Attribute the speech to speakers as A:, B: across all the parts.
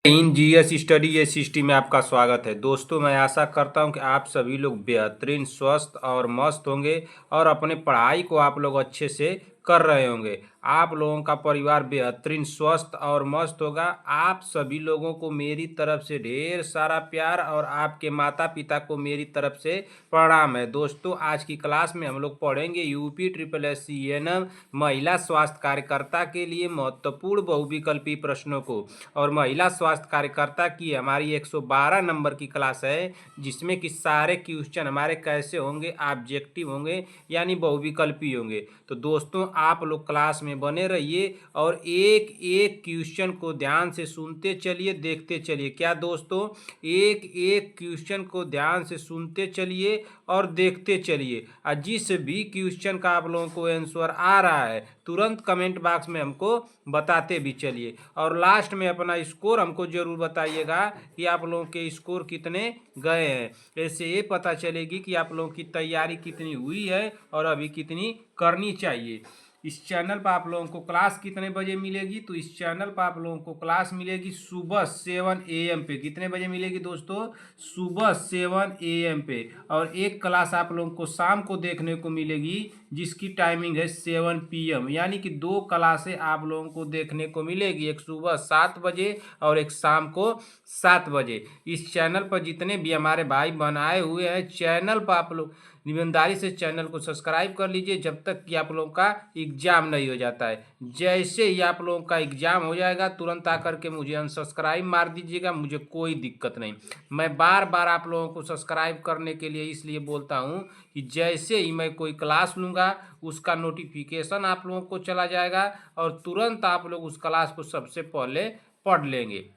A: In GS study ये sixty में आपका स्वागत है। दोस्तों, मैं आशा करता हूं कि आप सभी लोग बेहतरीन स्वस्थ और मस्त होंगे और अपने पढ़ाई को आप लोग अच्छे से कर रहे होंगे। आप लोगों का परिवार बेहतरीन स्वस्थ और मस्त होगा। आप सभी लोगों को मेरी तरफ से ढेर सारा प्यार और आपके माता पिता को मेरी तरफ से प्रणाम है। दोस्तों, आज की क्लास में हम लोग पढ़ेंगे UP triple S C N महिला स्वास्थ्य कार्यकर्ता के लिए महत्वपूर्ण बहुविकल्पी प्रश्नों को। और महिला स्वास्थ्य कार्यकर्ता की हमारी 112 नंबर की क्लास है, जिसमें कि सारे क्वेश्चन हमारे कैसे होंगे, ऑब्जेक्टिव होंगे यानी बहुविकल्पी होंगे। तो दोस्तों, आप लोग क्लास में बने रहिए और एक एक क्वेश्चन को ध्यान से सुनते चलिए, देखते चलिए। क्या दोस्तों, एक एक क्वेश्चन को ध्यान से सुनते चलिए और देखते चलिए। और जिस भी क्वेश्चन का आप लोगों को आंसर आ रहा है, तुरंत कमेंट बॉक्स में हमको बताते भी चलिए। और लास्ट में अपना स्कोर हमको जरूर बताइएगा कि आप लोगों के स्कोर कितने गए हैं। ऐसे ये पता चलेगी कि आप लोगों की तैयारी कितनी हुई है और अभी कितनी करनी चाहिए। इस चैनल पर आप लोगों को क्लास कितने बजे मिलेगी? तो इस चैनल पर आप लोगों को क्लास मिलेगी सुबह 7 AM पे। कितने बजे मिलेगी दोस्तों? सुबह 7 AM पे। और एक क्लास आप लोगों को शाम को देखने को मिलेगी, जिसकी टाइमिंग है 7 PM। यानी कि दो क्लासें आप लोगों को देखने को मिलेगी, एक सुबह 7 बजे और एक शाम को 7 बजे। इस चैनल पर जितने भी हमारे भाई बनाए हुए हैं, चैनल पर आप लोग ईमानदारी से चैनल को सब्सक्राइब कर लीजिए, जब तक कि आप लोगों का एग्जाम नहीं हो जाता है। जैसे ही आप लोगों का एग्जाम हो जाएगा, तुरंत आकर के मुझे अनसब्सक्राइब मार दीजिएगा, मुझे कोई दिक्कत नहीं। मैं बार बार आप लोगों को सब्सक्राइब करने के लिए इसलिए बोलता हूँ कि जैसे ही मैं कोई क्लास लूँगा, उसका नोटिफिकेशन आप लोगों को चला जाएगा और तुरंत आप लोग उस क्लास को सबसे पहले पढ़ लेंगे।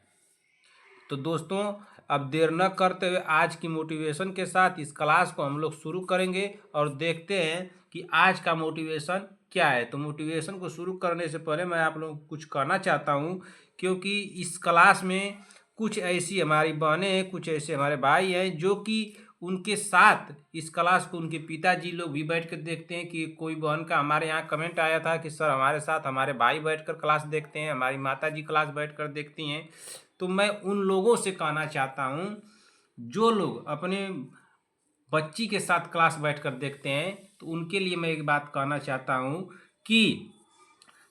A: तो दोस्तों, अब देर न करते हुए आज की मोटिवेशन के साथ इस क्लास को हम लोग शुरू करेंगे और देखते हैं कि आज का मोटिवेशन क्या है। तो मोटिवेशन को शुरू करने से पहले मैं आप लोगों को कुछ कहना चाहता हूँ, क्योंकि इस क्लास में कुछ ऐसी हमारी बहनें हैं, कुछ ऐसे हमारे भाई हैं जो कि उनके साथ इस क्लास को उनके पिताजी लोग भी बैठ कर देखते हैं। कि कोई बहन का हमारे यहाँ कमेंट आया था कि सर हमारे साथ हमारे भाई बैठकर क्लास देखते हैं, हमारी माताजी क्लास बैठकर देखती हैं। तो मैं उन लोगों से कहना चाहता हूँ जो लोग अपने बच्ची के साथ क्लास बैठकर देखते हैं, तो उनके लिए मैं एक बात कहना चाहता हूँ कि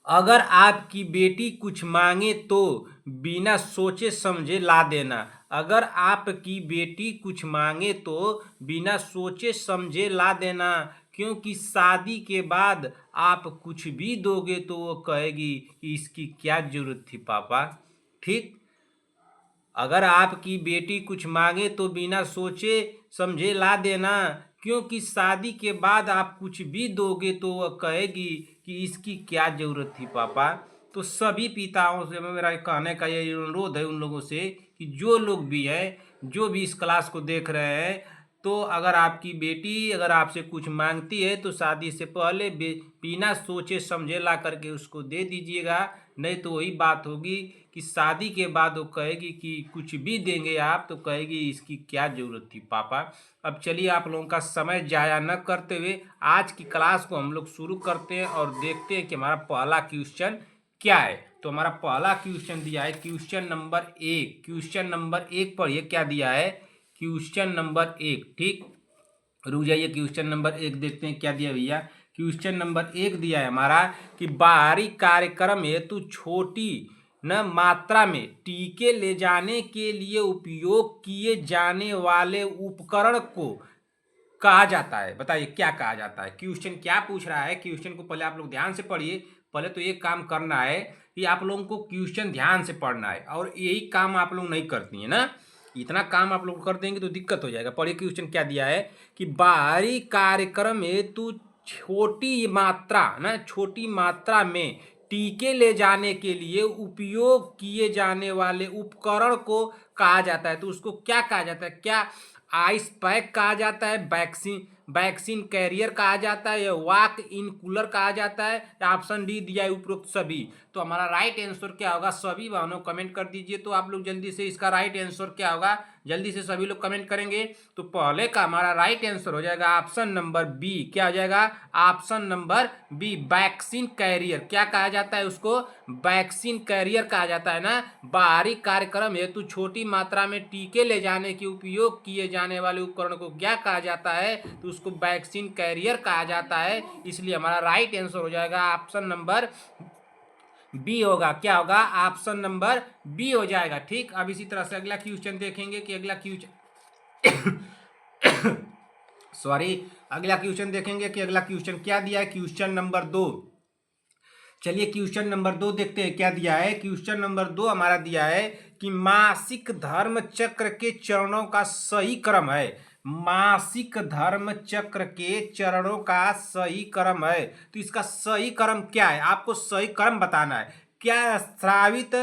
A: अगर आपकी बेटी कुछ मांगे तो बिना सोचे समझे ला देना। अगर आपकी बेटी कुछ मांगे तो बिना सोचे समझे ला देना, क्योंकि शादी के बाद आप कुछ भी दोगे तो वो कहेगी कि इसकी क्या जरूरत थी पापा। ठीक? अगर आपकी बेटी कुछ मांगे तो बिना सोचे समझे ला देना, क्योंकि शादी के बाद आप कुछ भी दोगे तो वह कहेगी कि इसकी क्या जरूरत थी पापा। तो सभी पिताओं से मेरा कहने का ये अनुरोध है उन लोगों से कि जो लोग भी हैं, जो भी इस क्लास को देख रहे हैं, तो अगर आपकी बेटी अगर आपसे कुछ मांगती है तो शादी से पहले बिना सोचे समझे ला करके उसको दे दीजिएगा। नहीं तो वही बात होगी कि शादी के बाद वो कहेगी कि कुछ भी देंगे आप तो कहेगी इसकी क्या जरूरत थी पापा। अब चलिए, आप लोगों का समय जाया न करते हुए आज की क्लास को हम लोग शुरू करते हैं और देखते हैं कि हमारा पहला क्वेश्चन क्या है। तो हमारा पहला क्वेश्चन दिया है क्वेश्चन नंबर 1। क्वेश्चन नंबर 1 पढ़िए क्या दिया है। क्वेश्चन नंबर 1, ठीक, रुक जाइए। क्वेश्चन नंबर 1 देखते हैं क्या दिया भैया। क्वेश्चन नंबर 1 दिया है हमारा कि बाहरी कार्यक्रम हेतु छोटी न मात्रा में टीके ले जाने के लिए उपयोग किए जाने वाले उपकरण को कहा जाता है। बताइए क्या कहा जाता है। क्वेश्चन क्या पूछ रहा है, क्वेश्चन को पहले आप लोग ध्यान से पढ़िए। पहले तो ये काम करना है कि आप लोगों को क्वेश्चन ध्यान से पढ़ना है, और यही काम आप लोग नहीं करती है ना। इतना काम आप लोग कर देंगे तो दिक्कत हो जाएगा। पढ़िए क्वेश्चन क्या दिया है कि बाहरी कार्यक्रम हेतु छोटी मात्रा में टीके ले जाने के लिए उपयोग किए जाने वाले उपकरण को कहा जाता है। तो उसको क्या कहा जाता है? क्या आइस पैक कहा जाता है, वैक्सीन कैरियर कहा जाता है, या वॉक इन कूलर कहा जाता है, या ऑप्शन डी दिया है उपरोक्त सभी। तो हमारा राइट आंसर क्या होगा, सभी बहनों कमेंट कर दीजिए। तो आप लोग जल्दी से इसका राइट आंसर क्या होगा, जल्दी से सभी लोग कमेंट करेंगे। तो पहले का हमारा राइट आंसर हो जाएगा ऑप्शन नंबर बी। क्या हो जाएगा, option number B, vaccine carrier. क्या कहा जाता है उसको, वैक्सीन कैरियर कहा जाता है ना। बाहरी कार्यक्रम हेतु छोटी मात्रा में टीके ले जाने के उपयोग किए जाने वाले उपकरण को क्या कहा जाता है, तो उसको वैक्सीन कैरियर कहा जाता है। इसलिए हमारा राइट आंसर हो जाएगा ऑप्शन नंबर बी होगा। क्या होगा, ऑप्शन नंबर बी हो जाएगा। ठीक, अब इसी तरह से अगला क्वेश्चन देखेंगे कि अगला क्वेश्चन सॉरी, अगला क्वेश्चन देखेंगे कि अगला क्वेश्चन क्या दिया है। क्वेश्चन नंबर 2, चलिए क्वेश्चन नंबर 2 देखते हैं क्या दिया है। क्वेश्चन नंबर 2 हमारा दिया है कि मासिक धर्म चक्र के चरणों का सही क्रम है। मासिक धर्म चक्र के चरणों का सही क्रम है। तो इसका सही क्रम क्या है, आपको सही क्रम बताना है। क्या स्रावित,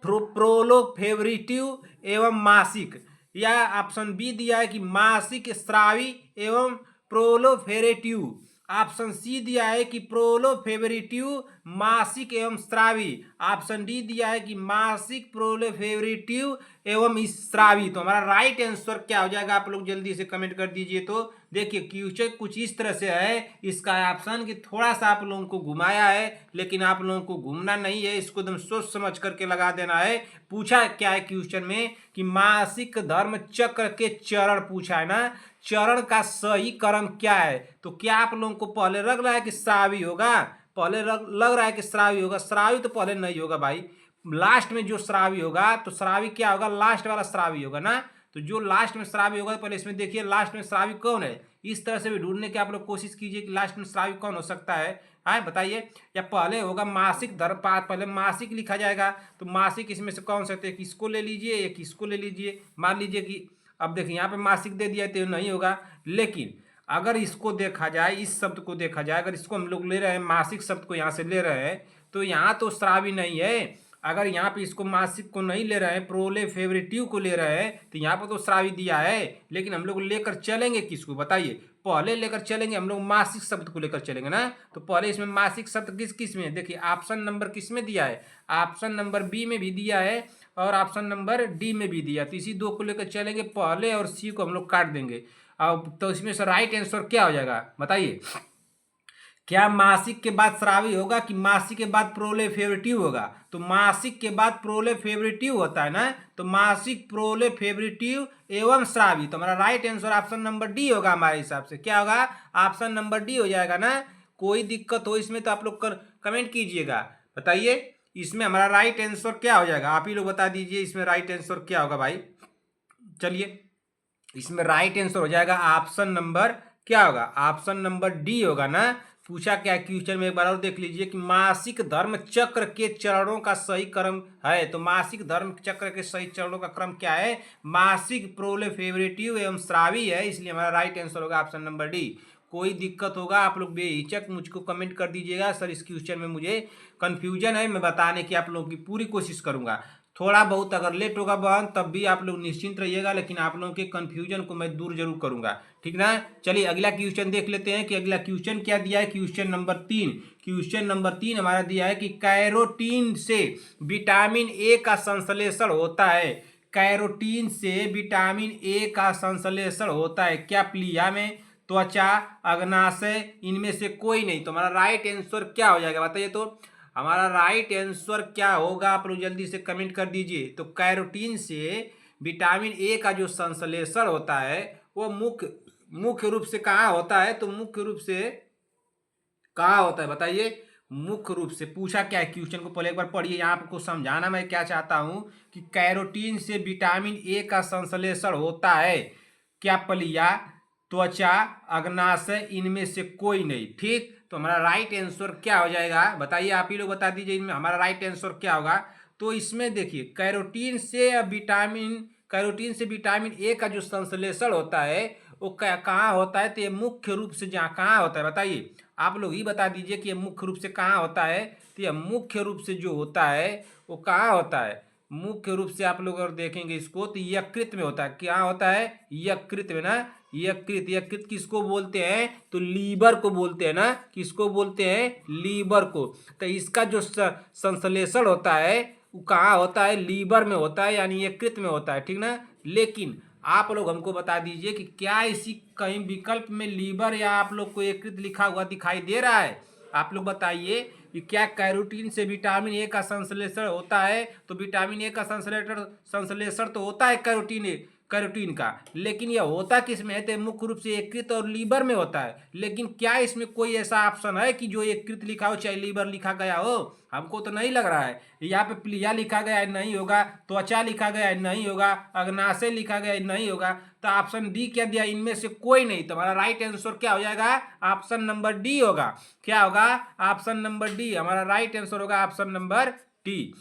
A: प्रोलोफेवरेटिव एवं मासिक, या ऑप्शन बी दिया है कि मासिक, स्रावी एवं प्रोलोफेरेटिव। ऑप्शन सी दिया है कि प्रोलोफेवरेटिव, मासिक एवं स्रावी। ऑप्शन डी दिया है कि मासिक, प्रोलोफेवरेटिव एवं स्रावी। तो हमारा राइट आंसर क्या हो जाएगा, आप लोग जल्दी से कमेंट कर दीजिए। तो देखिए क्वेश्चन कुछ इस तरह से है, इसका ऑप्शन कि थोड़ा सा आप लोगों को घुमाया है, लेकिन आप लोगों को घूमना नहीं है, इसको एकदम सोच समझ करके लगा देना है। पूछा क्या है क्वेश्चन में कि मासिक धर्म चक्र के चरण पूछा है ना, चरण का सही क्रम क्या है। तो क्या आप लोगों को पहले लग रहा है कि श्रावी होगा, पहले लग रहा है कि श्रावी होगा। श्रावी तो पहले नहीं होगा भाई, लास्ट में जो श्रावी होगा, तो श्रावी क्या होगा, लास्ट वाला श्रावी होगा ना। तो जो लास्ट में श्रावी होगा, पहले इसमें देखिए लास्ट में श्रावी कौन है, इस तरह से भी ढूंढने की आप लोग कोशिश कीजिए कि लास्ट में श्रावी कौन हो सकता है। हाँ बताइए, या पहले होगा मासिक धर्म, पहले मासिक लिखा जाएगा। तो मासिक इसमें से कौन सा, किसको ले लीजिए, या किसको ले लीजिए। मान लीजिए कि अब देखिए यहाँ पे मासिक दे दिया तो नहीं होगा, लेकिन अगर इसको देखा जाए, इस शब्द को देखा जाए, अगर इसको हम लोग ले रहे हैं, मासिक शब्द को यहाँ से ले रहे हैं, तो यहाँ तो श्रावी नहीं है। अगर यहाँ पे इसको मासिक को नहीं ले रहे हैं, प्रोलेफेवरेटिव को ले रहे हैं, तो यहाँ पर तो श्रावी दिया है। लेकिन हम लोग लेकर चलेंगे किसको बताइए, पहले लेकर चलेंगे हम लोग मासिक शब्द को लेकर चलेंगे ना। तो पहले इसमें मासिक शब्द किस किस में है, देखिए ऑप्शन नंबर किस में दिया है, ऑप्शन नंबर बी में भी दिया है और ऑप्शन नंबर डी में भी दिया। तो इसी दो को लेकर चलेंगे पहले, और सी को हम लोग काट देंगे। अब तो इसमें से राइट आंसर क्या हो जाएगा बताइए, क्या मासिक के बाद श्रावी होगा कि मासिक के बाद प्रोलेफेवरेटिव होगा। तो मासिक के बाद प्रोलेफेवरेटिव होता है ना, तो मासिक, प्रोलेफेवरेटिव एवं श्रावी। तो हमारा right answer option number D होगा हमारे हिसाब से। क्या होगा, ऑप्शन नंबर डी हो जाएगा ना। कोई दिक्कत हो इसमें तो आप लोग कमेंट कीजिएगा, बताइए इसमें हमारा राइट आंसर क्या हो जाएगा, आप ही लोग बता दीजिए इसमें राइट आंसर क्या होगा भाई। चलिए इसमें राइट आंसर हो जाएगा ऑप्शन नंबर क्या होगा, ऑप्शन नंबर डी होगा ना। पूछा क्या क्वेश्चन में, एक बार और देख लीजिए कि मासिक धर्म चक्र के चरणों का सही क्रम है। तो मासिक धर्म चक्र के सही चरणों का क्रम क्या है, मासिक, प्रोलेफेवरेटिव एवं श्रावी है। इसलिए हमारा राइट आंसर होगा ऑप्शन नंबर डी। कोई दिक्कत होगा आप लोग बेहिचक मुझको कमेंट कर दीजिएगा, सर इस क्वेश्चन में मुझे कन्फ्यूजन है, मैं बताने की आप लोगों की पूरी कोशिश करूंगा। थोड़ा बहुत अगर लेट होगा बहन तब भी आप लोग निश्चिंत रहिएगा, लेकिन आप लोगों के कन्फ्यूजन को मैं दूर जरूर करूंगा, ठीक ना। चलिए अगला क्वेश्चन देख लेते हैं कि अगला क्वेश्चन क्या दिया है। क्वेश्चन नंबर 3, क्वेश्चन नंबर 3 हमारा दिया है कि कैरोटीन से विटामिन ए का संश्लेषण होता है। कैरोटीन से विटामिन ए का संश्लेषण होता है क्या प्लिया में, त्वचा, अग्नाशय, इनमें से कोई नहीं। तो हमारा राइट आंसर क्या हो जाएगा बताइए। तो हमारा राइट आंसर क्या होगा, आप लोग जल्दी से कमेंट कर दीजिए। तो कैरोटीन से विटामिन ए का जो संश्लेषण होता है वो मुख्य रूप से कहाँ होता है, तो मुख्य रूप से कहाँ होता है बताइए। मुख्य रूप से पूछा क्या है क्वेश्चन को पहले एक बार पढ़िए, यहाँ आपको समझाना मैं क्या चाहता हूँ कि कैरोटीन से विटामिन ए का संश्लेषण होता है क्या पलिया, त्वचा, अग्नाशय, इनमें से कोई नहीं। ठीक, तो हमारा राइट आंसर क्या हो जाएगा बताइए, आप ही लोग बता दीजिए इनमें हमारा राइट आंसर क्या होगा। तो इसमें देखिए कैरोटीन से विटामिन ए का जो संश्लेषण होता है वो कहाँ होता है, तो ये मुख्य रूप से जहाँ कहाँ होता है बताइए, आप लोग ही बता दीजिए कि ये मुख्य रूप से कहाँ होता है। तो ये मुख्य रूप से जो होता है वो कहाँ होता है, मुख्य रूप से आप लोग अगर देखेंगे इसको तो यकृत में होता है। क्या होता है, यकृत में ना, यकृत, यकृत किसको बोलते हैं? तो लीवर को बोलते हैं ना, किसको बोलते हैं? लीवर को। तो इसका जो संश्लेषण होता है वो कहाँ होता है? लीवर में होता है, यानी यकृत में होता है, ठीक ना। लेकिन आप लोग हमको बता दीजिए कि क्या इसी कहीं विकल्प में लीवर या आप लोग को यकृत लिखा हुआ दिखाई दे रहा है? आप लोग बताइए कि क्या कैरोटीन से विटामिन ए का संश्लेषण होता है? तो विटामिन ए का संश्लेषण तो होता है कैरोटीन का, लेकिन यह होता किस में है? तो मुख्य रूप से यकृत और लीवर में होता है। लेकिन क्या इसमें कोई ऐसा ऑप्शन है कि जो यकृत लिखा हो चाहे लीवर लिखा गया हो? हमको तो नहीं लग रहा है। यहाँ पे प्लिया लिखा गया है, नहीं होगा। त्वचा लिखा गया है, नहीं होगा। अग्नाशय लिखा गया है, नहीं होगा। तो ऑप्शन डी क्या दिया? इनमें से कोई नहीं। तो हमारा राइट आंसर क्या हो जाएगा? ऑप्शन नंबर डी होगा। क्या होगा? ऑप्शन नंबर डी हमारा राइट आंसर होगा, ऑप्शन नंबर डी।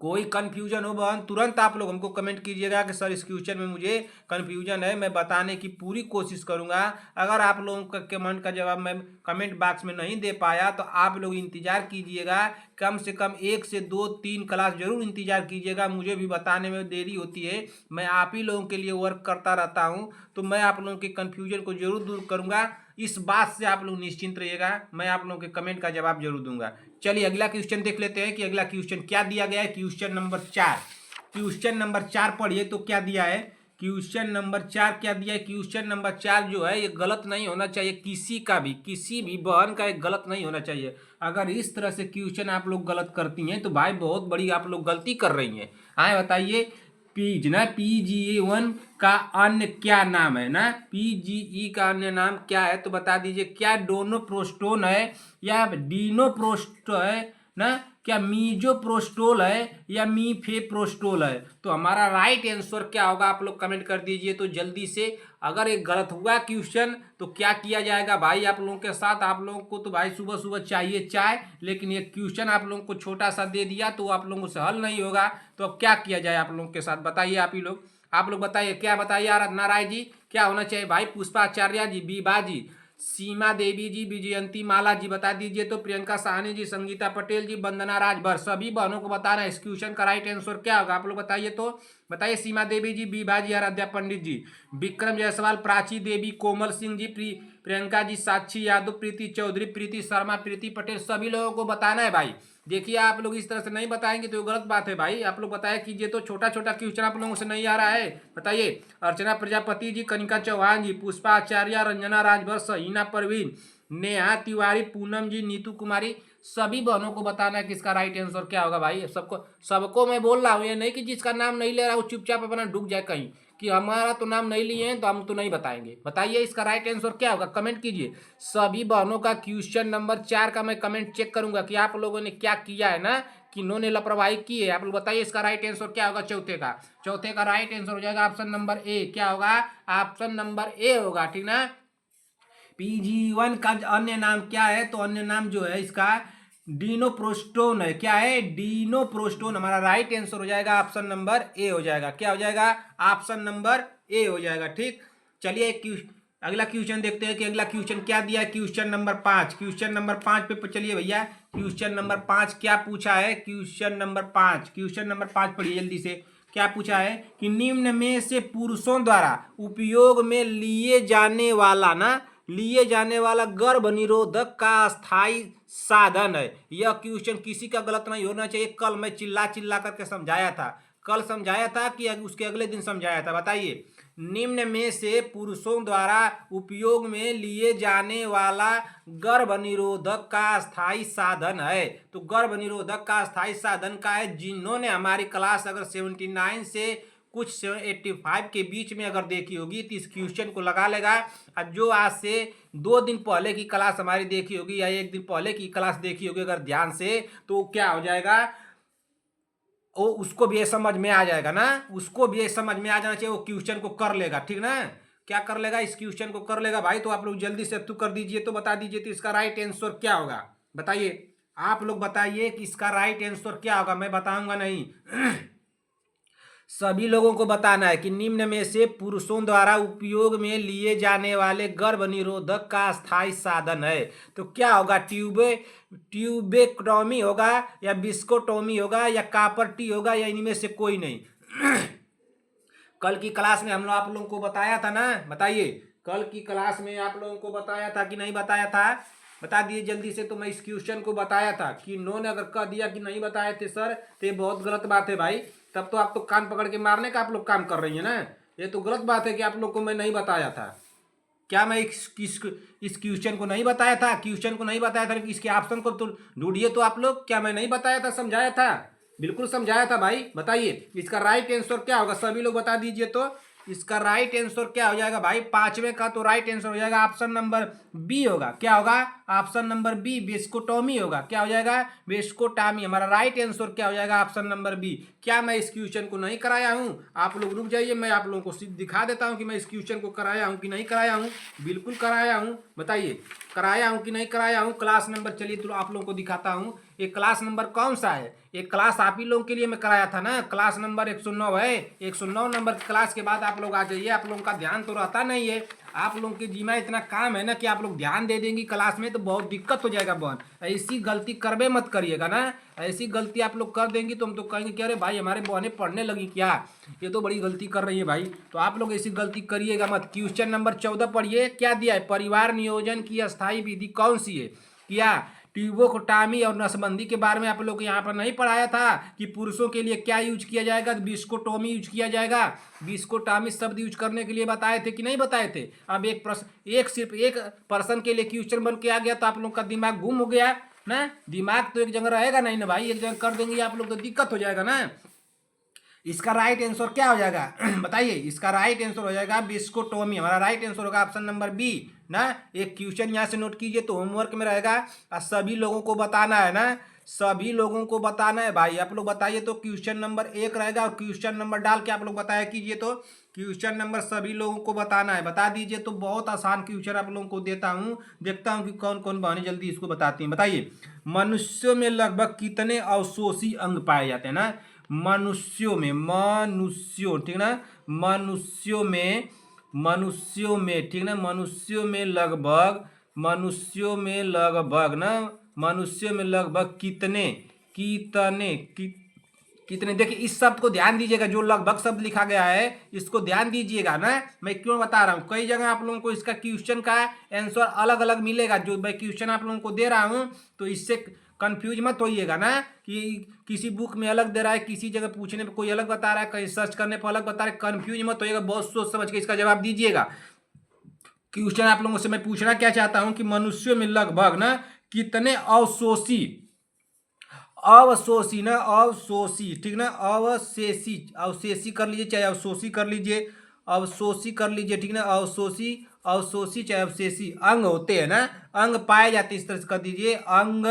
A: कोई कंफ्यूजन हो बहन तुरंत आप लोग हमको कमेंट कीजिएगा कि सर इस क्वेश्चन में मुझे कंफ्यूजन है, मैं बताने की पूरी कोशिश करूंगा। अगर आप लोगों का कमेंट का जवाब मैं कमेंट बॉक्स में नहीं दे पाया तो आप लोग इंतजार कीजिएगा, कम से कम 1 से 2-3 क्लास जरूर इंतजार कीजिएगा। मुझे भी बताने में देरी होती है, मैं आप ही लोगों के लिए वर्क करता रहता हूँ, तो मैं आप लोगों के कन्फ्यूजन को जरूर दूर करूँगा। इस बात से आप लोग निश्चिंत रहिएगा, मैं आप लोगों के कमेंट का जवाब जरूर दूंगा। चलिए अगला क्वेश्चन देख लेते हैं कि अगला क्वेश्चन क्या दिया गया है। क्वेश्चन नंबर 4, क्वेश्चन नंबर 4 पढ़िए तो क्या दिया है। क्वेश्चन नंबर 4 क्या दिया है? क्वेश्चन नंबर 4 जो है ये गलत नहीं होना चाहिए, किसी भी बहन का एक गलत नहीं होना चाहिए। अगर इस तरह से क्वेश्चन आप लोग गलत करती हैं तो भाई बहुत बड़ी आप लोग गलती कर रही हैं। आए बताइए, PGE1 का अन्य क्या नाम है ना? PGE का अन्य नाम क्या है तो बता दीजिए। क्या डोनोप्रोस्टोन है या डीनोप्रोस्ट है ना? क्या मीजोप्रोस्टोल है या मीफेप्रोस्टोल है? तो हमारा राइट आंसर क्या होगा आप लोग कमेंट कर दीजिए तो जल्दी से। अगर एक गलत हुआ क्वेश्चन तो क्या किया जाएगा भाई आप लोगों के साथ? आप लोगों को तो भाई सुबह सुबह चाहिए चाय, लेकिन ये क्वेश्चन आप लोगों को छोटा सा दे दिया तो आप लोगों से हल नहीं होगा। तो अब क्या किया जाए आप लोगों के साथ? बताइए आप लोग बताइए, क्या बताइए आराधना राय जी, क्या होना चाहिए भाई? पुष्पाचार्य जी, बीबा जी, सीमा देवी जी, विजयंती माला जी बता दीजिए तो। प्रियंका साहनी जी, संगीता पटेल जी, वंदना राजभर, सभी बहनों को बताना है इस क्वेश्चन का राइट आंसर क्या होगा। आप लोग बताइए तो। बताइए सीमा देवी जी, बीबा जी, आराध्या पंडित जी, विक्रम जायसवाल, प्राची देवी, कोमल सिंह जी, प्रियंका जी, साक्षी यादव, प्रीति चौधरी, प्रीति शर्मा, प्रीति पटेल, सभी लोगों को बताना है भाई। देखिए आप लोग इस तरह से नहीं बताएंगे तो गलत बात है भाई। आप लोग बताया कीजिए तो, छोटा छोटा क्वेश्चन आप लोगों से नहीं आ रहा है। बताइए। अर्चना प्रजापति जी, कनिका चौहान जी, पुष्पा आचार्य, रंजना राजभर, सहीना परवीन, नेहा तिवारी, पूनम जी, नीतू कुमारी, सभी बहनों को बताना है कि इसका राइट आंसर क्या होगा भाई। सबको मैं बोल रहा हूँ, ये नहीं कि जिसका नाम नहीं ले रहा वो चुपचाप अपना डूब जाए कहीं कि हमारा तो नाम नहीं लिए हैं तो हम तो नहीं बताएंगे। बताइए इसका राइट आंसर क्या होगा, कमेंट कीजिए। सभी बहनों का क्वेश्चन नंबर 4 का मैं कमेंट चेक करूंगा कि आप लोगों ने क्या किया है ना, कि इन्होंने लापरवाही की है। आप लोग बताइए इसका राइट आंसर क्या होगा। चौथे का राइट आंसर हो जाएगा ऑप्शन नंबर ए। क्या होगा? ऑप्शन नंबर ए होगा, ठीक ना। PGE1 का अन्य नाम क्या है? तो अन्य नाम जो है इसका डीनोप्रोस्टोन है। क्या है? डीनोप्रोस्टोन। हमारा राइट आंसर हो जाएगा ऑप्शन नंबर ए हो जाएगा। क्या हो जाएगा? ऑप्शन नंबर ए हो जाएगा। ठीक, चलिए अगला क्वेश्चन देखते हैं कि अगला क्वेश्चन क्या दिया है। क्वेश्चन नंबर 5, क्वेश्चन नंबर 5 पे चलिए भैया। क्वेश्चन नंबर 5 क्या पूछा है? क्वेश्चन नंबर 5 पढ़िए जल्दी से। क्या पूछा है कि निम्न में से पुरुषों द्वारा उपयोग में लिए जाने वाला गर्भ निरोधक का स्थायी साधन है। यह क्वेश्चन किसी का गलत नहीं होना चाहिए। कल मैं चिल्ला करके समझाया था, कल समझाया था कि उसके अगले दिन समझाया था। बताइए, निम्न में से पुरुषों द्वारा उपयोग में लिए जाने वाला गर्भ निरोधक का स्थायी साधन है। तो गर्भ निरोधक का स्थायी साधन का है। जिन्होंने हमारी क्लास अगर 79 से कुछ 85 के बीच में अगर देखी होगी तो इस क्वेश्चन को लगा लेगा। और जो आज से 2 दिन पहले की क्लास हमारी देखी होगी या 1 दिन पहले की क्लास देखी होगी अगर ध्यान से, तो क्या हो जाएगा, वो उसको भी ये समझ में आ जाएगा ना, उसको भी ये समझ में आ जाना चाहिए, वो क्वेश्चन को कर लेगा। ठीक ना, क्या कर लेगा? इस क्वेश्चन को कर लेगा भाई। तो आप लोग जल्दी से कर दीजिए तो बता दीजिए तो इसका राइट आंसर क्या होगा। बताइए, आप लोग बताइए कि इसका राइट आंसर क्या होगा। मैं बताऊंगा नहीं सभी लोगों को बताना है कि निम्न में से पुरुषों द्वारा उपयोग में लिए जाने वाले गर्भ निरोधक का स्थायी साधन है। तो क्या होगा? ट्यूबेक्टोमी होगा या बिस्कोटोमी होगा या कापर टी होगा या इनमें से कोई नहीं। कल की क्लास में आप लोगों को बताया था ना, बताइए, कल की क्लास में आप लोगों को बताया था कि नहीं बताया था? बता दिए जल्दी से। तो मैं इस क्वेश्चन को बताया था कि इन्होंने अगर कह दिया कि नहीं बताए थे सर तो ये बहुत गलत बात है भाई। तब तो आप तो कान पकड़ के मारने का आप लोग काम कर रही है ना। ये तो गलत बात है कि आप लोग को मैं नहीं बताया था। क्या मैं इस क्वेश्चन को नहीं बताया था? क्वेश्चन को नहीं बताया था, इसके ऑप्शन को तो ढूंढिए तो आप लोग। क्या मैं नहीं बताया था? समझाया था, बिल्कुल समझाया था भाई। बताइए इसका राइट आंसर क्या होगा, सभी लोग बता दीजिए। तो इसका राइट आंसर क्या हो जाएगा भाई? पांचवें का तो राइट आंसर हो जाएगा ऑप्शन नंबर बी होगा। क्या होगा? ऑप्शन नंबर बी, बेस्कोटोमी होगा। क्या हो जाएगा? बेस्कोटामी। हमारा राइट आंसर क्या हो जाएगा? Option number B. क्या मैं इस क्वेश्चन को नहीं कराया हूं? आप लोग रुक जाइए, मैं आप लोगों को दिखा देता हूं कि मैं इस क्वेश्चन को कराया हूं कि नहीं कराया हूं। बिल्कुल कराया हूं। बताइए कराया हूं कि नहीं कराया हूं? क्लास नंबर, चलिए तो आप लोगों को दिखाता हूं। ये क्लास नंबर कौन सा है? एक क्लास आप ही लोगों के लिए मैं कराया था ना, क्लास नंबर 109 है। 109 नंबर क्लास के बाद आप लोग आ जाइए। आप लोगों का ध्यान तो रहता नहीं है। आप लोगों के जिम्मा इतना काम है ना कि आप लोग ध्यान दे देंगी क्लास में तो बहुत दिक्कत हो जाएगा बहन। ऐसी गलती करबे मत करिएगा ना। ऐसी गलती आप लोग कर देंगी तो हम तो कहेंगे कि अरे भाई हमारे बहनें पढ़ने लगी क्या, ये तो बड़ी गलती कर रही है भाई। तो आप लोग ऐसी गलती करिएगा मत। क्वेश्चन नंबर 14 पढ़िए। क्या दिया है? परिवार नियोजन की अस्थायी विधि कौन सी है? क्या ट्यूबोकोटामी और नसबंदी के बारे में आप लोग को यहाँ पर नहीं पढ़ाया था कि पुरुषों के लिए क्या यूज किया जाएगा? बिस्कोटोमी यूज किया जाएगा। बिस्कोटामी शब्द यूज करने के लिए बताए थे कि नहीं बताए थे? अब एक प्रश्न, सिर्फ एक पर्सन के लिए क्वेश्चन बन के आ गया तो आप लोग का दिमाग गुम हो गया ना। दिमाग तो एक जगह रहेगा नहीं ना भाई, एक जगह कर देंगे आप लोग तो दिक्कत हो जाएगा ना। इसका राइट आंसर क्या हो जाएगा? बताइए इसका राइट आंसर हो जाएगा बिस्कोटोमी। हमारा राइट आंसर होगा ऑप्शन नंबर बी ना। एक क्वेश्चन यहाँ से नोट कीजिए तो होमवर्क में रहेगा और सभी लोगों को बताना है ना। सभी लोगों को बताना है भाई। आप लोग बताइए तो क्वेश्चन नंबर 1 रहेगा और क्वेश्चन नंबर डाल के आप लोग बताया कीजिए। तो क्वेश्चन नंबर सभी लोगों को बताना है, बता दीजिए। तो बहुत आसान क्वेश्चन आप लोगों को देता हूँ, देखता हूँ कि कौन कौन बहने जल्दी इसको बताती हैं। बताइए मनुष्यों में लगभग कितने अवशोषी अंग पाए जाते हैं ना? मनुष्यों में, मनुष्यों, ठीक ना, मनुष्यों में ठीक ना, मनुष्यों में लगभग कितने कितने कितने देखिए इस शब्द को ध्यान दीजिएगा। जो लगभग शब्द लिखा गया है इसको ध्यान दीजिएगा ना। मैं क्यों बता रहा हूँ, कई जगह आप लोगों को इसका क्वेश्चन का आंसर अलग अलग मिलेगा। जो मैं क्वेश्चन आप लोगों को दे रहा हूँ तो इससे कंफ्यूज मत होइएगा ना कि किसी बुक में अलग दे रहा है, किसी जगह पूछने पे कोई अलग बता रहा है, कहीं सर्च करने पर अलग बता रहा है। कंफ्यूज मत होइएगा, बहुत सोच समझ के इसका जवाब दीजिएगा। क्वेश्चन आप लोगों से मैं पूछना क्या चाहता हूं कि मनुष्यों में लगभग ना कितने अवशोषी, अवशोषी ना, अवशोषी ठीक ना, अवशेषी, अवशेषी कर लीजिए चाहे अवशोषी कर लीजिए, अवशोषी कर लीजिए ठीक ना, अवशोषी, अवशोषी चाहे अवशेषी अंग होते हैं ना, अंग पाए जाते हैं। इस तरह से कर दीजिए अंग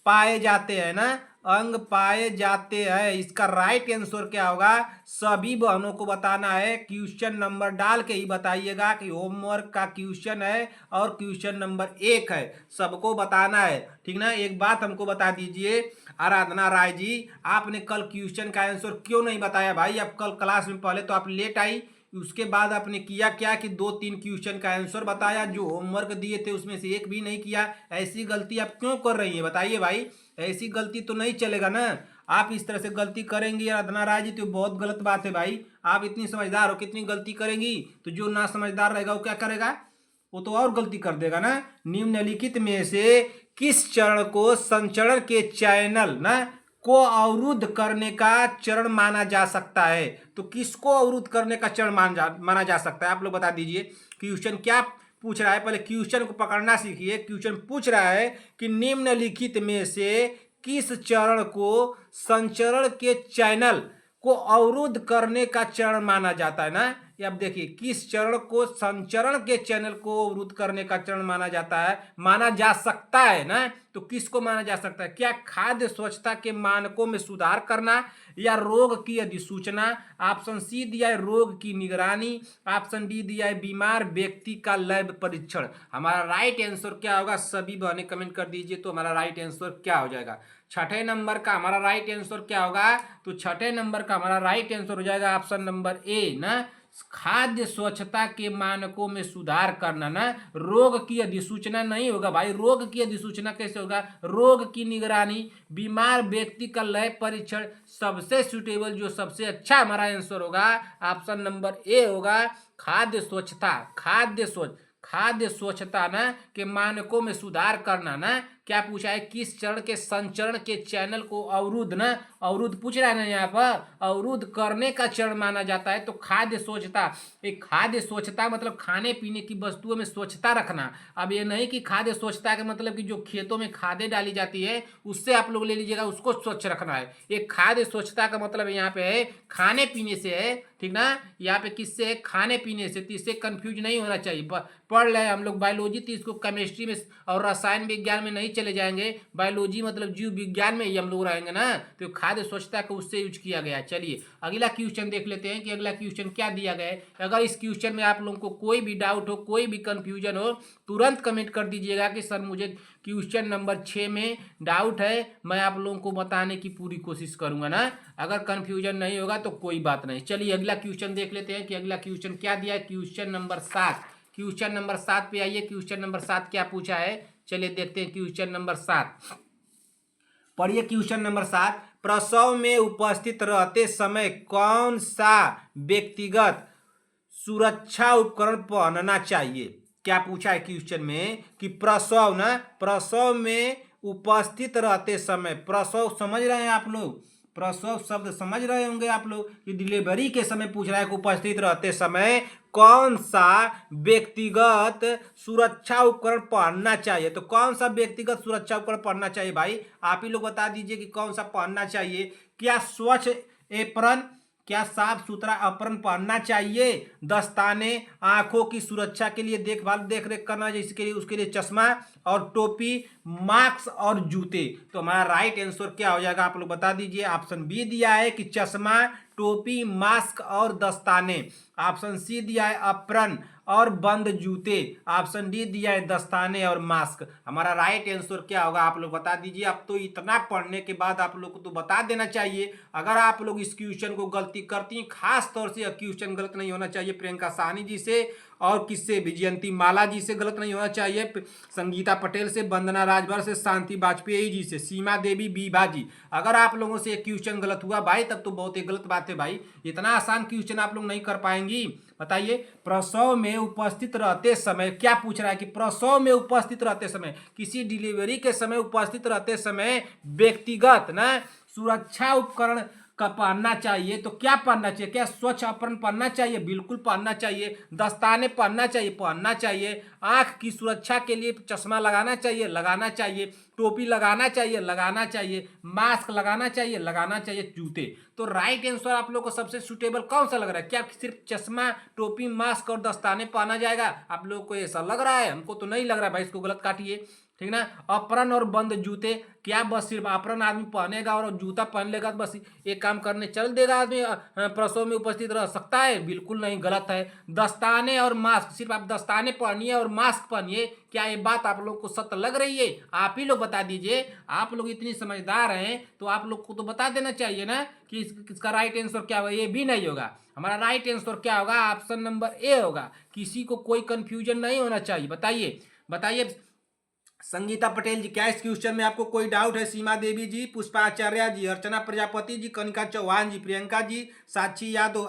A: पाए जाते हैं ना, अंग पाए जाते हैं। इसका राइट आंसर क्या होगा? सभी बहनों को बताना है। क्वेश्चन नंबर डाल के ही बताइएगा कि होमवर्क का क्वेश्चन है और क्वेश्चन नंबर 1 है, सबको बताना है ठीक ना। एक बात हमको बता दीजिए आराधना राय जी, आपने कल क्वेश्चन का आंसर क्यों नहीं बताया भाई? आप कल क्लास में पहले तो आप लेट आई, उसके बाद आपने किया क्या कि 2-3 क्वेश्चन का आंसर बताया, जो होमवर्क दिए थे उसमें से एक भी नहीं किया। ऐसी गलती आप क्यों कर रही हैं बताइए भाई? ऐसी गलती तो नहीं चलेगा ना। आप इस तरह से गलती करेंगी आराधना राय जी तो बहुत गलत बात है भाई। आप इतनी समझदार हो, कितनी गलती करेंगी तो जो ना समझदार रहेगा वो क्या करेगा? वो तो और गलती कर देगा ना। निम्नलिखित में से किस चरण को संचरण के चैनल ना को अवरुद्ध करने का चरण माना जा सकता है? तो किसको अवरुद्ध करने का चरण माना जा सकता है? आप लोग बता दीजिए। क्वेश्चन क्या पूछ रहा है, पहले क्वेश्चन को पकड़ना सीखिए। क्वेश्चन पूछ रहा है कि निम्नलिखित में से किस चरण को संचरण के चैनल को अवरुद्ध करने का चरण माना जाता है ना। ये अब देखिए किस चरण को संचरण के चैनल को अवरुद्ध करने का चरण माना जाता है, माना जा सकता है ना। तो किसको माना जा सकता है? क्या खाद्य स्वच्छता के मानकों में सुधार करना या रोग की अधिसूचना? ऑप्शन सी दिया है रोग की निगरानी, ऑप्शन डी दिया है बीमार व्यक्ति का लैब परीक्षण। हमारा राइट आंसर क्या होगा? सभी बहने कमेंट कर दीजिए तो हमारा राइट आंसर क्या हो जाएगा। छठे नंबर का हमारा राइट आंसर क्या होगा? तो छठे नंबर का हमारा राइट आंसर हो जाएगा ऑप्शन नंबर ए ना, खाद्य स्वच्छता के मानकों में सुधार करना ना, रोग की अधिसूचना नहीं होगा भाई। रोग की अधिसूचना कैसे होगा? रोग की निगरानी, बीमार व्यक्ति का लय परीक्षण, सबसे सुटेबल जो सबसे अच्छा हमारा आंसर होगा ऑप्शन नंबर ए होगा खाद्य स्वच्छता। खाद्य स्वच्छता ना के मानकों में सुधार करना ना, क्या पूछा है? किस चरण के संचरण के चैनल को अवरुद्ध ना, अवरुद्ध पूछ रहा है ना यहाँ पर, अवरुद्ध करने का चरण माना जाता है। तो खाद्य स्वच्छता, एक खाद्य स्वच्छता मतलब खाने पीने की वस्तुओं में स्वच्छता रखना। अब ये नहीं कि खाद्य स्वच्छता का मतलब कि जो खेतों में खादें डाली जाती है उससे आप लोग ले लीजिएगा, उसको स्वच्छ रखना है। एक खाद्य स्वच्छता का मतलब यहाँ पे है खाने पीने से है, ठीक ना। यहाँ पे किससे है? खाने पीने से। तो इससे कंफ्यूज नहीं होना चाहिए। पढ़ रहे हैं हम लोग बायोलॉजी, तो इसको केमिस्ट्री में और रसायन विज्ञान में नहीं चले जाएंगे। बायोलॉजी मतलब जीव विज्ञान में ही हम लोग रहेंगे ना। तो खाद्य स्वच्छता को उससे यूज किया गया। चलिए अगला क्वेश्चन देख लेते हैं कि अगला क्वेश्चन क्या दिया गया है। अगर इस क्वेश्चन में आप लोगों को कोई भी डाउट हो, कोई भी कंफ्यूजन हो, तुरंत कमेंट कर दीजिएगा कि सर मुझे क्वेश्चन नंबर 6 में डाउट है, मैं आप लोगों को बताने की पूरी कोशिश करूंगा ना। अगर कंफ्यूजन नहीं होगा तो कोई बात नहीं। चलिए अगला क्वेश्चन देख लेते हैं कि अगला क्वेश्चन क्या दिया है। क्वेश्चन नंबर 7, क्वेश्चन नंबर 7 पे आइए। क्वेश्चन नंबर 7 क्या पूछा है, चलिए देखते हैं। क्वेश्चन नंबर 7 पढ़िए। क्वेश्चन नंबर 7, प्रसव में उपस्थित रहते समय कौन सा व्यक्तिगत सुरक्षा उपकरण पहनना चाहिए? क्या पूछा है क्वेश्चन में कि प्रसव में उपस्थित रहते समय, प्रसव समझ रहे हैं आप लोग? प्रसव शब्द समझ रहे होंगे आप लोग कि डिलीवरी के समय पूछ रहा है कि उपस्थित रहते समय कौन सा व्यक्तिगत सुरक्षा उपकरण पहनना चाहिए। तो कौन सा व्यक्तिगत सुरक्षा उपकरण पहनना चाहिए भाई? आप ही लोग बता दीजिए कि कौन सा पहनना चाहिए। क्या स्वच्छ एप्रन, क्या साफ सुथरा अप्रन पहनना चाहिए? दस्ताने, आंखों की सुरक्षा के लिए देखभाल देख रेख करना, जिसके लिए उसके लिए चश्मा और टोपी, मास्क और जूते। तो हमारा राइट आंसर क्या हो जाएगा आप लोग बता दीजिए। ऑप्शन बी दिया है कि चश्मा, टोपी, मास्क और दस्ताने। ऑप्शन सी दिया है अप्रन और बंद जूते। ऑप्शन डी दिया है दस्ताने और मास्क। हमारा राइट आंसर क्या होगा आप लोग बता दीजिए। अब तो इतना पढ़ने के बाद आप लोग को तो बता देना चाहिए। अगर आप लोग इस क्वेश्चन को गलती करती हैं, खास तौर से यह क्वेश्चन गलत नहीं होना चाहिए प्रियंका साहनी जी से और किससे, विजयंती माला जी से गलत नहीं होना चाहिए, संगीता पटेल से, वंदना राजभर से, शांति वाजपेयी जी से, सीमा देवी बीबा जी। अगर आप लोगों से एक क्वेश्चन गलत हुआ भाई तब तो बहुत ही गलत बात है भाई। इतना आसान क्वेश्चन आप लोग नहीं कर पाएंगी। बताइए, प्रसव में उपस्थित रहते समय, क्या पूछ रहा है कि प्रसव में उपस्थित रहते समय, किसी डिलीवरी के समय उपस्थित रहते समय व्यक्तिगत ना सुरक्षा उपकरण का पहनना चाहिए। तो क्या पहनना चाहिए? क्या स्वच्छ अपरण पहनना चाहिए? बिल्कुल पहनना चाहिए। दस्ताने पहनना चाहिए। आंख की सुरक्षा के लिए चश्मा लगाना चाहिए। टोपी लगाना चाहिए। मास्क लगाना चाहिए। जूते। तो राइट आंसर आप लोग को सबसे सुटेबल कौन सा लग रहा है? क्या सिर्फ चश्मा, टोपी, मास्क और दस्ताने पहना जाएगा? आप लोग को ऐसा लग रहा है? हमको तो नहीं लग रहा है भाई, इसको गलत काटिए, ठीक ना। अप्रन और बंद जूते, क्या बस सिर्फ अप्रन आदमी पहनेगा और जूता पहन लेगा तो बस एक काम करने चल देगा आदमी प्रसव में उपस्थित रह सकता है? बिल्कुल नहीं, गलत है। दस्ताने और मास्क, सिर्फ आप दस्ताने पहनिए और मास्क पहनिए। क्या ये बात आप लोग को सत्य लग रही है? आप ही लोग बता दीजिए। आप लोग इतनी समझदार हैं तो आप लोग को तो बता देना चाहिए ना कि इसका राइट आंसर क्या होगा। ये भी नहीं होगा। हमारा राइट आंसर क्या होगा? ऑप्शन नंबर ए होगा। किसी को कोई कंफ्यूजन नहीं होना चाहिए। बताइए संगीता पटेल जी, क्या इस क्वेश्चन में आपको कोई डाउट है? सीमा देवी जी, पुष्पाचार्य जी, अर्चना प्रजापति जी, कनिका चौहान जी, प्रियंका जी, साक्षी यादव,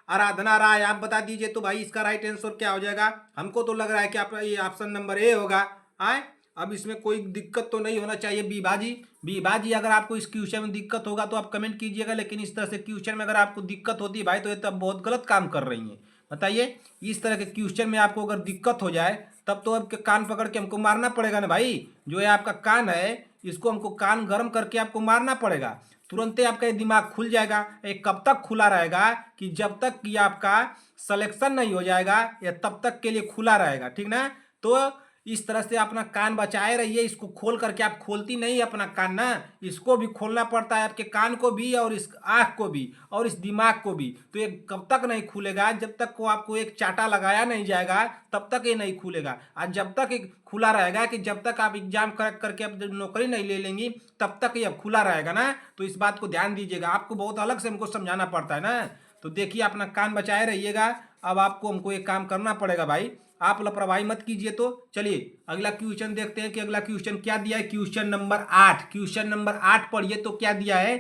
A: आराधना राय, आप बता दीजिए तो भाई इसका राइट आंसर क्या हो जाएगा। हमको तो लग रहा है कि आपका ये ऑप्शन नंबर ए होगा। आए, अब इसमें कोई दिक्कत तो नहीं होना चाहिए। बीबा जी अगर आपको इस क्वेश्चन में दिक्कत होगा तो आप कमेंट कीजिएगा, लेकिन इस तरह से क्वेश्चन में अगर आपको दिक्कत होती है भाई तो ये तब बहुत गलत काम कर रही हैं। बताइए, इस तरह के क्वेश्चन में आपको अगर दिक्कत हो जाए तब तो आपके कान पकड़ के हमको मारना पड़ेगा ना भाई। जो है आपका कान है, इसको हमको कान गर्म करके आपको मारना पड़ेगा। तुरंत ही आपका दिमाग खुल जाएगा। ये कब तक खुला रहेगा? कि जब तक कि आपका सिलेक्शन नहीं हो जाएगा, या तब तक के लिए खुला रहेगा, ठीक ना। तो इस तरह से अपना कान बचाए रहिए। इसको खोल करके, आप खोलती नहीं अपना कान ना, इसको भी खोलना पड़ता है, आपके कान को भी और इस आँख को भी और इस दिमाग को भी। तो ये कब तक नहीं खुलेगा? जब तक को आपको एक चाटा लगाया नहीं जाएगा तब तक ये नहीं खुलेगा। और जब तक ये खुला रहेगा कि जब तक आप एग्जाम क्रैक करके आप नौकरी नहीं ले लेंगी तब तक ये खुला रहेगा ना। तो इस बात को ध्यान दीजिएगा। आपको बहुत अलग से हमको समझाना पड़ता है ना। तो देखिए अपना कान बचाए रहिएगा। अब आपको हमको एक काम करना पड़ेगा भाई, आप लापरवाही मत कीजिए। तो चलिए अगला क्वेश्चन देखते हैं कि अगला क्वेश्चन क्या दिया है। क्वेश्चन नंबर 8, क्वेश्चन नंबर 8 पढ़िए तो क्या दिया है।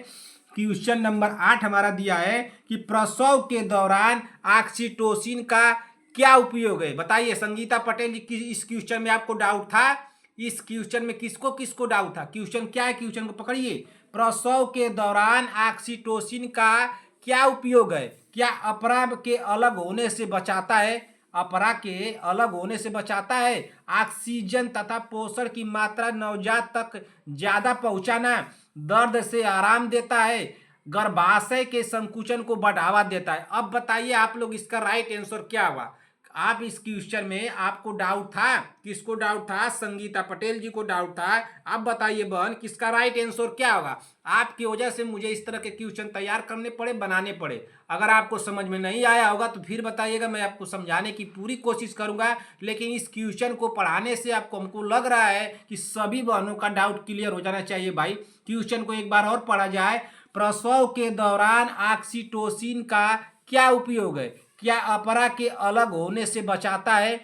A: क्वेश्चन नंबर 8 हमारा दिया है कि प्रसव के दौरान ऑक्सीटोसिन का क्या उपयोग है। बताइए संगीता पटेल जी की इस क्वेश्चन में आपको डाउट था, इस क्वेश्चन में किसको किसको डाउट था। क्वेश्चन क्या है, क्वेश्चन को पकड़िए। प्रसव के दौरान ऑक्सीटोसिन का क्या उपयोग है। क्या अपरा के अलग होने से बचाता है, अपरा के अलग होने से बचाता है, ऑक्सीजन तथा पोषण की मात्रा नवजात तक ज्यादा पहुंचाना, दर्द से आराम देता है, गर्भाशय के संकुचन को बढ़ावा देता है। अब बताइए आप लोग इसका राइट आंसर क्या होगा। आप इस क्वेश्चन में आपको डाउट था, किसको डाउट था, संगीता पटेल जी को डाउट था। आप बताइए बहन किसका राइट आंसर क्या होगा। आपकी वजह से मुझे इस तरह के क्वेश्चन तैयार करने पड़े, बनाने पड़े। अगर आपको समझ में नहीं आया होगा तो फिर बताइएगा, मैं आपको समझाने की पूरी कोशिश करूंगा। लेकिन इस क्वेश्चन को पढ़ाने से आपको हमको लग रहा है कि सभी बहनों का डाउट क्लियर हो जाना चाहिए। भाई क्वेश्चन को एक बार और पढ़ा जाए। प्रसव के दौरान ऑक्सीटोसिन का क्या उपयोग है। क्या अपरा के अलग होने से बचाता है,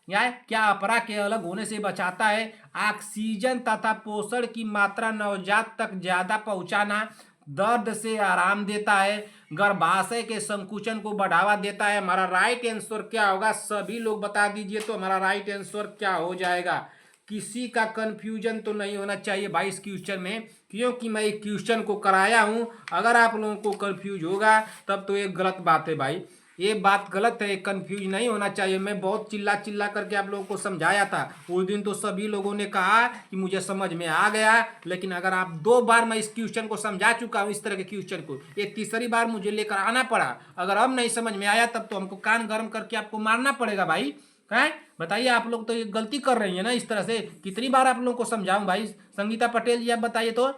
A: या क्या अपरा के अलग होने से बचाता है, ऑक्सीजन तथा पोषण की मात्रा नवजात तक ज्यादा पहुंचाना, दर्द से आराम देता है, गर्भाशय के संकुचन को बढ़ावा देता है। हमारा राइट आंसर क्या होगा, सभी लोग बता दीजिए तो हमारा राइट आंसर क्या हो जाएगा। किसी का कंफ्यूजन तो नहीं होना चाहिए भाई इस क्वेश्चन में, क्योंकि मैं एक क्वेश्चन को कराया हूं। अगर आप लोगों को कंफ्यूज होगा तब तो एक गलत बात है भाई, ये बात गलत है, कंफ्यूज नहीं होना चाहिए। मैं बहुत चिल्ला चिल्ला करके आप लोगों को समझाया था उस दिन, तो सभी लोगों ने कहा कि मुझे समझ में आ गया। लेकिन अगर आप 2 बार मैं इस क्वेश्चन को समझा चुका हूँ, इस तरह के क्वेश्चन को, ये तीसरी बार मुझे लेकर आना पड़ा। अगर अब नहीं समझ में आया तब तो हमको कान गर्म करके आपको मारना पड़ेगा भाई। है बताइए, आप लोग तो ये गलती कर रही है ना इस तरह से। कितनी बार आप लोगों को समझाऊं भाई। संगीता पटेल जी आप बताइए तो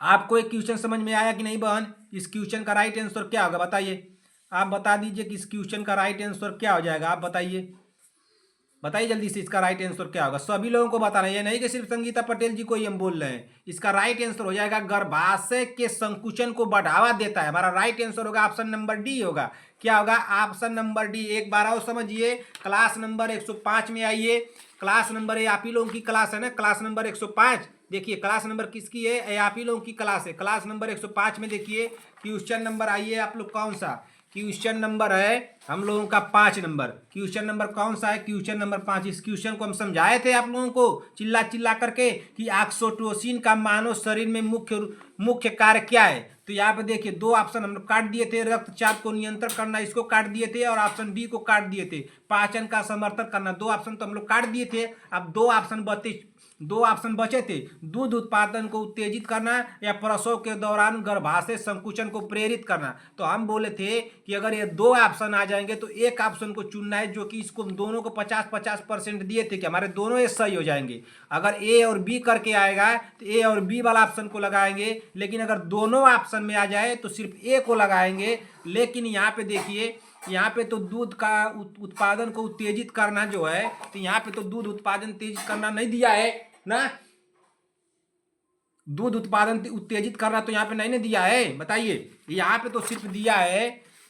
A: आपको एक क्वेश्चन समझ में आया कि नहीं बहन। इस क्वेश्चन का राइट आंसर क्या होगा बताइए। आप बता दीजिए कि इस क्वेश्चन का राइट आंसर क्या हो जाएगा। आप बताइए, बताइए जल्दी से इसका राइट आंसर क्या होगा। सभी लोगों को बताना है, ये नहीं कि सिर्फ संगीता पटेल जी को ही हम बोल रहे हैं। इसका राइट आंसर हो जाएगा गर्भाशय के संकुचन को बढ़ावा देता है। हमारा राइट आंसर होगा ऑप्शन नंबर डी होगा। क्या होगा, ऑप्शन नंबर डी। एक बार और समझिए, क्लास नंबर 105 में आइए। क्लास नंबर, ये आप ही लोगों की क्लास है ना, क्लास नंबर 105। देखिए क्लास नंबर किसकी है, ये आप ही लोगों की क्लास है। क्लास नंबर 105 में देखिए क्वेश्चन नंबर आइए आप लोग कौन सा। क्वेश्चन नंबर है हम लोगों का 5 नंबर। क्वेश्चन नंबर कौन सा है, क्वेश्चन नंबर 5। इस क्वेश्चन को हम समझाए थे आप लोगों को चिल्ला चिल्ला करके कि ऑक्सीटोसिन का मानव शरीर में मुख्य कार्य क्या है। तो यहाँ पे देखिए 2 ऑप्शन हम लोग काट दिए थे, रक्तचाप को नियंत्रण करना इसको काट दिए थे, और ऑप्शन डी को काट दिए थे, पाचन का समर्थन करना। 2 ऑप्शन तो हम लोग काट दिए थे। अब 2 ऑप्शन बचे थे, दूध उत्पादन को उत्तेजित करना या प्रसव के दौरान गर्भाशय संकुचन को प्रेरित करना। तो हम बोले थे कि अगर ये 2 ऑप्शन आ जाएंगे तो एक ऑप्शन को चुनना है, जो कि इसको दोनों को 50-50% दिए थे कि हमारे दोनों ये सही हो जाएंगे। अगर ए और बी करके आएगा तो ए और बी वाला ऑप्शन को लगाएंगे, लेकिन अगर दोनों ऑप्शन में आ जाए तो सिर्फ ए को लगाएंगे। लेकिन यहाँ पे देखिए, यहाँ पे तो दूध का उत्पादन को उत्तेजित करना जो है, तो यहाँ पे तो दूध उत्पादन तेजित करना नहीं दिया है ना, दूध उत्पादन उत्तेजित करना तो यहाँ पे नहीं दिया है। बताइए, यहाँ पे तो सिर्फ दिया है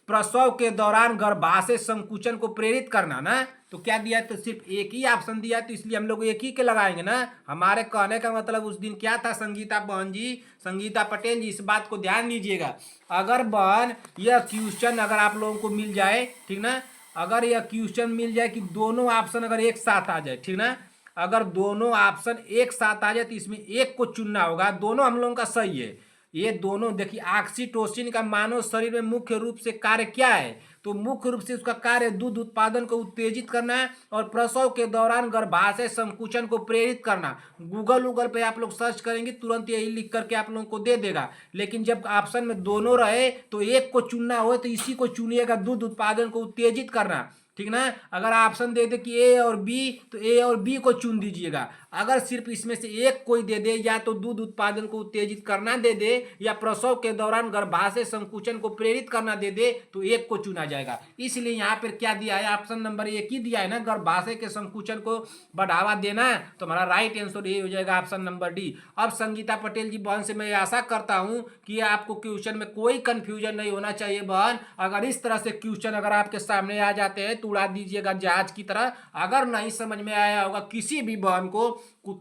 A: प्रसव के दौरान गर्भाशय संकुचन को प्रेरित करना ना। तो क्या दिया है, तो सिर्फ एक ही ऑप्शन दिया है, तो इसलिए हम लोग एक ही के लगाएंगे ना। हमारे कहने का मतलब उस दिन क्या था संगीता बहन जी, संगीता पटेल जी, इस बात को ध्यान दीजिएगा। अगर बहन यह क्वेश्चन अगर आप लोगों को मिल जाए, ठीक ना, अगर यह क्वेश्चन मिल जाए कि दोनों ऑप्शन अगर एक साथ आ जाए, ठीक ना, अगर दोनों ऑप्शन एक साथ आ जाए तो इसमें एक को चुनना होगा। दोनों हम लोगों का सही है, ये दोनों। देखिए ऑक्सीटोसिन का मानव शरीर में मुख्य रूप से कार्य क्या है, तो मुख्य रूप से उसका कार्य दूध उत्पादन को उत्तेजित करना है और प्रसव के दौरान गर्भाशय संकुचन को प्रेरित करना। गूगल पे आप लोग सर्च करेंगे तुरंत यही लिख करके आप लोगों को दे देगा। लेकिन जब ऑप्शन में दोनों रहे तो एक को चुनना हो तो इसी को चुनिएगा, दूध उत्पादन को उत्तेजित करना। ठीक ना। अगर ऑप्शन दे दे कि ए और बी, तो ए और बी को चुन दीजिएगा। अगर सिर्फ इसमें से एक कोई दे दे, या तो दूध उत्पादन को उत्तेजित करना दे दे, या प्रसव के दौरान गर्भाशय संकुचन को प्रेरित करना दे दे, तो एक को चुना जाएगा। इसलिए यहाँ पर क्या दिया है, ऑप्शन नंबर एक ही दिया है ना, गर्भाशय के संकुचन को बढ़ावा देना। तो हमारा राइट आंसर ये हो जाएगा ऑप्शन नंबर डी। अब संगीता पटेल जी बहन से मैं आशा करता हूं कि आपको क्वेश्चन में कोई कंफ्यूजन नहीं होना चाहिए बहन। अगर इस तरह से क्वेश्चन अगर आपके सामने आ जाते हैं तो उड़ा दीजिएगा जहाज की तरह। अगर नहीं समझ में आया होगा किसी भी बहन को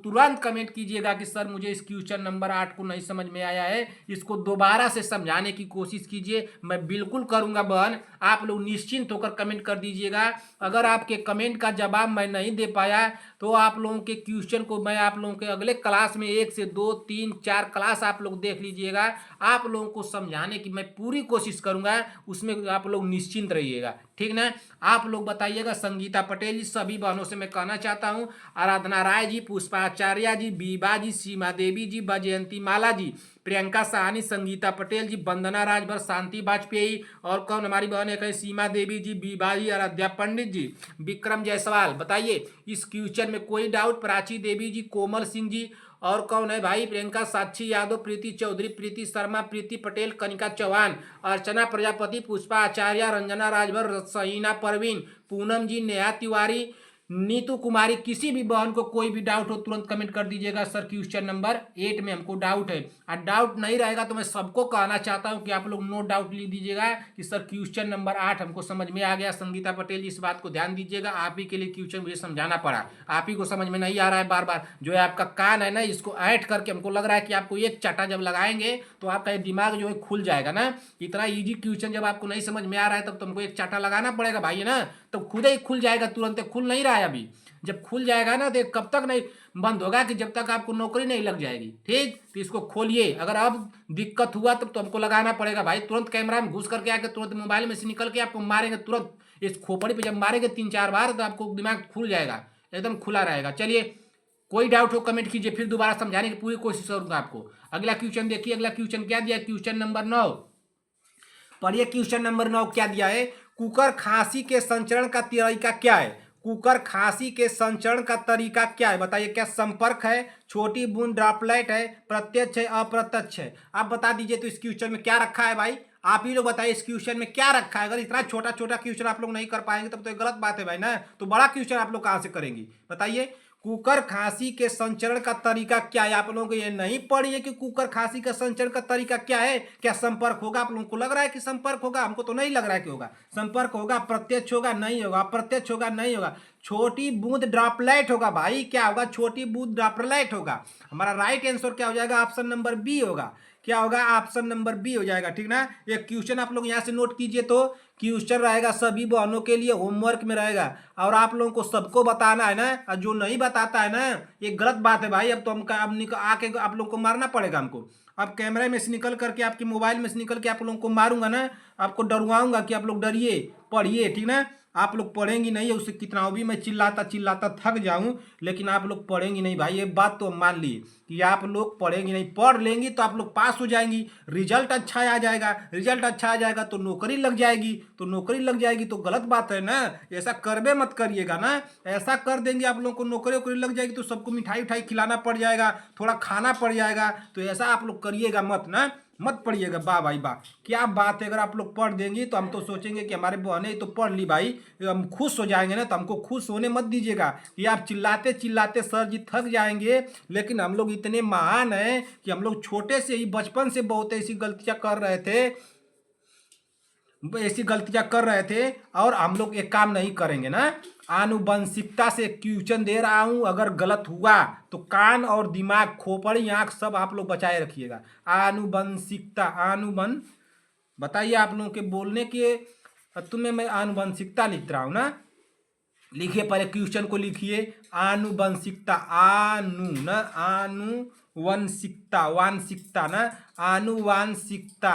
A: तुरंत कमेंट कीजिएगा कि सर मुझे इस क्वेश्चन नंबर 8 को नहीं समझ में आया है, इसको दोबारा से समझाने की कोशिश कीजिए। मैं बिल्कुल करूंगा बहन, आप लोग निश्चिंत होकर कमेंट कर दीजिएगा। अगर आपके कमेंट का जवाब मैं नहीं दे पाया तो आप लोगों के क्वेश्चन को मैं आप लोगों के अगले क्लास में 1 से 2 3 4 क्लास आप लोग देख लीजिएगा। आप लोगों को समझाने की मैं पूरी कोशिश करूंगा, उसमें आप लोग निश्चिंत रहिएगा, ठीक ना। आप लोग बताइएगा। संगीता पटेल जी, सभी बहनों से मैं कहना चाहता हूं, आराधना राय जी, पुष्पाचार्य जी, बीबा जी, सीमा देवी जी, वजयंती माला जी, प्रियंका साहनी, संगीता पटेल जी, वंदना राजभर, शांति वाजपेयी, और कौन हमारी बहन है, सीमा देवी जी, बीबा जी, आराध्या पंडित जी, विक्रम जायसवाल। बताइए इस क्वेश्चन में कोई डाउट? प्राची देवी जी, कोमल सिंह जी, और कौन है भाई, प्रियंका, साक्षी यादव, प्रीति चौधरी, प्रीति शर्मा, प्रीति पटेल, कनिका चौहान, अर्चना प्रजापति, पुष्पा आचार्य, रंजना राजभर, सहीना परवीन, पूनम जी, नेहा तिवारी, नीतू कुमारी। किसी भी बहन को कोई भी डाउट हो तुरंत कमेंट कर दीजिएगा, सर क्वेश्चन नंबर 8 में हमको डाउट है। और डाउट नहीं रहेगा तो मैं सबको कहना चाहता हूं कि आप लोग नो डाउट लिख दीजिएगा कि सर क्वेश्चन नंबर 8 हमको समझ में आ गया। संगीता पटेल जी, इस बात को ध्यान दीजिएगा, आप ही के लिए क्वेश्चन मुझे समझाना पड़ा, आप ही को समझ में नहीं आ रहा है बार बार। जो है आपका कान है ना, इसको ऐड करके हमको लग रहा है कि आपको एक चाटा जब लगाएंगे तो आपका ये दिमाग जो है खुल जाएगा ना। इतना ईजी क्वेश्चन जब आपको नहीं समझ में आ रहा है तब तुमको एक चाटा लगाना पड़ेगा भाई, है ना। तब खुद ही खुल जाएगा, तुरंत खुल नहीं रहा है अभी। जब खुल जाएगा ना तो कब तक नहीं बंद होगा, कि जब तक आपको नौकरी नहीं लग जाएगी। ठीक, तो इसको खोलिए। अगर अब दिक्कत हुआ तब तो हमको लगाना पड़ेगा भाई। तुरंत कैमरा में घुस करके आके तुरंत मोबाइल में से निकल के आपको मारेंगे तुरंत। इस खोपड़ी पे जब मारेंगे 3-4 बार तो आपको दिमाग खुल जाएगा, एकदम खुला रहेगा। चलिए, कोई डाउट हो कमेंट कीजिए, फिर दोबारा समझाने की पूरी कोशिश करूंगा आपको। अगला क्वेश्चन देखिए, अगला क्वेश्चन क्या दिया, क्वेश्चन नंबर 9 पढ़िए। क्वेश्चन नंबर 9 क्या दिया है, कुकर खांसी के संचरण का तरीका क्या है। कुकर खांसी के संचरण का तरीका क्या है, बताइए। क्या संपर्क है, छोटी बूंद ड्रॉपलेट है, प्रत्यक्ष है, अप्रत्यक्ष है। आप बता दीजिए। तो इस क्वेश्चन में क्या रखा है भाई, आप ही लोग बताइए इस क्वेश्चन में क्या रखा है। अगर इतना छोटा छोटा क्वेश्चन आप लोग नहीं कर पाएंगे तब तो गलत बात है भाई ना। तो बड़ा क्वेश्चन आप लोग कहां से करेंगे, बताइए। कुकर खांसी के संचरण का तरीका क्या है। आप लोगों को ये नहीं पड़ी है कि कुकर खांसी का संचरण का तरीका क्या है। क्या संपर्क होगा, आप लोगों को लग रहा है कि संपर्क होगा, हमको तो नहीं लग रहा है कि होगा। संपर्क होगा, प्रत्यक्ष होगा, नहीं होगा, अप्रत्यक्ष होगा, नहीं होगा, छोटी बूंद ड्रॉपलेट होगा भाई। क्या होगा, छोटी बूंद ड्रॉपलेट होगा। हमारा राइट आंसर क्या हो जाएगा, ऑप्शन नंबर बी होगा। क्या होगा, ऑप्शन नंबर बी हो जाएगा, ठीक ना। एक क्वेश्चन आप लोग यहाँ से नोट कीजिए। तो क्वेश्चन रहेगा सभी बहनों के लिए, होमवर्क में रहेगा, और आप लोगों को सबको बताना है ना। और जो नहीं बताता है ना, ये गलत बात है भाई। अब तो हमका अब आके आप लोगों को मारना पड़ेगा हमको। अब कैमरे में से निकल करके, आपके मोबाइल में से निकल के आप लोगों को मारूंगा ना, आपको डरवाऊंगा कि आप लोग डरिए, पढ़िए, ठीक ना। आप लोग पढ़ेंगी नहीं, उससे कितना भी मैं चिल्लाता चिल्लाता थक जाऊं, लेकिन आप लोग पढ़ेंगी नहीं भाई। ये बात तो मान ली कि आप लोग पढ़ेंगी नहीं। पढ़ लेंगी तो आप लोग पास हो जाएंगी, रिजल्ट अच्छा आ जाएगा, रिजल्ट अच्छा आ जाएगा तो नौकरी लग जाएगी, तो नौकरी लग जाएगी तो गलत बात है ना। ऐसा करबे मत करिएगा ना। ऐसा कर देंगे आप लोगों को नौकरी वोकरी लग जाएगी तो सबको मिठाई उठाई खिलाना पड़ जाएगा, थोड़ा खाना पड़ जाएगा। तो ऐसा आप लोग करिएगा मत ना, मत पढ़िएगा। वाह भाई वाह, क्या बात है। अगर आप लोग पढ़ देंगी तो हम तो सोचेंगे कि हमारे बहनें तो पढ़ ली भाई, हम खुश हो जाएंगे ना। तो हमको खुश होने मत दीजिएगा कि आप चिल्लाते चिल्लाते सर जी थक जाएंगे। लेकिन हम लोग इतने महान हैं कि हम लोग छोटे से ही बचपन से बहुत ऐसी गलतियां कर रहे थे, ऐसी गलतियां कर रहे थे, और हम लोग एक काम नहीं करेंगे ना। आनुवंशिकता से क्वेश्चन दे रहा हूं, अगर गलत हुआ तो कान और दिमाग, खोपड़ी, आंख सब आप लोग बचाए रखिएगा। आनुवंशिकता, बताइए आप लोगों के बोलने के तुम्हें मैं आनुवंशिकता लिख रहा हूं ना। लिखिए, पहले क्वेश्चन को लिखिए। आनुवंशिकता, आनुवंशिकता, वांशिकता ना, आनुवांशिकता,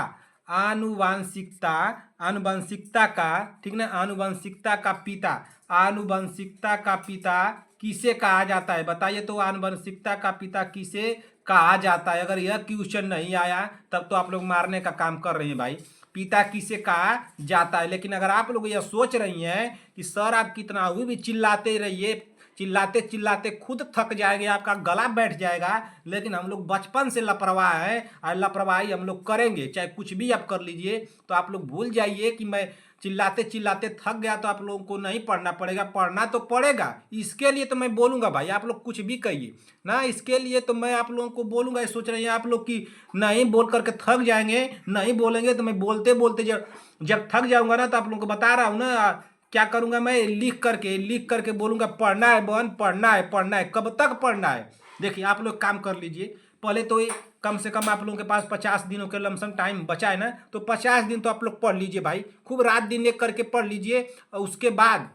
A: आनुवांशिकता, आनुवंशिकता का, ठीक ना, आनुवंशिकता का पिता, आनुवंशिकता का पिता किसे कहा जाता है, बताइए। तो आनुवंशिकता का पिता किसे कहा जाता है। अगर यह क्वेश्चन नहीं आया तब तो आप लोग मारने का काम कर रहे हैं भाई। पिता किसे कहा जाता है। लेकिन अगर आप लोग यह सोच रही हैं कि सर आप कितना हुई भी चिल्लाते रहिए, चिल्लाते चिल्लाते खुद थक जाएंगे, आपका गला बैठ जाएगा, लेकिन हम लोग बचपन से लापरवाह हैं और लापरवाही हम लोग करेंगे, चाहे कुछ भी आप कर लीजिए। तो आप लोग भूल जाइए कि मैं चिल्लाते चिल्लाते थक गया तो आप लोगों को नहीं पढ़ना पड़ेगा, पढ़ना तो पड़ेगा। इसके लिए तो मैं बोलूँगा भाई, आप लोग कुछ भी कहिए ना, इसके लिए तो मैं आप लोगों को बोलूँगा। ये सोच रहे हैं आप लोग कि नहीं बोल करके थक जाएंगे, नहीं बोलेंगे। तो मैं बोलते बोलते जब जब थक जाऊँगा ना, तो आप लोगों को बता रहा हूँ ना क्या करूँगा, मैं लिख करके बोलूँगा पढ़ना है बहन, पढ़ना है, पढ़ना है। कब तक पढ़ना है? देखिए आप लोग काम कर लीजिए पहले तो, कम से कम आप लोगों के पास 50 दिनों के लमसम टाइम बचा है ना, तो 50 दिन तो आप लोग पढ़ लीजिए भाई, खूब रात दिन एक करके पढ़ लीजिए। और उसके बाद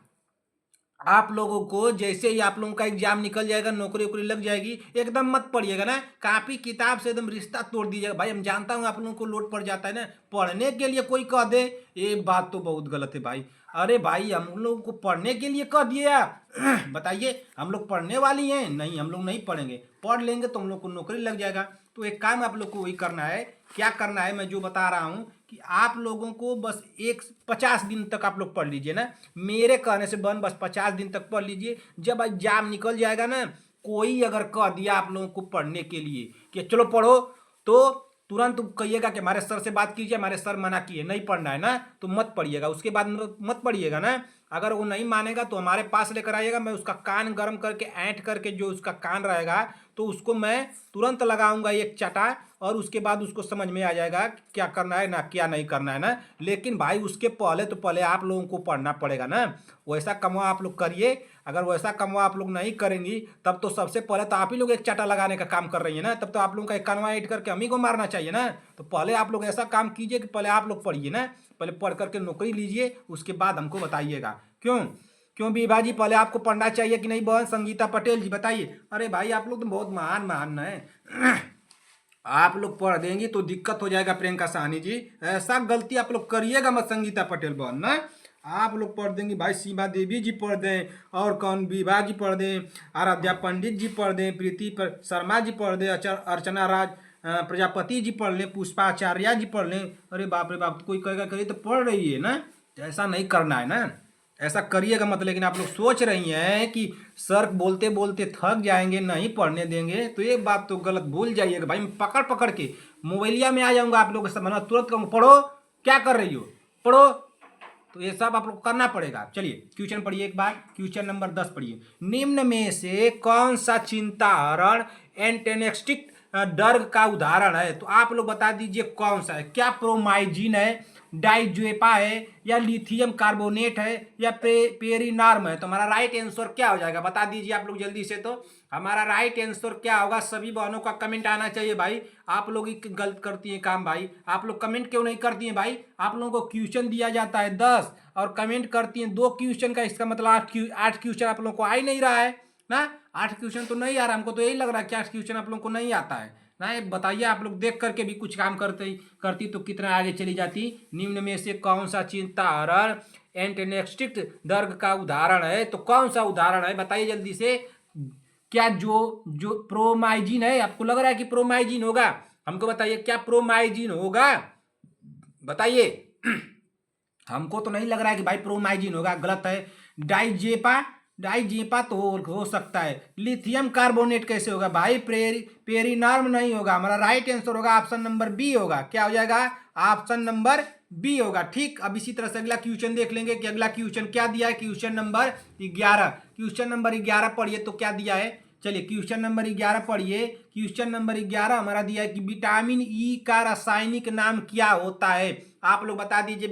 A: आप लोगों को जैसे ही आप लोगों का एग्जाम निकल जाएगा, नौकरी वोकरी लग जाएगी, एकदम मत पढ़िएगा ना, कापी किताब से एकदम रिश्ता तोड़ दीजिएगा भाई। हम जानता हूँ आप लोगों को लोड पड़ जाता है ना, पढ़ने के लिए कोई कह दे, ये बात तो बहुत गलत है भाई। अरे भाई हम लोगों को पढ़ने के लिए कह दिए आप बताइए हम लोग पढ़ने वाली हैं? नहीं, हम लोग नहीं पढ़ेंगे, पढ़ लेंगे तो हम लोग को नौकरी लग जाएगा। तो एक काम आप लोग को वही करना है। क्या करना है मैं जो बता रहा हूँ कि आप लोगों को बस 50 दिन तक आप लोग पढ़ लीजिए ना, मेरे कहने से बस 50 दिन तक पढ़ लीजिए। जब एग्जाम निकल जाएगा ना, कोई अगर कह दिया आप लोगों को पढ़ने के लिए कि चलो पढ़ो, तो तुरंत कहिएगा कि हमारे सर से बात कीजिए, हमारे सर मना किए, नहीं पढ़ना है ना तो मत पढ़िएगा, उसके बाद मत पढ़िएगा ना। अगर वो नहीं मानेगा तो हमारे पास लेकर आइएगा, मैं उसका कान गर्म करके ऐंठ करके जो उसका कान रहेगा तो उसको मैं तुरंत लगाऊंगा एक चटा, और उसके बाद उसको समझ में आ जाएगा क्या करना है ना क्या नहीं करना है ना। लेकिन भाई उसके पहले तो पहले आप लोगों को पढ़ना पड़ेगा ना, वैसा कमवा आप लोग करिए। अगर वैसा कमवा आप लोग नहीं करेंगी तब तो सबसे पहले तो आप ही लोग एक चटा लगाने का काम कर रही है ना, तब तो आप लोगों का एक कनवा ऐड करके हम ही को मारना चाहिए ना। तो पहले आप लोग ऐसा काम कीजिए कि पहले आप लोग पढ़िए ना, पहले पढ़ करके नौकरी लीजिए, उसके बाद हमको बताइएगा। क्यों क्यों बीबा जी, पहले आपको पढ़ना चाहिए कि नहीं बहन संगीता पटेल जी बताइए? अरे भाई आप लोग तो बहुत महान महान है आप लोग पढ़ देंगी तो दिक्कत हो जाएगा प्रियंका साहनी जी, ऐसा गलती आप लोग करिएगा मत संगीता पटेल बहन ना। आप लोग पढ़ देंगी भाई, सीमा देवी जी पढ़ दें, और कौन विभा जी पढ़ दें, आराध्या पंडित जी पढ़ दें, प्रीति शर्मा जी पढ़ दें, अर्चना राज प्रजापति जी पढ़ लें, पुष्पाचार्य जी पढ़ लें। अरे बाप रे बाप, कोई कहेगा करिए तो पढ़ रही है ना, तो ऐसा नहीं करना है ना, ऐसा करिएगा मत। लेकिन आप लोग सोच रही हैं कि सर बोलते बोलते थक जाएंगे, नहीं पढ़ने देंगे, तो ये बात तो गलत भूल जाइएगा भाई। मैं पकड़ पकड़ के मोबाइलिया में आ जाऊंगा आप लोगों के सामने, तुरंत कहूँगा पढ़ो, क्या कर रही हो, पढ़ो। तो ये सब आप लोग करना पड़ेगा। चलिए क्वेश्चन पढ़िए एक बार, क्वेश्चन नंबर 10 पढ़िए। निम्न में से कौन सा चिंताहरण एंटेनेस्टिक ड्रग का उदाहरण है? तो आप लोग बता दीजिए कौन सा है। क्या प्रोमाइजिन है, डाइजेपा है, या लिथियम कार्बोनेट है, या पेरिनार्म है? तो हमारा राइट आंसर क्या हो जाएगा बता दीजिए आप लोग जल्दी से। तो हमारा राइट आंसर क्या होगा? सभी बहनों का कमेंट आना चाहिए भाई। आप लोग ही गलत करती हैं काम भाई, आप लोग कमेंट क्यों नहीं करती हैं भाई? आप लोगों को क्वेश्चन दिया जाता है 10 और कमेंट करती हैं 2 क्वेश्चन का, इसका मतलब 8 क्वेश्चन आप लोगों को आ ही नहीं रहा है ना। 8 क्वेश्चन तो नहीं आ रहा, हमको तो यही लग रहा है कि 8 क्वेश्चन आप लोगों को नहीं आता है ना। बताइए आप लोग देख करके भी कुछ काम करती तो कितना आगे चली जाती। निम्न में से कौन सा चिंताहरण एंटेनेस्टिक ड्रग का उदाहरण है? तो कौन सा उदाहरण है बताइए जल्दी से। क्या जो जो प्रोमाइजिन है? आपको लग रहा है कि प्रोमाइजिन होगा? हमको बताइए क्या प्रोमाइजिन होगा, बताइए हमको तो नहीं लग रहा है कि भाई प्रोमाइजिन होगा, गलत है। डाइजेपा, डाइजेपा तो हो सकता है। लिथियम कार्बोनेट कैसे होगा भाई? पेरिनार्म नहीं होगा। हमारा राइट आंसर होगा ऑप्शन नंबर बी होगा। क्या हो जाएगा? ऑप्शन नंबर बी होगा। ठीक, अब इसी तरह से अगला क्वेश्चन देख लेंगे कि अगला क्वेश्चन क्या दिया है। क्वेश्चन नंबर 11, क्वेश्चन नंबर 11 पढ़िए तो क्या दिया है। चलिए क्वेश्चन नंबर 11 पढ़िए। क्वेश्चन नंबर 11 हमारा दिया है कि विटामिन ई का रासायनिक नाम क्या होता है? आप लोग बता दीजिए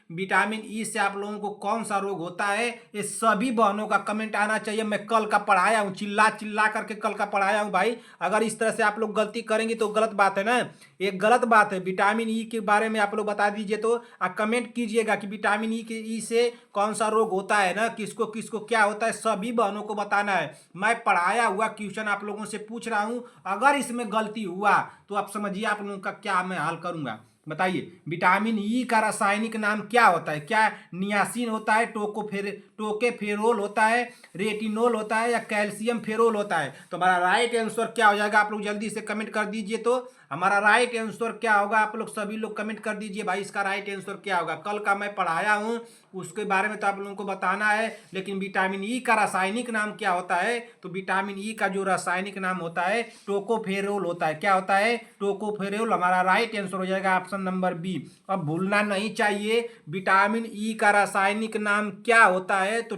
A: विटामिन ई से आप लोगों को कौन सा रोग होता है? ये सभी बहनों का कमेंट आना चाहिए। मैं कल का पढ़ाया हूँ, चिल्ला चिल्ला करके कल का पढ़ाया हूँ भाई। अगर इस तरह से आप लोग गलती करेंगे तो गलत बात है ना, ये गलत बात है। विटामिन ई के बारे में आप लोग बता दीजिए तो कमेंट कीजिएगा कि विटामिन ई से कौन सा रोग होता है ना, किसको किसको क्या होता है, सभी बहनों को बताना है। मैं पढ़ाया हुआ क्वेश्चन आप लोगों से पूछ रहा हूँ, अगर इसमें गलती हुआ तो आप समझिए आप लोगों का क्या मैं हाल करूंगा। बताइए विटामिन ई का रासायनिक नाम क्या होता है? क्या नियासिन होता है, टोकेफेरोल होता है, रेटिनोल होता है, या कैल्शियम फेरोल होता है? तो हमारा राइट आंसर क्या हो जाएगा? आप लोग जल्दी से कमेंट कर दीजिए तो हमारा राइट आंसर क्या होगा, आप लोग सभी लोग कमेंट कर दीजिए भाई, इसका राइट आंसर क्या होगा। कल का मैं पढ़ाया हूँ, उसके बारे में तो आप लोगों को बताना है। लेकिन विटामिन ई का रासायनिक नाम क्या होता है, तो विटामिन ई का जो रासायनिक नाम होता है टोकोफेरोल होता है। क्या होता है, टोकोफेरोल। हमारा राइट आंसर हो जाएगा ऑप्शन नंबर बी। अब भूलना नहीं चाहिए, विटामिन ई का रासायनिक नाम क्या होता है, तो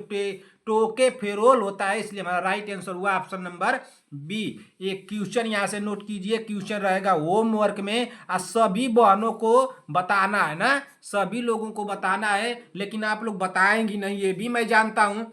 A: टोकोफेरोल होता है, इसलिए हमारा राइट आंसर हुआ ऑप्शन नंबर बी। एक क्वेश्चन यहां से नोट कीजिए, क्वेश्चन रहेगा होमवर्क में, और सभी बहनों को बताना है ना, सभी लोगों को बताना है। लेकिन आप लोग बताएंगी नहीं, ये भी मैं जानता हूं,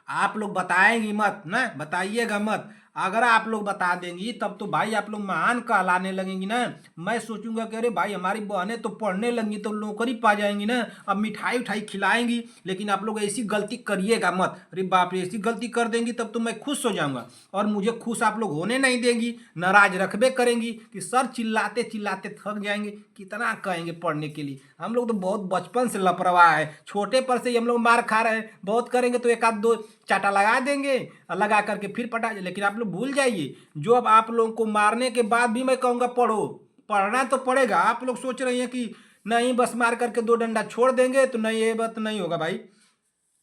A: आप लोग बताएंगी मत ना, बताइएगा मत। अगर आप लोग बता देंगी तब तो भाई आप लोग महान कहलाने लगेंगी ना। मैं सोचूंगा कि अरे भाई हमारी बहनें तो पढ़ने लगेंगी तो नौकरी पा जाएंगी ना, अब मिठाई उठाई खिलाएंगी। लेकिन आप लोग ऐसी गलती करिएगा मत, अरे बाप रे, ऐसी गलती कर देंगी तब तो मैं खुश हो जाऊंगा, और मुझे खुश आप लोग होने नहीं देंगी, नाराज रखबे करेंगी कि सर चिल्लाते चिल्लाते थक जाएंगे, कितना कहेंगे पढ़ने के लिए। हम लोग तो बहुत बचपन से लापरवाह है, छोटे पर से ही हम लोग मार खा रहे हैं, बहुत करेंगे तो एक आध दो चाटा लगा देंगे, लगा करके फिर पटा। लेकिन आप लोग भूल जाइए, जो अब आप लोगों को मारने के बाद भी मैं कहूँगा पढ़ो, पढ़ना तो पड़ेगा। आप लोग सोच रहे हैं कि नहीं बस मार करके दो डंडा छोड़ देंगे, तो नहीं, ये बात नहीं होगा भाई,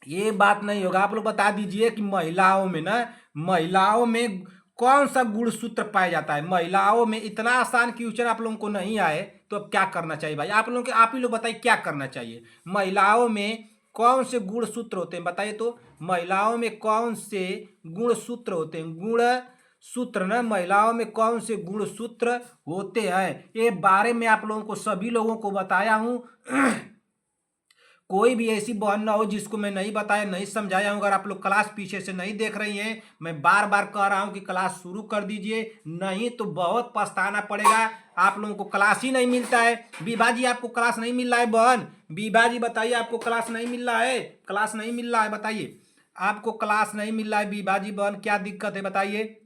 A: ये बात नहीं होगा। आप लोग बता दीजिए कि महिलाओं में ना, महिलाओं में कौन सा गुणसूत्र पाया जाता है। महिलाओं में इतना आसान क्वेश्चन आप लोगों को नहीं आए तो अब क्या करना चाहिए भाई, आप लोगों के, आप ही लोग बताइए क्या करना चाहिए। महिलाओं में कौन से गुणसूत्र होते हैं बताइए तो, महिलाओं में कौन से गुणसूत्र होते हैं, गुण सूत्र ना, महिलाओं में कौन से गुणसूत्र होते हैं, ये बारे में आप लोगों को सभी लोगों को बताया हूं। कोई भी ऐसी बहन ना हो जिसको मैं नहीं बताया, नहीं समझाया हूं। अगर आप लोग क्लास पीछे से नहीं देख रही हैं, मैं बार बार कह रहा हूं कि क्लास शुरू कर दीजिए, नहीं तो बहुत पछताना पड़ेगा। आप लोगों को क्लास ही नहीं मिलता है। विभा जी आपको क्लास नहीं मिल रहा है बहन, विभा जी बताइए आपको क्लास नहीं मिल रहा है, क्लास नहीं मिल रहा है बताइए, आपको क्लास नहीं मिल रहा है विभा जी बहन, क्या दिक्कत है बताइए,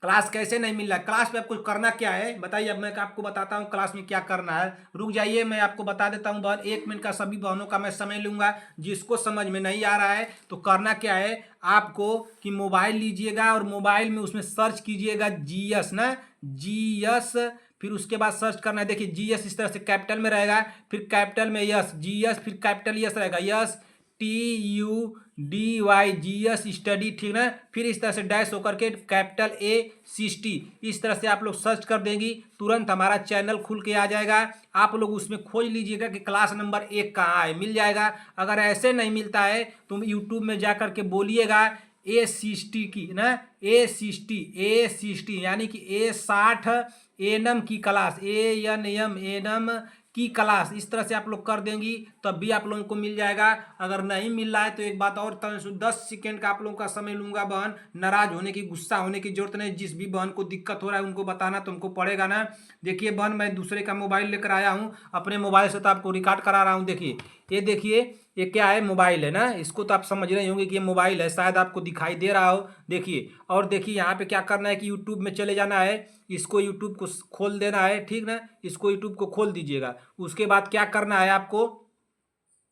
A: क्लास कैसे नहीं मिल रहा है। क्लास में आपको करना क्या है बताइए, अब मैं आपको बताता हूँ क्लास में क्या करना है। रुक जाइए, मैं आपको बता देता हूँ बहन, 1 मिनट का सभी बहनों का मैं समय लूंगा। जिसको समझ में नहीं आ रहा है तो करना क्या है आपको, कि मोबाइल लीजिएगा और मोबाइल में उसमें सर्च कीजिएगा जीएस ना, जीएस, फिर उसके बाद सर्च करना है। देखिए जीएस इस तरह से कैपिटल में रहेगा, फिर कैपिटल में यस, जीएस, फिर कैपिटल यस रहेगा, यस TUDY, जीएस स्टडी, ठीक ना। फिर इस तरह से डैश होकर के कैपिटल A60, इस तरह से आप लोग सर्च कर देंगी, तुरंत हमारा चैनल खुल के आ जाएगा। आप लोग उसमें खोज लीजिएगा कि क्लास नंबर 1 कहाँ है, मिल जाएगा। अगर ऐसे नहीं मिलता है तो यूट्यूब में जा करके बोलिएगा A60 की ना, A60 यानी कि A60 एनम की क्लास, ANM एनम की क्लास, इस तरह से आप लोग कर देंगी तब भी आप लोगों को मिल जाएगा। अगर नहीं मिल रहा है तो एक बात और, 10 सेकेंड का आप लोगों का समय लूंगा बहन, नाराज होने की, गुस्सा होने की जरूरत नहीं। जिस भी बहन को दिक्कत हो रहा है उनको बताना तुमको पड़ेगा ना। देखिए बहन, मैं दूसरे का मोबाइल लेकर आया हूँ, अपने मोबाइल से तो आपको रिकॉर्ड करा रहा हूँ। देखिए ये देखिए, ये क्या है, मोबाइल है ना, इसको तो आप समझ रहे होंगे कि ये मोबाइल है, शायद आपको दिखाई दे रहा हो। देखिए, और देखिए यहाँ पे क्या करना है कि यूट्यूब में चले जाना है, इसको यूट्यूब को खोल देना है, ठीक ना, इसको यूट्यूब को खोल दीजिएगा। उसके बाद क्या करना है आपको,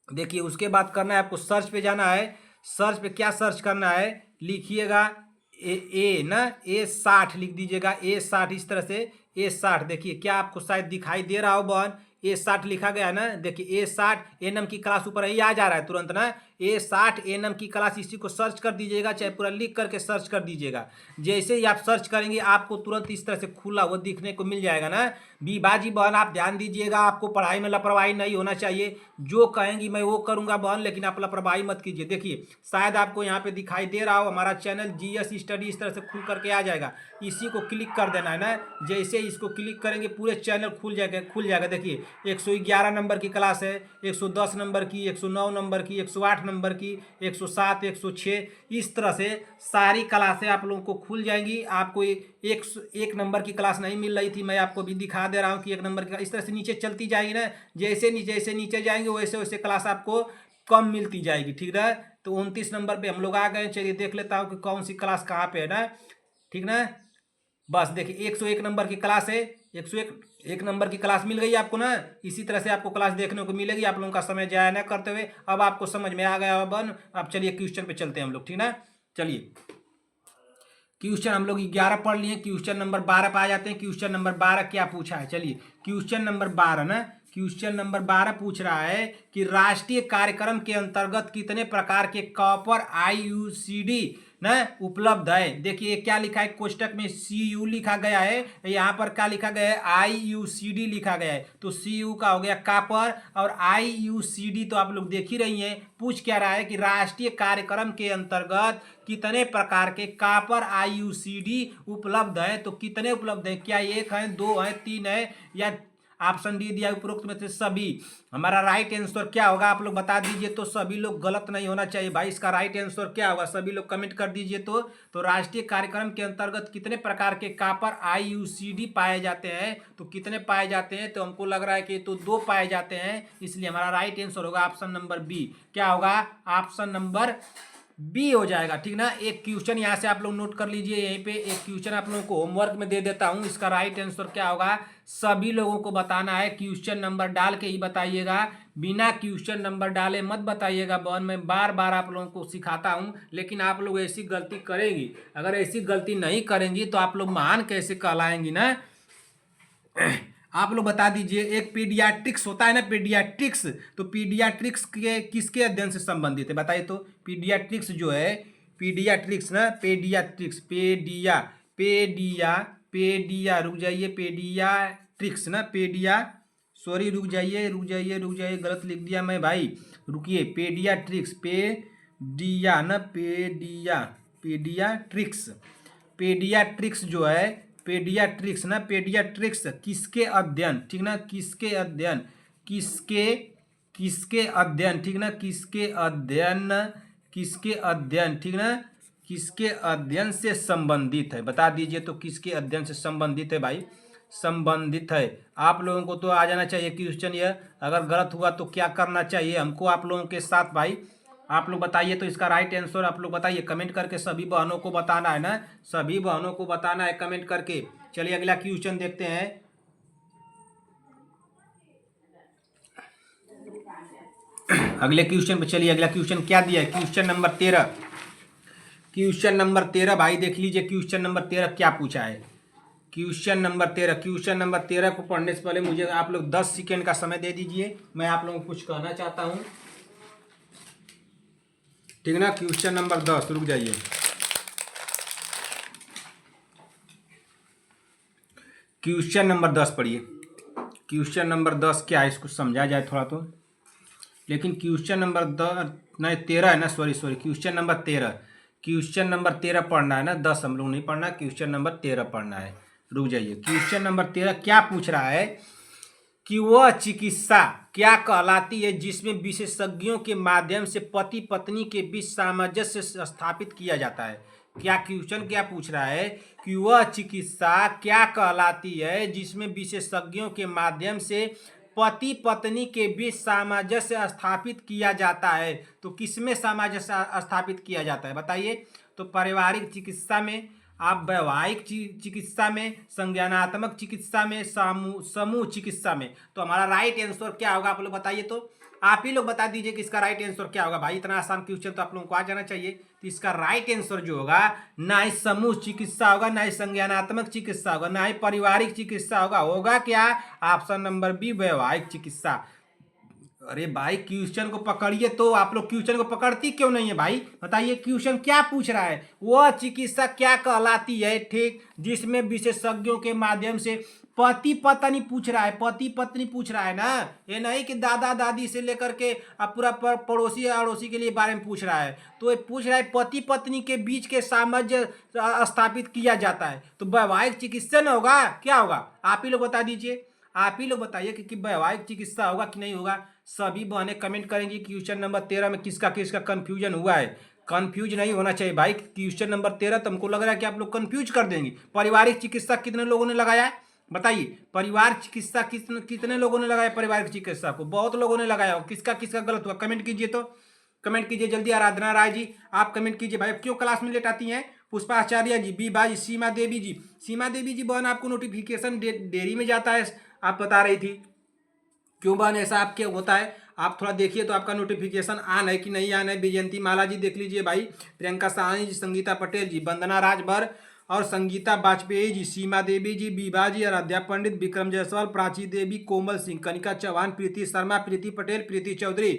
A: देखिए उसके बाद करना है आपको सर्च पे जाना है। सर्च पे क्या सर्च करना है, लिखिएगा ए ना, A60 लिख दीजिएगा, A60 इस तरह से, A60। देखिए क्या आपको शायद दिखाई दे रहा हो बहन, A60 लिखा गया है ना। देखिए A60 एनम की क्लास ऊपर ही आ जा रहा है तुरंत ना, A60 एनम की क्लास, इसी को सर्च कर दीजिएगा, चाहे पूरा लिख करके सर्च कर दीजिएगा। जैसे ही आप सर्च करेंगे आपको तुरंत इस तरह से खुला हुआ दिखने को मिल जाएगा ना। विभाजी बहन आप ध्यान दीजिएगा, आपको पढ़ाई में लापरवाही नहीं होना चाहिए, जो कहेंगी मैं वो करूंगा बहन, लेकिन आप लापरवाही मत कीजिए। देखिए शायद आपको यहाँ पे दिखाई दे रहा हो हमारा चैनल जीएस स्टडी, इस तरह से खुल करके आ जाएगा, इसी को क्लिक कर देना है ना। जैसे इसको क्लिक करेंगे पूरे चैनल खुल जाएगा। देखिए 111 नंबर की क्लास है, 110 नंबर की, 109 नंबर की, 108 नंबर की, 107, 106, इस तरह से सारी क्लासें आप लोगों को खुल जाएंगी। आपको एक नंबर की क्लास नहीं मिल रही थी, मैं आपको भी दिखा दे रहा हूँ कि 1 नंबर की, इस तरह से नीचे चलती जाएगी ना। जैसे नीचे जाएंगे वैसे वैसे क्लास आपको कम मिलती जाएगी, ठीक है। तो 29 नंबर पे हम लोग आ गए, चलिए देख लेता हूँ कि कौन सी क्लास कहाँ पे है ना, ठीक ना। बस देखिए 101 नंबर की क्लास है, 101 नंबर की क्लास मिल गई आपको ना। इसी तरह से आपको क्लास देखने को मिलेगी, आप लोगों का समय जाया ना करते हुए। अब आपको समझ में आ गया बन, अब चलिए क्वेश्चन पे चलते हैं हम लोग, ठीक ना। चलिए क्वेश्चन हम लोग 11 पढ़ लिए, क्वेश्चन नंबर 12 पे आ जाते हैं। क्वेश्चन नंबर 12 क्या पूछा है, चलिए क्वेश्चन नंबर 12 ना, क्वेश्चन नंबर 12 पूछ रहा है कि राष्ट्रीय कार्यक्रम के अंतर्गत कितने प्रकार के कॉपर IUCD ना उपलब्ध है। देखिए क्या लिखा है, कोष्टक में CU लिखा गया है, यहाँ पर क्या लिखा गया है, IUCD लिखा गया है। तो CU का हो गया कॉपर और IUCD तो आप लोग देख ही रही हैं। पूछ क्या रहा है कि राष्ट्रीय कार्यक्रम के अंतर्गत कितने प्रकार के कॉपर IUCD उपलब्ध है। तो कितने उपलब्ध है, क्या एक है, दो है, तीन है, या ऑप्शन डी दिया उपरोक्त में से सभी। हमारा राइट आंसर क्या होगा आप लोग बता दीजिए। तो सभी लोग गलत नहीं होना चाहिए भाई, इसका राइट आंसर क्या होगा, सभी लोग कमेंट कर दीजिए। तो राष्ट्रीय कार्यक्रम के अंतर्गत कितने प्रकार के कॉपर IUCD पाए जाते हैं, तो कितने पाए जाते हैं, तो हमको लग रहा है कि तो 2 पाए जाते हैं, इसलिए हमारा राइट आंसर होगा ऑप्शन नंबर बी। क्या होगा, ऑप्शन नंबर बी हो जाएगा, ठीक ना। एक क्वेश्चन यहाँ से आप लोग नोट कर लीजिए, यहीं पे एक क्वेश्चन आप लोगों को होमवर्क में दे देता हूँ। इसका राइट आंसर क्या होगा, सभी लोगों को बताना है, क्वेश्चन नंबर डाल के ही बताइएगा, बिना क्वेश्चन नंबर डाले मत बताइएगा। मैं बार बार आप लोगों को सिखाता हूँ, लेकिन आप लोग ऐसी गलती करेंगी। अगर ऐसी गलती नहीं करेंगी तो आप लोग महान कैसे कहलाएंगी ना। आप लोग बता दीजिए, एक पीडियाट्रिक्स होता है ना, पीडियाट्रिक्स, तो पीडियाट्रिक्स के किसके अध्ययन से संबंधित है बताइए। तो पीडियाट्रिक्स जो है, पीडियाट्रिक्स ना, पेडियाट्रिक्स, पेडिया पेडिया पेडिया रुक जाइए, पेडियाट्रिक्स ना, पेडिया, सॉरी रुक जाइए रुक जाइए रुक जाइए, गलत लिख दिया मैं भाई, रुकिए। पेडियाट्रिक्स, पेडिया ना, पेडिया पेडियाट्रिक्स, पेडियाट्रिक्स जो है, पेडियाट्रिक्स ना, पेडियाट्रिक्स किसके अध्ययन, ठीक ना, किसके अध्ययन, किसके अध्ययन, ठीक ना, किसके अध्ययन, किसके अध्ययन, ठीक ना, किसके अध्ययन से संबंधित है बता दीजिए। तो किसके अध्ययन से संबंधित है भाई, संबंधित है। आप लोगों को तो आ जाना चाहिए क्वेश्चन ये, अगर गलत हुआ तो क्या करना चाहिए हमको आप लोगों के साथ भाई, आप लोग बताइए। तो इसका राइट आंसर आप लोग बताइए कमेंट करके, सभी बहनों को बताना है ना, सभी बहनों को बताना है कमेंट करके। चलिए अगला क्वेश्चन देखते हैं। अगले क्वेश्चन पे चलिए, अगला क्वेश्चन क्या दिया है, क्वेश्चन नंबर 13, क्वेश्चन नंबर 13 भाई देख लीजिए, क्वेश्चन नंबर 13 क्या पूछा है। क्वेश्चन नंबर 13, क्वेश्चन नंबर 13 को पढ़ने से पहले मुझे आप लोग 10 सेकेंड का समय दे दीजिए, मैं आप लोगों को कुछ कहना चाहता हूँ, ठीक ना। क्वेश्चन नंबर 10, रुक जाइए, क्वेश्चन नंबर 10 पढ़िए। क्वेश्चन नंबर 10 क्या है, इसको समझा जाए थोड़ा तो, लेकिन क्वेश्चन नंबर 10 नहीं 13 है ना, sorry question number 13, question number 13 पढ़ना है ना, 10 हम लोग नहीं पढ़ना, क्वेश्चन नंबर 13 पढ़ना है। रुक जाइए, क्वेश्चन नंबर 13 क्या पूछ रहा है कि वह चिकित्सा क्या कहलाती है जिसमें विशेषज्ञों के माध्यम से पति पत्नी के बीच सामंजस्य स्थापित किया जाता है। क्या क्वेश्चन क्या पूछ रहा है कि वह चिकित्सा क्या कहलाती है जिसमें विशेषज्ञों के माध्यम से पति पत्नी के बीच सामंजस्य स्थापित किया जाता है। तो किसमें सामंजस्य स्थापित किया जाता है बताइए। तो पारिवारिक चिकित्सा में, आप वैवाहिक चिकित्सा में, संज्ञानात्मक चिकित्सा में, समूह चिकित्सा में। तो हमारा राइट आंसर क्या होगा आप लोग बताइए। तो आप ही लोग बता दीजिए कि इसका राइट आंसर क्या होगा भाई, इतना आसान क्वेश्चन तो आप लोगों को आ जाना चाहिए। तो इसका राइट आंसर जो होगा, ना ही समूह चिकित्सा होगा, ना ही संज्ञानात्मक चिकित्सा होगा, ना ही पारिवारिक चिकित्सा होगा क्या, ऑप्शन नंबर बी, वैवाहिक चिकित्सा। अरे भाई क्वेश्चन को पकड़िए, तो आप लोग क्वेश्चन को पकड़ती क्यों नहीं है भाई बताइए। क्वेश्चन क्या पूछ रहा है, वह चिकित्सा क्या कहलाती है, ठीक, जिसमें विशेषज्ञों के माध्यम से पति पत्नी पूछ रहा है, पति पत्नी पूछ रहा है ना, ये नहीं कि दादा दादी से लेकर के अब पूरा पड़ोसी अड़ोसी के लिए बारे में पूछ रहा है। तो ये पूछ रहा है पति पत्नी के बीच के सामंजस्य स्थापित किया जाता है। तो वैवाहिक चिकित्सा न होगा, क्या होगा आप ही लोग बता दीजिए, आप ही लोग बताइए कि वैवाहिक चिकित्सा होगा कि नहीं होगा। सभी बहनें कमेंट करेंगी क्वेश्चन नंबर 13 में किसका किसका कंफ्यूजन हुआ है। कंफ्यूज नहीं होना चाहिए भाई, क्वेश्चन नंबर 13 तो हमको लग रहा है कि आप लोग कंफ्यूज कर देंगे। पारिवारिक चिकित्सा कितने लोगों ने लगाया है बताइए, परिवार चिकित्सा कितने लोगों ने लगाया, पारिवारिक चिकित्सा को बहुत लोगों ने लगाया हो। किसका किसका गलत हुआ कमेंट कीजिए, तो कमेंट कीजिए जल्दी। आराधना राय जी आप कमेंट कीजिए भाई, क्यों क्लास में लेट आती हैं। पुष्पाचार्य जी, बी बाजी, सीमा देवी जी, सीमा देवी जी बहन आपको नोटिफिकेशन देरी में जाता है, आप बता रही थी क्यों बहन ऐसा आप क्या होता है। आप थोड़ा देखिए तो आपका नोटिफिकेशन आन है कि नहीं आन है। विजयंती माला जी देख लीजिए भाई, प्रियंका साहनी जी, संगीता पटेल जी, वंदना राजभर और संगीता वाजपेयी जी, सीमा देवी जी, बीबा जी, आराध्या पंडित, विक्रम जायसवाल, प्राची देवी, कोमल सिंह, कनिका चौहान, प्रीति शर्मा, प्रीति पटेल, प्रीति चौधरी,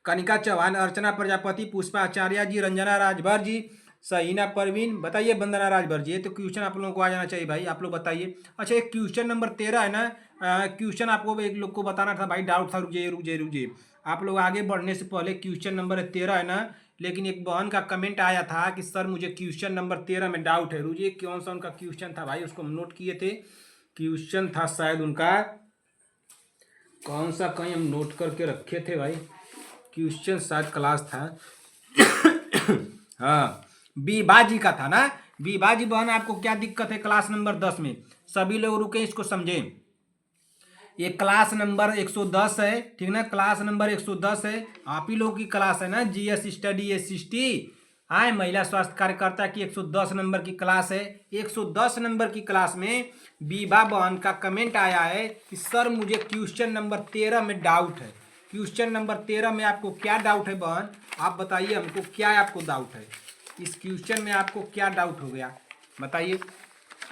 A: कनिका चौहान, अर्चना प्रजापति, पुष्पा आचार्य जी, रंजना राजभर जी, सहीना परवीन। बताइए वंदना राजभर जी, ये तो क्वेश्चन आप लोगों को आ जाना चाहिए भाई, आप लोग बताइए। अच्छा, एक क्वेश्चन नंबर 13 है ना, क्वेश्चन आपको एक लोग को बताना था भाई, डाउट था, रुक जाइए। आप लोग आगे बढ़ने से पहले क्वेश्चन नंबर 13 है ना, लेकिन एक बहन का कमेंट आया था कि सर मुझे क्वेश्चन नंबर 13 में डाउट है। रुझे कौन सा उनका क्वेश्चन था भाई, उसको हम नोट किए थे। क्वेश्चन था शायद उनका कौन सा, कहीं हम नोट करके रखे थे भाई, क्वेश्चन शायद क्लास था। हाँ, बीबा जी का था ना। बीबा जी बहन, आपको क्या दिक्कत है क्लास नंबर 10 में? सभी लोग रुके, इसको समझें। ये क्लास नंबर 110 है, ठीक ना, क्लास नंबर 110 है। आप ही लोगों की क्लास है ना, जीएस स्टडी एसएसटी, हाँ, महिला स्वास्थ्य कार्यकर्ता की 110 नंबर की क्लास है। 110 नंबर की क्लास में बीबा बहन का कमेंट आया है कि सर मुझे क्वेश्चन नंबर 13 में डाउट है। क्वेश्चन नंबर 13 में आपको क्या डाउट है बहन, आप बताइए हमको, क्या आपको डाउट है इस क्वेश्चन में? आपको क्या डाउट हो गया बताइए,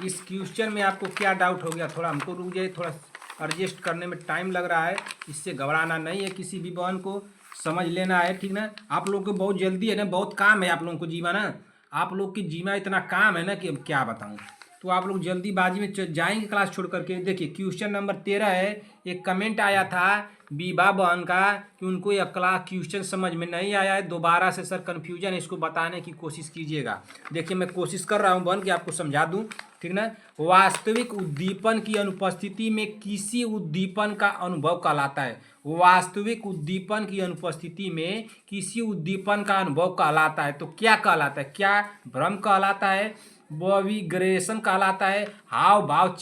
A: इस क्वेश्चन में आपको क्या डाउट हो गया? थोड़ा हमको रुक जाइए, थोड़ा एडजस्ट करने में टाइम लग रहा है, इससे घबराना नहीं है, किसी भी बहन को समझ लेना है, ठीक ना। आप लोगों को बहुत जल्दी है ना, बहुत काम है आप लोगों को जीवा ना, आप लोग की जीवा इतना काम है ना कि अब क्या बताऊं। तो आप लोग जल्दीबाजी में जाएंगे क्लास छोड़ करके। देखिए क्वेश्चन नंबर 13 है, एक कमेंट आया था बीबा बहन का कि उनको यह क्लास क्वेश्चन समझ में नहीं आया है, दोबारा से सर कन्फ्यूजन है, इसको बताने की कोशिश कीजिएगा। देखिए मैं कोशिश कर रहा हूँ बहन कि आपको समझा दूँ, ठीक ना। वास्तविक उद्दीपन की अनुपस्थिति में किसी उद्दीपन का अनुभव कहलाता है। वास्तविक उद्दीपन की अनुपस्थिति में किसी उद्दीपन का अनुभव कहलाता है। तो क्या कहलाता है? क्या भ्रम कहलाता है, विग्रेशन कहलाता है, हाव भाव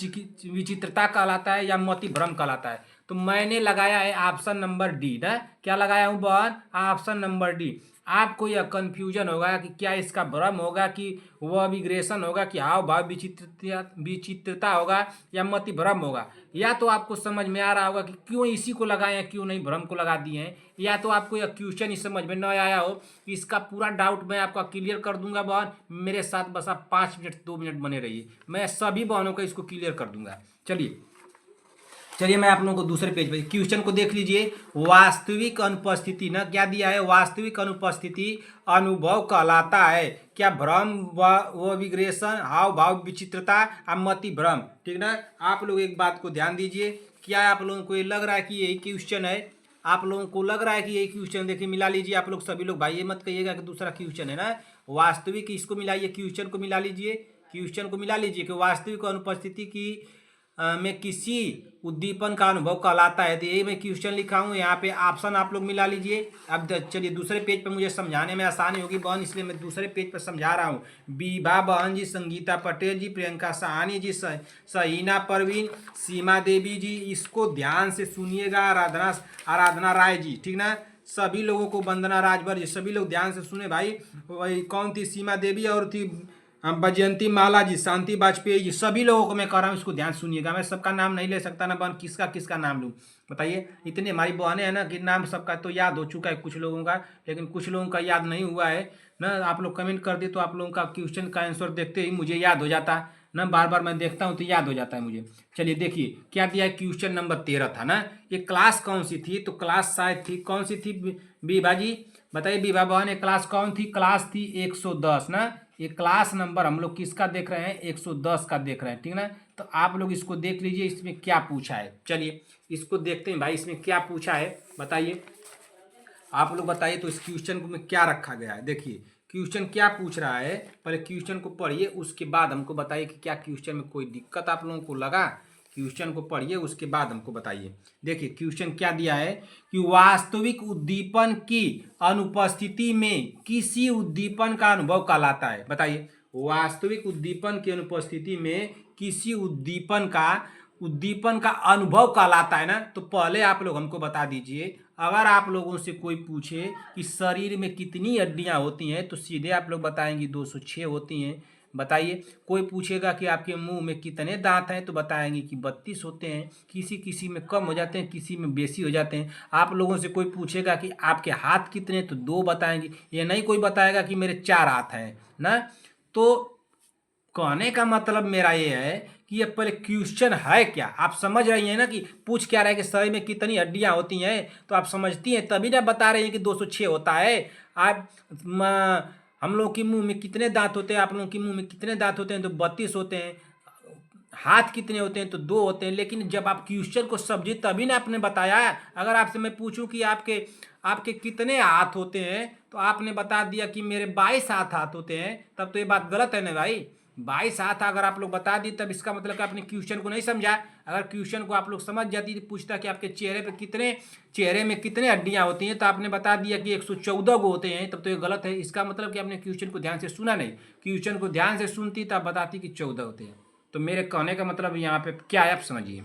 A: विचित्रता कहलाता है, या मति भ्रम कहलाता है? तो मैंने लगाया है ऑप्शन नंबर डी ना। क्या लगाया हूं बहन? Option number D. आपको यह कंफ्यूजन होगा कि क्या इसका भ्रम होगा, कि वह विग्रेशन होगा, कि हाव भाव विचित्रता होगा, या मति भ्रम होगा। या तो आपको समझ में आ रहा होगा कि क्यों इसी को लगाए हैं, क्यों नहीं भ्रम को लगा दिए हैं, या तो आपको यह क्वेश्चन ही समझ में न आया हो। इसका पूरा डाउट मैं आपका क्लियर कर दूंगा बहन, मेरे साथ बस आप 5 मिनट 2 मिनट बने रहिए, मैं सभी बहनों का इसको क्लियर कर दूंगा। चलिए मैं आप लोगों को दूसरे पेज पे क्वेश्चन को देख लीजिए। वास्तविक अनुपस्थिति ना, क्या दिया है? वास्तविक अनुपस्थिति अनुभव कहलाता है। क्या भ्रम व विग्रेशन, हाव भाव विचित्रता, मति भ्रम, ठीक ना। आप लोग एक बात को ध्यान दीजिए, क्या आप लोगों को ये लग रहा है कि यही क्वेश्चन है? आप लोगों को लग रहा है कि यही क्वेश्चन? देखिए मिला लीजिए आप लोग सभी लोग भाई, ये मत कहिएगा कि दूसरा क्वेश्चन है ना। वास्तविक इसको मिलाइए, क्वेश्चन को मिला लीजिए, क्वेश्चन को मिला लीजिए कि वास्तविक अनुपस्थिति की में किसी उद्दीपन का अनुभव कहलाता है। तो यही मैं क्वेश्चन लिखा हूँ, यहाँ पे ऑप्शन आप लोग मिला लीजिए। अब चलिए दूसरे पेज पर मुझे समझाने में आसानी होगी बहन, इसलिए मैं दूसरे पेज पर समझा रहा हूँ। बीबा बहन जी, संगीता पटेल जी, प्रियंका साहनी जी, सहीना परवीन, सीमा देवी जी, इसको ध्यान से सुनिएगा। आराधना राय जी, ठीक ना। सभी लोगों को, वंदना राजभर जी, सभी लोग ध्यान से सुने भाई। वही कौन थी? सीमा देवी, और थी वैजयंती माला जी, शांति वाजपेयी जी, सभी लोगों को मैं कह रहा हूँ इसको ध्यान सुनिएगा। मैं सबका नाम नहीं ले सकता ना बहन, किसका किसका नाम लूँ बताइए। इतनी हमारी बहनें हैं ना कि नाम सबका तो याद हो चुका है कुछ लोगों का, लेकिन कुछ लोगों का याद नहीं हुआ है ना। आप लोग कमेंट कर दे तो आप लोगों का क्वेश्चन का आंसर देखते ही मुझे याद हो जाता ना, बार बार मैं देखता हूँ तो याद हो जाता है मुझे। चलिए देखिए क्या दिया है, क्वेश्चन नंबर 13 था ना। ये क्लास कौन सी थी? तो क्लास शायद थी, कौन सी थी बीबा जी बताइए? बीबा बहन, ये क्लास कौन थी? क्लास थी 110 ना। ये क्लास नंबर हम लोग किसका देख रहे हैं? 110 का देख रहे हैं, ठीक ना। तो आप लोग इसको देख लीजिए, इसमें क्या पूछा है। चलिए इसको देखते हैं भाई, इसमें क्या पूछा है बताइए, आप लोग बताइए। तो इस क्वेश्चन को में क्या रखा गया है, देखिए क्वेश्चन क्या पूछ रहा है। पहले क्वेश्चन को पढ़िए, उसके बाद हमको बताइए कि क्या क्वेश्चन में कोई दिक्कत आप लोगों को लगा। क्वेश्चन को पढ़िए, उसके बाद हमको बताइए। देखिए क्वेश्चन क्या दिया है कि वास्तविक उद्दीपन की अनुपस्थिति में किसी उद्दीपन का अनुभव कहलाता है। बताइए, वास्तविक उद्दीपन की अनुपस्थिति में किसी उद्दीपन का अनुभव कहलाता है ना। तो पहले आप लोग हमको बता दीजिए, अगर आप लोगों से कोई पूछे कि शरीर में कितनी हड्डियां होती हैं, तो सीधे आप लोग बताएंगे 206 होती हैं। बताइए। कोई पूछेगा कि आपके मुंह में कितने दांत हैं तो बताएंगे कि 32 होते हैं। किसी किसी में कम हो जाते हैं, किसी में बेसी हो जाते हैं। आप लोगों से कोई पूछेगा कि आपके हाथ कितने तो 2 बताएंगे। ये नहीं कोई बताएगा कि मेरे 4 हाथ हैं ना। तो कहने का मतलब मेरा ये है कि ये पहले क्वेश्चन है क्या, आप समझ रही हैं ना कि पूछ क्या रहा है कि शरीर में कितनी हड्डियां होती हैं, तो आप समझती हैं तभी ना बता रहे हैं कि 206 होता है। आप हम लोग के मुंह में कितने दांत होते हैं, आप लोगों के मुंह में कितने दांत होते हैं तो 32 होते हैं। हाथ कितने होते हैं तो 2 होते हैं। लेकिन जब आप क्वेश्चन को समझे तभी ना आपने बताया। अगर आपसे मैं पूछूं कि आपके आपके कितने हाथ होते हैं तो आपने बता दिया कि मेरे 22 हाथ होते हैं, तब तो ये बात गलत है ना भाई। 22 हाथ अगर आप लोग बता दी तब इसका मतलब कि आपने क्वेश्चन को नहीं समझा। अगर क्वेश्चन को आप लोग समझ जाती तो पूछता कि आपके चेहरे में कितने हड्डियां होती हैं, तो आपने बता दिया कि 114 गो होते हैं, तब तो ये गलत है। इसका मतलब कि आपने क्वेश्चन को ध्यान से सुना नहीं। क्वेश्चन को ध्यान से सुनती तब बताती कि 14 होते हैं। तो मेरे कहने का मतलब यहाँ पे क्या है आप समझिए।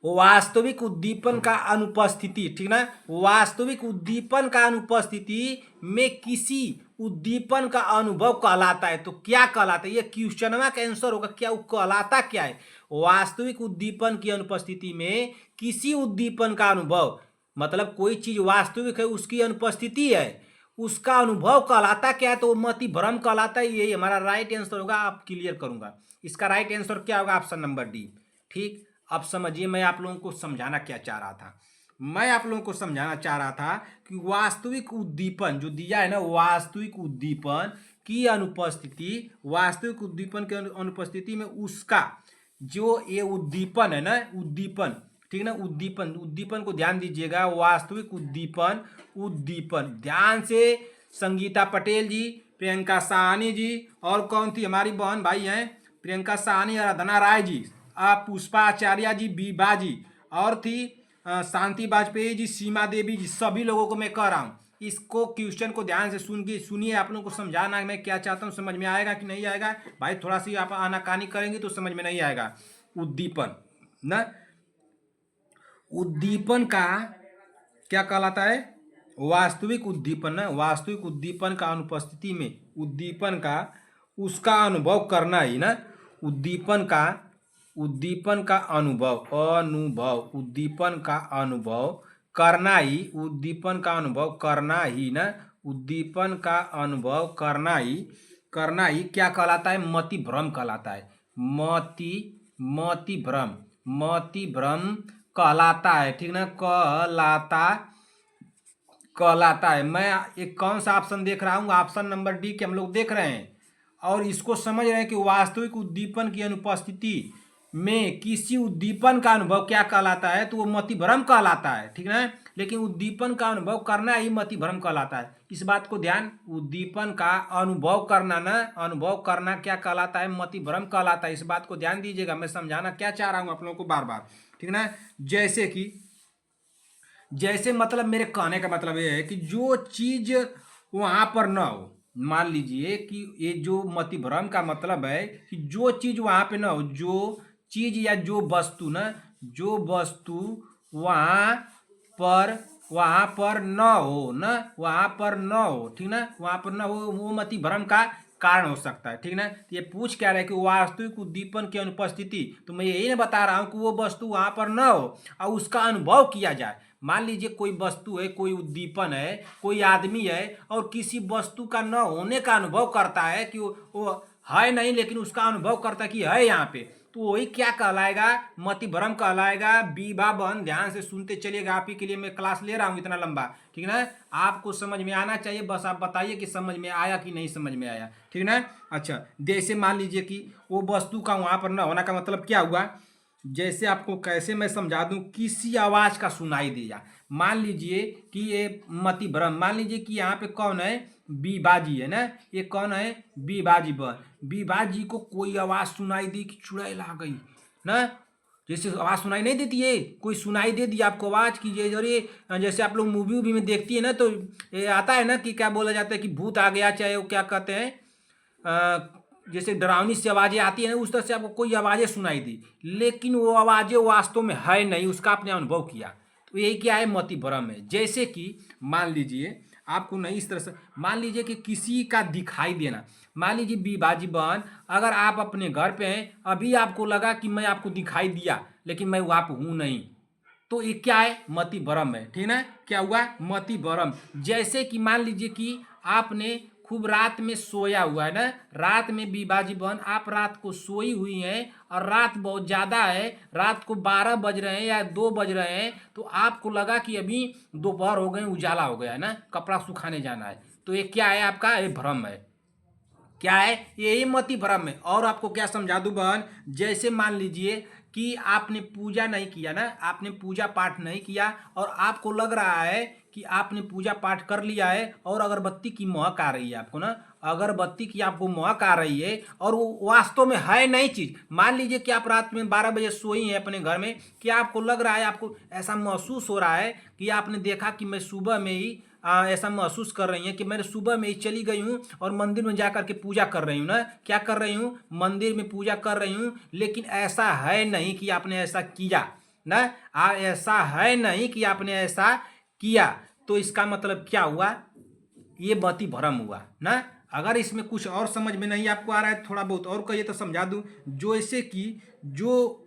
A: वास्तविक उद्दीपन का अनुपस्थिति, ठीक ना, वास्तविक उद्दीपन का अनुपस्थिति में किसी उद्दीपन का अनुभव कहलाता है। तो क्या कहलाता है, ये क्वेश्चन का आंसर होगा। क्या वो कहलाता क्या है, वास्तविक उद्दीपन की अनुपस्थिति में किसी उद्दीपन का अनुभव, मतलब कोई चीज वास्तविक है उसकी अनुपस्थिति है, उसका अनुभव कहलाता क्या है, तो मति भ्रम कहलाता है। यही हमारा राइट आंसर होगा। आप क्लियर करूंगा इसका राइट आंसर क्या होगा, ऑप्शन नंबर डी। ठीक, अब समझिए मैं आप लोगों को समझाना क्या चाह रहा था। मैं आप लोगों को समझाना चाह रहा था कि वास्तविक उद्दीपन जो दिया है ना, वास्तविक उद्दीपन की अनुपस्थिति, वास्तविक उद्दीपन के अनुपस्थिति में उसका जो ये उद्दीपन है ना, उद्दीपन, ठीक ना, उद्दीपन, उद्दीपन को ध्यान दीजिएगा। वास्तविक उद्दीपन, उद्दीपन ध्यान से, संगीता पटेल जी, प्रियंका साहनी जी, और कौन थी हमारी बहन भाई हैं, प्रियंका साहनी, आराधना राय जी, पुष्पा आचार्य जी, बीबा जी, और थी शांति वाजपेयी जी, सीमा देवी जी, सभी लोगों को मैं कह रहा हूँ इसको क्वेश्चन को ध्यान से सुनिए। आप लोगों को समझाना मैं क्या चाहता हूँ, समझ में आएगा कि नहीं आएगा भाई। थोड़ा सी आप आनाकानी करेंगे तो समझ में नहीं आएगा। उद्दीपन ना, उद्दीपन का क्या कहलाता है, वास्तविक उद्दीपन ना, वास्तविक उद्दीपन का अनुपस्थिति में उद्दीपन का उसका अनुभव करना ही ना, उद्दीपन का अनुभव, उद्दीपन का अनुभव करना ही, उद्दीपन का अनुभव करना ही ना, उद्दीपन का अनुभव करना ही क्या कहलाता है, मति भ्रम कहलाता है। मति भ्रम कहलाता है, ठीक ना, कहलाता है। मैं एक कौन सा ऑप्शन देख रहा हूँ, ऑप्शन नंबर डी के हम लोग देख रहे हैं, और इसको समझ रहे हैं कि वास्तविक उद्दीपन की अनुपस्थिति में किसी उद्दीपन का अनुभव क्या कहलाता है, तो वो मति भ्रम कहलाता है, ठीक ना। लेकिन उद्दीपन का अनुभव करना ही मति भ्रम कहलाता है। इस बात को ध्यान, उद्दीपन का अनुभव करना ना, अनुभव करना क्या कहलाता है, मति भ्रम कहलाता है। इस बात को ध्यान दीजिएगा, मैं समझाना क्या चाह रहा हूँ आप लोगों को बार बार, ठीक ना। जैसे मतलब मेरे कहने का मतलब ये है कि जो चीज वहां पर न हो, मान लीजिए कि ये जो मति भ्रम का मतलब है कि जो चीज वहां पे न हो, जो चीज या जो वस्तु ना, जो वस्तु वहां पर न हो ना, वहां पर न हो, ठीक ना, वहां पर न हो, वो मति भ्रम का कारण हो सकता है, ठीक ना। तो ये पूछ क्या रहा है कि वास्तविक उद्दीपन की अनुपस्थिति, तो मैं यही ना बता रहा हूं कि वो वस्तु वहां पर न हो और उसका अनुभव किया जाए। मान लीजिए कोई वस्तु है, कोई उद्दीपन है, कोई आदमी है और किसी वस्तु का न होने का अनुभव करता है कि वो है नहीं, लेकिन उसका अनुभव करता है कि है यहाँ पे, तो वही क्या कहलाएगा, मति भ्रम कहलाएगा। विभा बहन ध्यान से सुनते चलिएगा, आप ही के लिए मैं क्लास ले रहा हूँ इतना लंबा, ठीक ना। आपको समझ में आना चाहिए, बस आप बताइए कि समझ में आया कि नहीं समझ में आया, ठीक ना। अच्छा, जैसे मान लीजिए कि वो वस्तु का वहां पर न होना का मतलब क्या हुआ, जैसे आपको कैसे मैं समझा दूं, किसी आवाज का सुनाई दिया। मान लीजिए कि ये मति भ्रम, मान लीजिए कि यहाँ पे कौन है, बीबाजी है ना, ये कौन है, बीबाजी बहन। बीबाजी को कोई आवाज सुनाई दी कि चुड़ैल आ गई ना, जैसे आवाज सुनाई नहीं देती है, कोई सुनाई दे दी आपको आवाज की, जैसे आप लोग मूवी वूवी में देखती है ना, तो ये आता है ना कि क्या बोला जाता है कि भूत आ गया, चाहे वो क्या कहते हैं, जैसे डरावनी सी आवाजें आती है ना, उस तरह से आपको कोई आवाजें सुनाई दी, लेकिन वो आवाजें वास्तव में है नहीं, उसका आपने अनुभव किया, तो यही क्या है, मति भ्रम है। जैसे कि मान लीजिए आपको नहीं इस तरह से मान लीजिए कि किसी का दिखाई देना, मान लीजिए बीबाजी बहन, अगर आप अपने घर पे हैं, अभी आपको लगा कि मैं आपको दिखाई दिया लेकिन मैं वहाँ पे हूँ नहीं, तो ये क्या है, मति भ्रम है, ठीक ना। क्या हुआ, मति भ्रम। जैसे कि मान लीजिए कि आपने खूब रात में सोया हुआ है ना, रात में बीबाजी बहन आप रात को सोई हुई हैं और रात बहुत ज़्यादा है, रात को 12 बज रहे हैं या 2 बज रहे हैं, तो आपको लगा कि अभी दोपहर हो गए, उजाला हो गया है ना, कपड़ा सुखाने जाना है, तो ये क्या है, आपका ये भ्रम है। क्या है, यही मति भ्रम है। और आपको क्या समझा दूं बहन, जैसे मान लीजिए कि आपने पूजा नहीं किया ना, आपने पूजा पाठ नहीं किया और आपको लग रहा है कि आपने पूजा पाठ कर लिया है और अगरबत्ती की महक आ रही है आपको ना, अगरबत्ती की आपको महक आ रही है और वो वास्तव में है नहीं चीज। मान लीजिए कि आप रात में 12 बजे सोई हैं अपने घर में, क्या आपको लग रहा है, आपको ऐसा महसूस हो रहा है कि आपने देखा कि मैं सुबह में ही ऐसा महसूस कर रही हैं कि मैं सुबह में ही चली गई हूँ और मंदिर में जाकर के पूजा कर रही हूँ ना, क्या कर रही हूँ, मंदिर में पूजा कर रही हूँ, लेकिन ऐसा है नहीं कि आपने ऐसा किया ना, ऐसा है नहीं कि आपने ऐसा किया, तो इसका मतलब क्या हुआ, ये मति भ्रम हुआ ना। अगर इसमें कुछ और समझ में नहीं आपको आ रहा है, थोड़ा बहुत और कहिए तो समझा दूं। जो ऐसे कि जो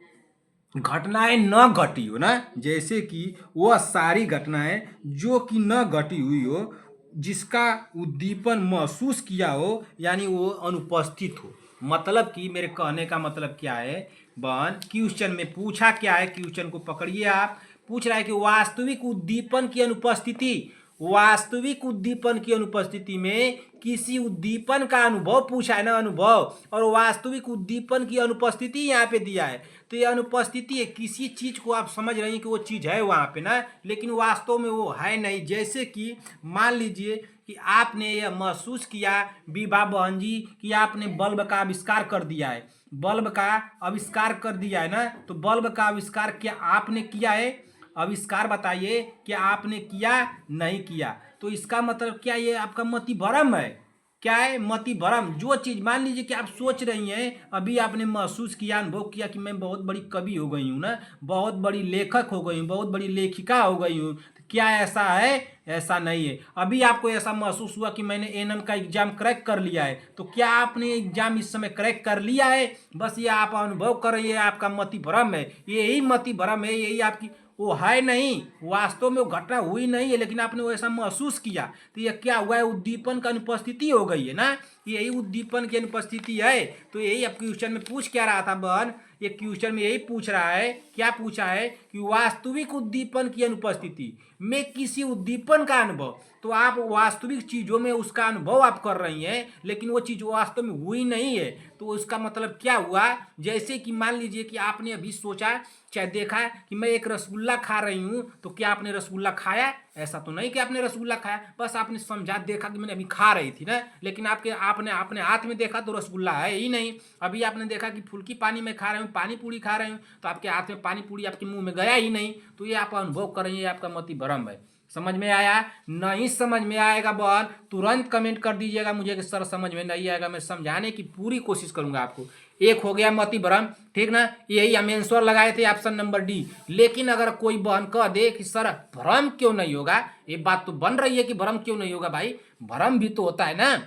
A: घटनाएं न घटी हो ना, जैसे कि वह सारी घटनाएं जो कि न घटी हुई हो, जिसका उद्दीपन महसूस किया हो, यानी वो अनुपस्थित हो। मतलब कि मेरे कहने का मतलब क्या है बहन, क्वेश्चन में पूछा क्या है, क्वेश्चन को पकड़िए आप, पूछ रहा है कि वास्तविक उद्दीपन की अनुपस्थिति, वास्तविक उद्दीपन की अनुपस्थिति में किसी उद्दीपन का अनुभव पूछा है ना, अनुभव, और वास्तविक उद्दीपन की अनुपस्थिति यहाँ पे दिया है, तो ये अनुपस्थिति है, किसी चीज को आप समझ रहे हैं कि वो चीज है वहां पे ना, लेकिन वास्तव में वो है नहीं। जैसे कि मान लीजिए कि आपने यह महसूस किया विभा बहन जी कि आपने बल्ब का आविष्कार कर दिया है, बल्ब का आविष्कार कर दिया है ना, तो बल्ब का आविष्कार क्या आपने किया है, आविष्कार बताइए, क्या आपने किया, नहीं किया, तो इसका मतलब क्या, ये आपका मति भ्रम है। क्या है, मति भ्रम। जो चीज मान लीजिए कि आप सोच रही हैं, अभी आपने महसूस किया, अनुभव किया कि मैं बहुत बड़ी कवि हो गई हूँ ना, बहुत बड़ी लेखक हो गई हूँ, बहुत बड़ी लेखिका हो गई हूँ, तो क्या ऐसा है, ऐसा नहीं है। अभी आपको ऐसा महसूस हुआ कि मैंने एएनएम का एग्जाम क्रैक कर लिया है, तो क्या आपने एग्जाम इस समय क्रैक कर लिया है, बस ये आप अनुभव कर रही है, आपका मति भ्रम है, यही मति भ्रम है, यही आपकी, वो है नहीं, वास्तव में वो घटना हुई नहीं है, लेकिन आपने वो ऐसा महसूस किया, तो ये क्या हुआ है, उद्दीपन का अनुपस्थिति हो गई है ना, यही उद्दीपन की अनुपस्थिति है। तो यही अब क्वेश्चन में पूछ क्या रहा था बहन, ये क्वेश्चन में यही पूछ रहा है, क्या पूछा है कि वास्तविक उद्दीपन की अनुपस्थिति में किसी उद्दीपन का अनुभव, तो आप वास्तविक चीजों में उसका अनुभव आप कर रही हैं, लेकिन वो चीज वास्तव में हुई नहीं है, तो उसका मतलब क्या हुआ, जैसे कि मान लीजिए कि आपने अभी सोचा, चाहे देखा कि मैं एक रसगुल्ला खा रही हूँ, तो क्या आपने रसगुल्ला खाया, ऐसा तो नहीं कि आपने रसगुल्ला खाया, बस आपने समझा, देखा कि मैंने अभी खा रही थी ना, लेकिन आपके आपने अपने हाथ में देखा तो रसगुल्ला है ही नहीं। अभी आपने देखा कि फुल्की पानी में खा रही हूँ, पानी पूरी खा रही हूँ, तो आपके हाथ में पानी पूरी आपके मुंह में गया ही नहीं, तो ये आप अनुभव कर रही है, आपका मति भ्रम है। समझ में आया, नहीं समझ में आएगा बहन तुरंत कमेंट कर दीजिएगा मुझे कि सर समझ में नहीं आएगा, मैं समझाने की पूरी कोशिश करूंगा आपको। एक हो गया मति भ्रम, ठीक ना, यही हम आंसर लगाए थे ऑप्शन नंबर डी। लेकिन अगर कोई बहन कह दे कि सर भ्रम क्यों नहीं होगा, ये बात तो बन रही है कि भ्रम क्यों नहीं होगा, भाई भ्रम भी तो होता है ना।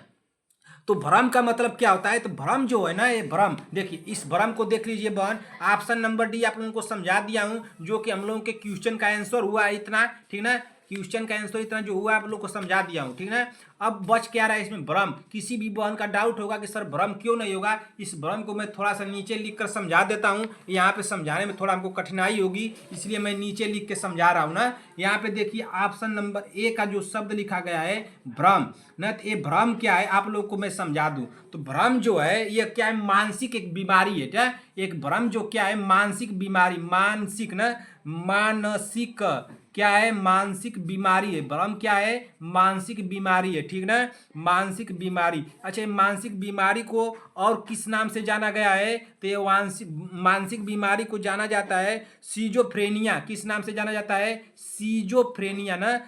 A: तो भ्रम का मतलब क्या होता है, तो भ्रम जो है ना, ये भ्रम देखिए, इस भ्रम को देख लीजिए बहन, ऑप्शन नंबर डी आप लोगों को समझा दिया हूं, जो कि हम लोगों के क्वेश्चन का आंसर हुआ है इतना, ठीक ना, क्वेश्चन का आंसर इतना जो हुआ आप लोग को समझा दिया हूं, ठीक ना। अब बच क्या रहा है इसमें, भ्रम। किसी भी बहन का डाउट होगा कि सर भ्रम क्यों नहीं होगा, इस भ्रम को मैं थोड़ा सा नीचे लिख कर समझा देता हूं, यहाँ पे समझाने में थोड़ा हमको कठिनाई होगी, इसलिए मैं नीचे लिख के समझा रहा हूं ना। यहाँ पे देखिए ऑप्शन नंबर ए का जो शब्द लिखा गया है भ्रम ना, तो ये भ्रम क्या है आप लोग को मैं समझा दूं। तो भ्रम जो है ये क्या है, मानसिक एक बीमारी है, क्या एक भ्रम जो क्या है, मानसिक बीमारी, मानसिक ना, मानसिक क्या है, मानसिक बीमारी है, भ्रम क्या है, मानसिक बीमारी है, ठीक ना, मानसिक बीमारी। अच्छा, मानसिक बीमारी को और किस नाम से जाना गया है, तो ये मानसिक बीमारी को जाना जाता है सीजोफ्रेनिया, किस नाम से जाना जाता है, सीजोफ्रेनिया ना,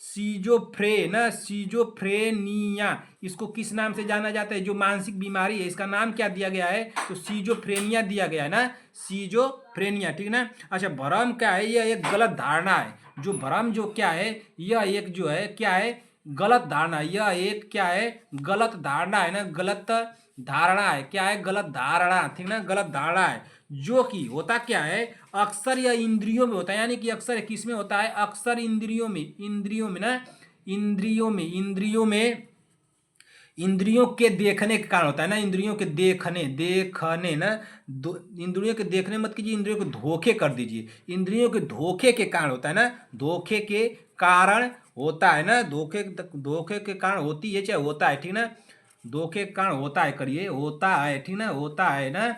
A: सीजोफ्रेनिया, इसको किस नाम से जाना जाता है, जो मानसिक बीमारी है इसका नाम क्या दिया गया है, तो सीजोफ्रेनिया दिया गया है ना, सीजोफ्रेनिया, ठीक ना। अच्छा, भ्रम क्या है, यह एक गलत धारणा है, जो भ्रम जो क्या है, यह एक जो है क्या है, गलत धारणा, यह एक क्या है, गलत धारणा है ना, गलत धारणा है, क्या है, गलत धारणा, ठीक ना, गलत धारणा है। जो कि होता क्या है, अक्सर यह इंद्रियों में होता है, यानी कि अक्सर किस में होता है, अक्सर इंद्रियों में, इंद्रियों में ना, इंद्रियों में, इंद्रियों में, इंद्रियों के देखने के कारण होता है ना, इंद्रियों के देखने, देखने ना, इंद्रियों के देखने मत कीजिए, इंद्रियों को धोखे कर दीजिए, इंद्रियों के धोखे के कारण होता है ना, धोखे के कारण होता है ना, धोखे धोखे के कारण होती है, चाहे होता है, ठीक ना, धोखे के कारण होता है, करिए होता है, ठीक ना, होता है ना,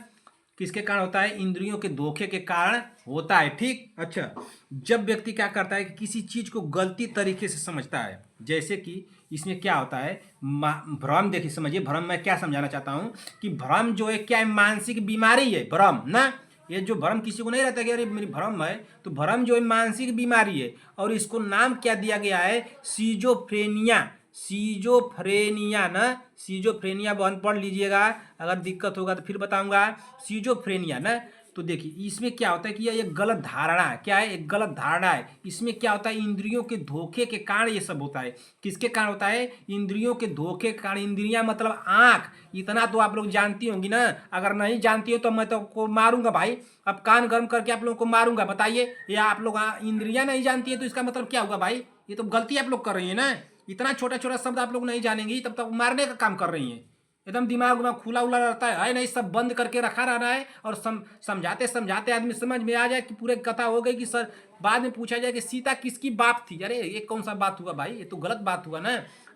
A: किसके कारण होता है, इंद्रियों के धोखे के कारण होता है, ठीक। अच्छा, जब व्यक्ति क्या करता है कि किसी चीज को गलती तरीके से समझता है, जैसे कि इसमें क्या होता है, भ्रम, देखिए समझिए भ्रम मैं क्या समझाना चाहता हूं कि भ्रम जो है क्या है, मानसिक बीमारी है भ्रम ना। ये जो भ्रम किसी को नहीं रहता कि अरे मेरी भ्रम है, तो भ्रम जो है मानसिक बीमारी है, और इसको नाम क्या दिया गया है, सीजोफ्रेनिया, सीजोफ्रेनिया ना, सीजोफ्रेनिया बहन पढ़ लीजिएगा, अगर दिक्कत होगा तो फिर बताऊंगा, सीजोफ्रेनिया ना। तो देखिए इसमें क्या होता है कि यह एक गलत धारणा है, क्या है, एक गलत धारणा है। इसमें क्या होता है, इंद्रियों के धोखे के कारण ये सब होता है। किसके कारण होता है, इंद्रियों के धोखे के कारण। इंद्रियां मतलब आंख, इतना तो आप लोग जानती होंगी ना, अगर नहीं जानती हो तो मैं तो को मारूंगा भाई, अब कान गर्म करके आप लोगों को मारूंगा, बताइए। या आप लोग इंद्रियां नहीं जानती है तो इसका मतलब क्या होगा भाई, ये तो गलती आप लोग कर रही है ना, इतना छोटा छोटा शब्द आप लोग नहीं जानेंगी तब तक मारने का काम कर रही है। एकदम दिमाग में खुला उला रहता है नहीं, सब बंद करके रखा रहना है, और समझाते समझाते आदमी समझ में आ जाए कि पूरे कथा हो गई, कि सर बाद में पूछा जाए कि सीता किसकी बाप थी, अरे ये कौन सा बात हुआ भाई, ये तो गलत बात हुआ ना।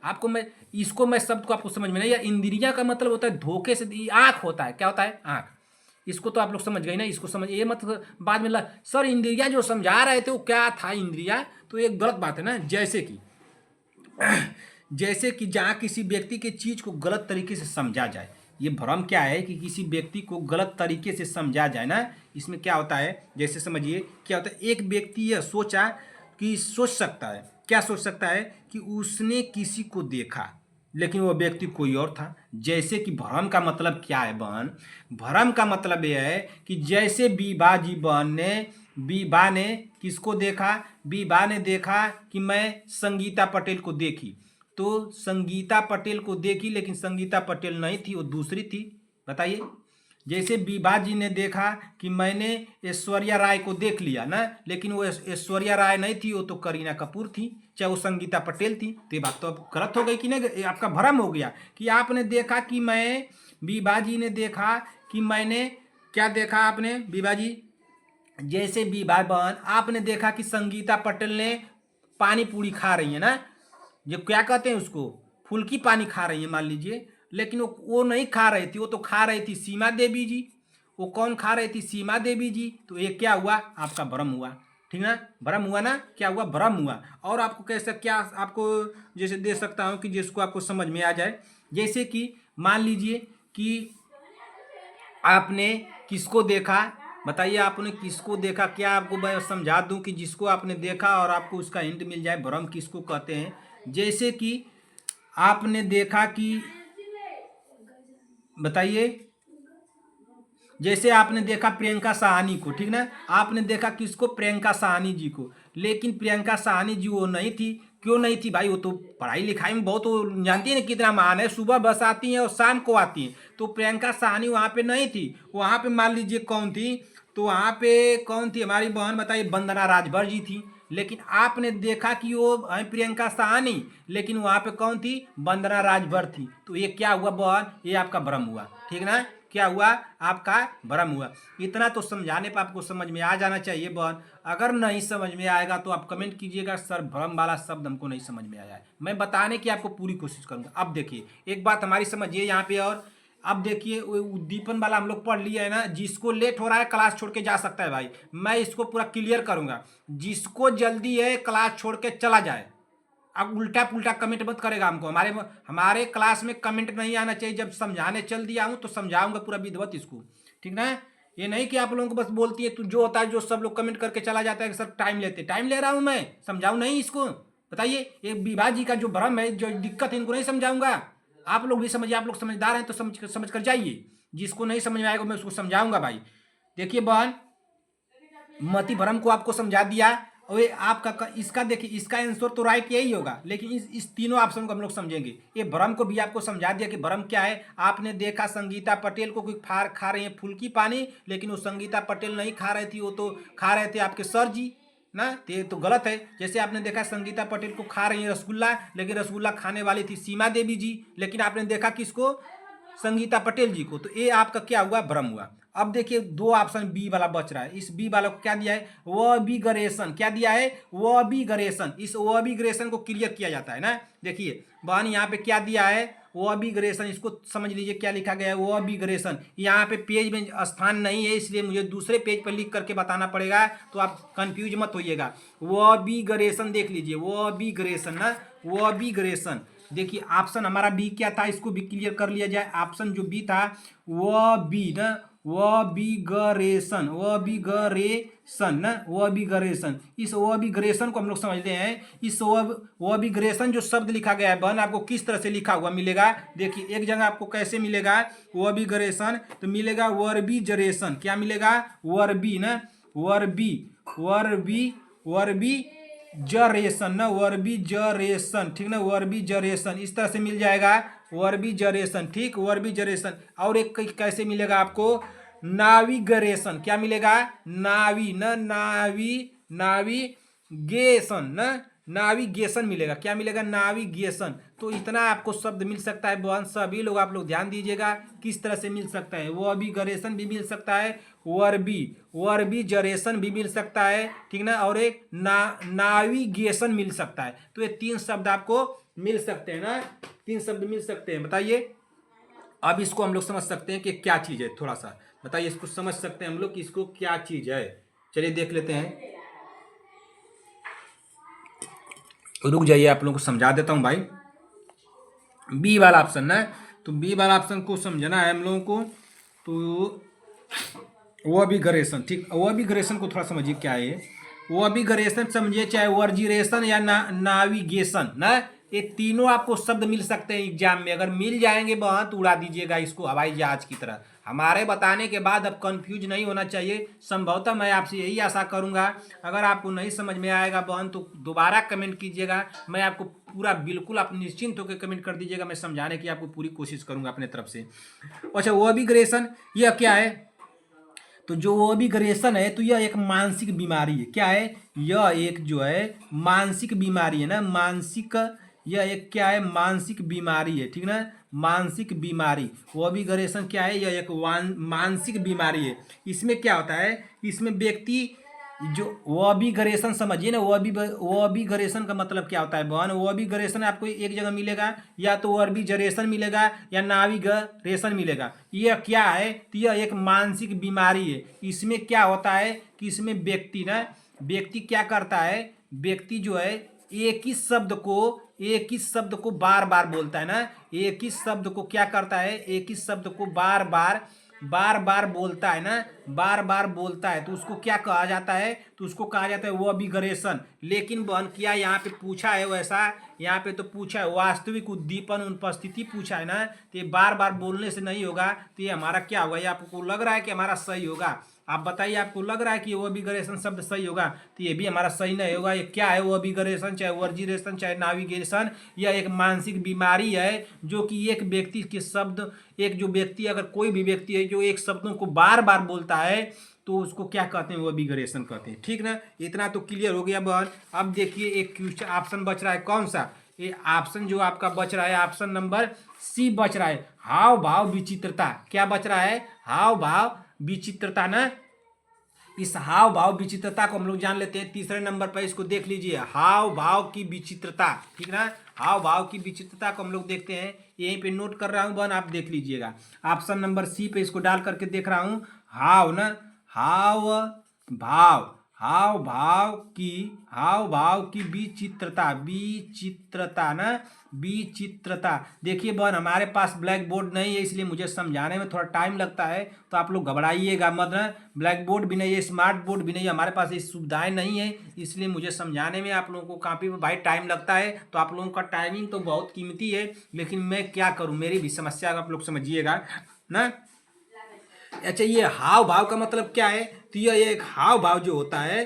A: आपको मैं इसको मैं शब्द को आपको समझ में नहीं, या इंद्रिया का मतलब होता है धोखे से, आंख होता है, क्या होता है, आंख। इसको तो आप लोग समझ गए ना, इसको समझ, ये मत बाद में सर इंद्रिया जो समझा रहे थे वो क्या था इंद्रिया, तो ये गलत बात है ना। जैसे कि जहाँ किसी व्यक्ति के चीज को गलत तरीके से समझा जाए, ये भ्रम क्या है कि किसी व्यक्ति को गलत तरीके से समझा जाए ना, इसमें क्या होता है, जैसे समझिए क्या होता है, एक व्यक्ति यह सोचा कि सोच सकता है, क्या सोच सकता है कि उसने किसी को देखा लेकिन वो व्यक्ति कोई और था। जैसे कि भ्रम का मतलब क्या है बहन, भ्रम का मतलब यह है कि जैसे बीबा जी बहन ने, बीबा ने किसको देखा, बीबा ने देखा कि मैं संगीता पटेल को देखी, तो संगीता पटेल को देखी लेकिन संगीता पटेल नहीं थी, वो दूसरी थी, बताइए। जैसे बीबा जी ने देखा कि मैंने ऐश्वर्या राय को देख लिया ना, लेकिन वो ऐश्वर्या राय नहीं थी, वो तो करीना कपूर थी, चाहे वो संगीता पटेल थी, तो ये बात तो अब गलत हो गई कि नहीं, आपका भ्रम हो गया कि आपने देखा कि मैं, बीबा जी ने देखा कि मैंने, क्या देखा आपने बीबा जी, जैसे बीबा बहन आपने देखा कि संगीता पटेल ने पानी पूरी खा रही है ना, जो क्या कहते हैं उसको, फुल्की पानी खा रही है मान लीजिए, लेकिन वो नहीं खा रही थी, वो तो खा रही थी सीमा देवी जी। वो कौन खा रही थी, सीमा देवी जी। तो ये क्या हुआ, आपका भ्रम हुआ, ठीक ना, भ्रम हुआ ना, क्या हुआ, भ्रम हुआ। और आपको कैसे, क्या आपको जैसे दे सकता हूँ कि जिसको आपको समझ में आ जाए, जैसे कि मान लीजिए कि आपने किसको देखा, बताइए आपने किसको देखा, क्या आपको मैं समझा दूं कि जिसको आपने देखा और आपको उसका हिंट मिल जाए, भ्रम किसको कहते हैं। जैसे कि आपने देखा कि, बताइए, जैसे आपने देखा प्रियंका साहनी को, ठीक ना, आपने देखा किसको, प्रियंका साहनी जी को, लेकिन प्रियंका साहनी जी वो नहीं थी। क्यों नहीं थी भाई, वो तो पढ़ाई लिखाई में बहुत, वो जानती है ना कितना महान है, सुबह बस आती है और शाम को आती है, तो प्रियंका साहनी वहाँ पे नहीं थी। वहाँ पे मान लीजिए कौन थी, तो वहाँ पे कौन थी, हमारी बहन बताइए, वंदना राजभर जी थी। लेकिन आपने देखा कि वो है प्रियंका साहनी, लेकिन वहाँ पे कौन थी, वंदना राजभर थी। तो ये क्या हुआ बहन, ये आपका भ्रम हुआ, ठीक ना, क्या हुआ, आपका भ्रम हुआ। इतना तो समझाने पर आपको समझ में आ जाना चाहिए बहन। अगर नहीं समझ में आएगा तो आप कमेंट कीजिएगा, सर भ्रम वाला शब्द हमको नहीं समझ में आया है, मैं बताने की आपको पूरी कोशिश करूंगा। अब देखिए एक बात हमारी समझिए यहाँ पे, और अब देखिए उद्दीपन वाला हम लोग पढ़ लिया है ना, जिसको लेट हो रहा है क्लास छोड़ के जा सकता है भाई, मैं इसको पूरा क्लियर करूंगा। जिसको जल्दी है क्लास छोड़ के चला जाए। अब उल्टा पुल्टा कमेंट मत करेगा हमको, हमारे हमारे क्लास में कमेंट नहीं आना चाहिए। जब समझाने चल दिया हूँ तो समझाऊंगा पूरा विधिवत इसको, ठीक ना। ये नहीं कि आप लोगों को बस बोलती है, तो जो होता है, जो सब लोग कमेंट करके चला जाता है कि सर टाइम लेते, टाइम ले रहा हूँ मैं, समझाऊँ नहीं इसको, बताइए। ये विभा जी का जो भ्रम है, जो दिक्कत है, इनको नहीं समझाऊंगा। आप लोग भी समझिए, आप लोग समझदार हैं तो समझ कर जाइए। जिसको नहीं समझ में आएगा मैं उसको समझाऊंगा भाई। देखिए बहन, मति भ्रम को आपको समझा दिया,
B: और ये आपका इसका देखिए, इसका आंसर तो राइट यही होगा, लेकिन इस तीनों ऑप्शन को हम लोग समझेंगे। ये भ्रम को भी आपको समझा दिया कि भ्रम क्या है। आपने देखा संगीता पटेल को कोई खा रही है फुल्की पानी, लेकिन वो संगीता पटेल नहीं खा रही थी, वो तो खा रहे थे आपके सर जी ना, तो ये तो गलत है। जैसे आपने देखा संगीता पटेल को खा रही है रसगुल्ला, लेकिन रसगुल्ला खाने वाली थी सीमा देवी जी, लेकिन आपने देखा किसको, संगीता पटेल जी को। तो ये आपका क्या हुआ, भ्रम हुआ। अब देखिए दो ऑप्शन बी वाला बच रहा है। इस बी वाला को क्या दिया है, वर्बिगरेशन। क्या दिया है, वर्बिगरेशन। इस वर्बिगरेशन को क्लियर किया जाता है ना। देखिए बहन यहाँ पे क्या दिया है, वर्बिगरेशन। इसको समझ लीजिए क्या लिखा गया है, वर्बिगरेशन। यहाँ पे पेज में स्थान नहीं है, इसलिए मुझे दूसरे पेज पर लिख करके बताना पड़ेगा, तो आप कंफ्यूज मत होइएगा। वर्बिगरेशन देख लीजिए, वर्बिगरेशन ना, वर्बिगरेशन। देखिए ऑप्शन हमारा बी क्या था, इसको भी क्लियर कर लिया जाए। ऑप्शन जो बी था वो बी ना, वर्बिगरेशन, वर्बिगरेशन ना, वर्बिगरेशन। इस वर्बिगरेशन को हम लोग समझते हैं। इस वर्बिगरेशन जो शब्द लिखा गया है बहन, आपको किस तरह से लिखा हुआ मिलेगा। देखिए एक जगह आपको कैसे मिलेगा वर्बिगरेशन, तो मिलेगा वर्बिजरेशन। क्या मिलेगा, वर्बी ना, वर्बी, वर्बी, वर्बी जरेशन ना, वर्बिजरेशन, ठीक ना, वर्बिजरेशन इस तरह से मिल जाएगा, वर्बिजरेशन, ठीक, वर्बिजरेशन। और एक कैसे मिलेगा आपको, नाविगरेशन। क्या मिलेगा, नावी न, नावी, नाविगेशन न, नाविगेशन मिलेगा। क्या मिलेगा, नाविगेशन। तो इतना आपको शब्द मिल सकता है बहन, सभी लोग आप लोग ध्यान दीजिएगा किस तरह से मिल सकता है। वर्बिगरेशन भी मिल सकता है, वर्बिजरेशन भी मिल सकता है, ठीक ना, और एक नाविगेशन मिल सकता है। तो ये तीन शब्द आपको मिल सकते हैं ना, तीन शब्द मिल सकते हैं। बताइए अब इसको हम लोग समझ सकते हैं कि क्या चीज है, थोड़ा सा बताइए, इसको समझ सकते हैं हम लोग कि इसको क्या चीज है। चलिए देख लेते हैं, रुक जाइए आप लोगों को समझा देता हूं भाई। बी वाला ऑप्शन ना, तो बी वाला ऑप्शन को समझना है हम लोगों को। तो वर्बिगरेशन, ठीक, वर्बिगरेशन को थोड़ा समझिए क्या है। वर्बिगरेशन समझिए, चाहे वर्जिरेशन या नाविगेशन ना, ये तीनों आपको शब्द मिल सकते हैं एग्जाम में। अगर मिल जाएंगे बहन तो उड़ा दीजिएगा इसको हवाई जहाज की तरह। हमारे बताने के बाद अब कंफ्यूज नहीं होना चाहिए। संभवतः मैं आपसे यही आशा करूंगा, अगर आपको नहीं समझ में आएगा बहन तो दोबारा कमेंट कीजिएगा। मैं आपको पूरा बिल्कुल आप निश्चिंत होकर कमेंट कर दीजिएगा, मैं समझाने की आपको पूरी कोशिश करूंगा अपने तरफ से। अच्छा वर्बिगरेशन यह क्या है, तो जो वर्बिगरेशन है तो यह एक मानसिक बीमारी है। क्या है, यह एक जो है मानसिक बीमारी है ना, मानसिक, यह एक क्या है, मानसिक बीमारी है, ठीक ना, मानसिक बीमारी। वर्बिगरेशन क्या है, यह एक मानसिक बीमारी है। इसमें क्या होता है, इसमें व्यक्ति जो वर्बिगरेशन समझिए ना, वर्बिगरेशन का मतलब क्या होता है बहन, वर्बिगरेशन आपको एक जगह मिलेगा, या तो वर्बिजरेशन मिलेगा या नाविगरेशन मिलेगा। यह क्या है, तो यह एक मानसिक बीमारी है। इसमें क्या होता है कि इसमें व्यक्ति ना, व्यक्ति क्या करता है, व्यक्ति जो है एक ही शब्द को बार बार बोलता है ना, एक ही शब्द को क्या करता है, एक ही शब्द को बार बार बोलता है ना, बार बार बोलता है, तो उसको क्या कहा जाता है, तो उसको कहा जाता है वर्बिगरेशन। लेकिन बहन क्या यहाँ पे पूछा है वैसा, यहाँ पे तो पूछा है वास्तविक उद्दीपन उपस्थिति पूछा है ना, तो ये बार बार बोलने से नहीं होगा। तो ये हमारा क्या होगा, ये आपको लग रहा है कि हमारा सही होगा, आप बताइए आपको लग रहा है कि वर्बिगरेशन शब्द सही होगा, तो ये भी हमारा सही नहीं होगा। ये क्या है, वर्बिगरेशन चाहे वर्जिरेशन चाहे नाविगेशन, यह एक मानसिक बीमारी है जो कि एक व्यक्ति के शब्द, एक जो व्यक्ति, अगर कोई भी व्यक्ति है जो एक शब्दों को बार बार बोलता है तो उसको क्या कहते हैं, वर्बिगरेशन कहते हैं, ठीक ना। इतना तो क्लियर हो गया बहन। अब देखिए एक क्वेश्चन ऑप्शन बच रहा है, कौन सा, ये ऑप्शन जो आपका बच रहा है, ऑप्शन नंबर सी बच रहा है, हाव भाव विचित्रता। क्या बच रहा है, हाव भाव विचित्रता ना। इस हाव भाव विचित्रता को हम लोग जान लेते हैं। तीसरे नंबर पर इसको देख लीजिए, हाव भाव की विचित्रता, ठीक ना, हाव भाव की विचित्रता को हम लोग देखते हैं। यहीं पे नोट कर रहा हूं बहन, आप देख लीजिएगा। ऑप्शन नंबर सी पे इसको डाल करके देख रहा हूं, हाव ना, हाव भाव, हाव भाव की विचित्रता, विचित्रता ना, विचित्रता। देखिए बहन हमारे पास ब्लैक बोर्ड नहीं है, इसलिए मुझे समझाने में थोड़ा टाइम लगता है, तो आप लोग घबराइएगा मत ना। ब्लैक बोर्ड भी नहीं है, स्मार्ट बोर्ड भी नहीं है, हमारे पास ये सुविधाएं नहीं है, इसलिए मुझे समझाने में आप लोगों को काफ़ी भाई टाइम लगता है। तो आप लोगों का टाइमिंग तो बहुत कीमती है, लेकिन मैं क्या करूँ, मेरी भी समस्या आप लोग समझिएगा ना। अच्छा ये हाव भाव का मतलब क्या है, तो यह एक हाव भाव जो होता है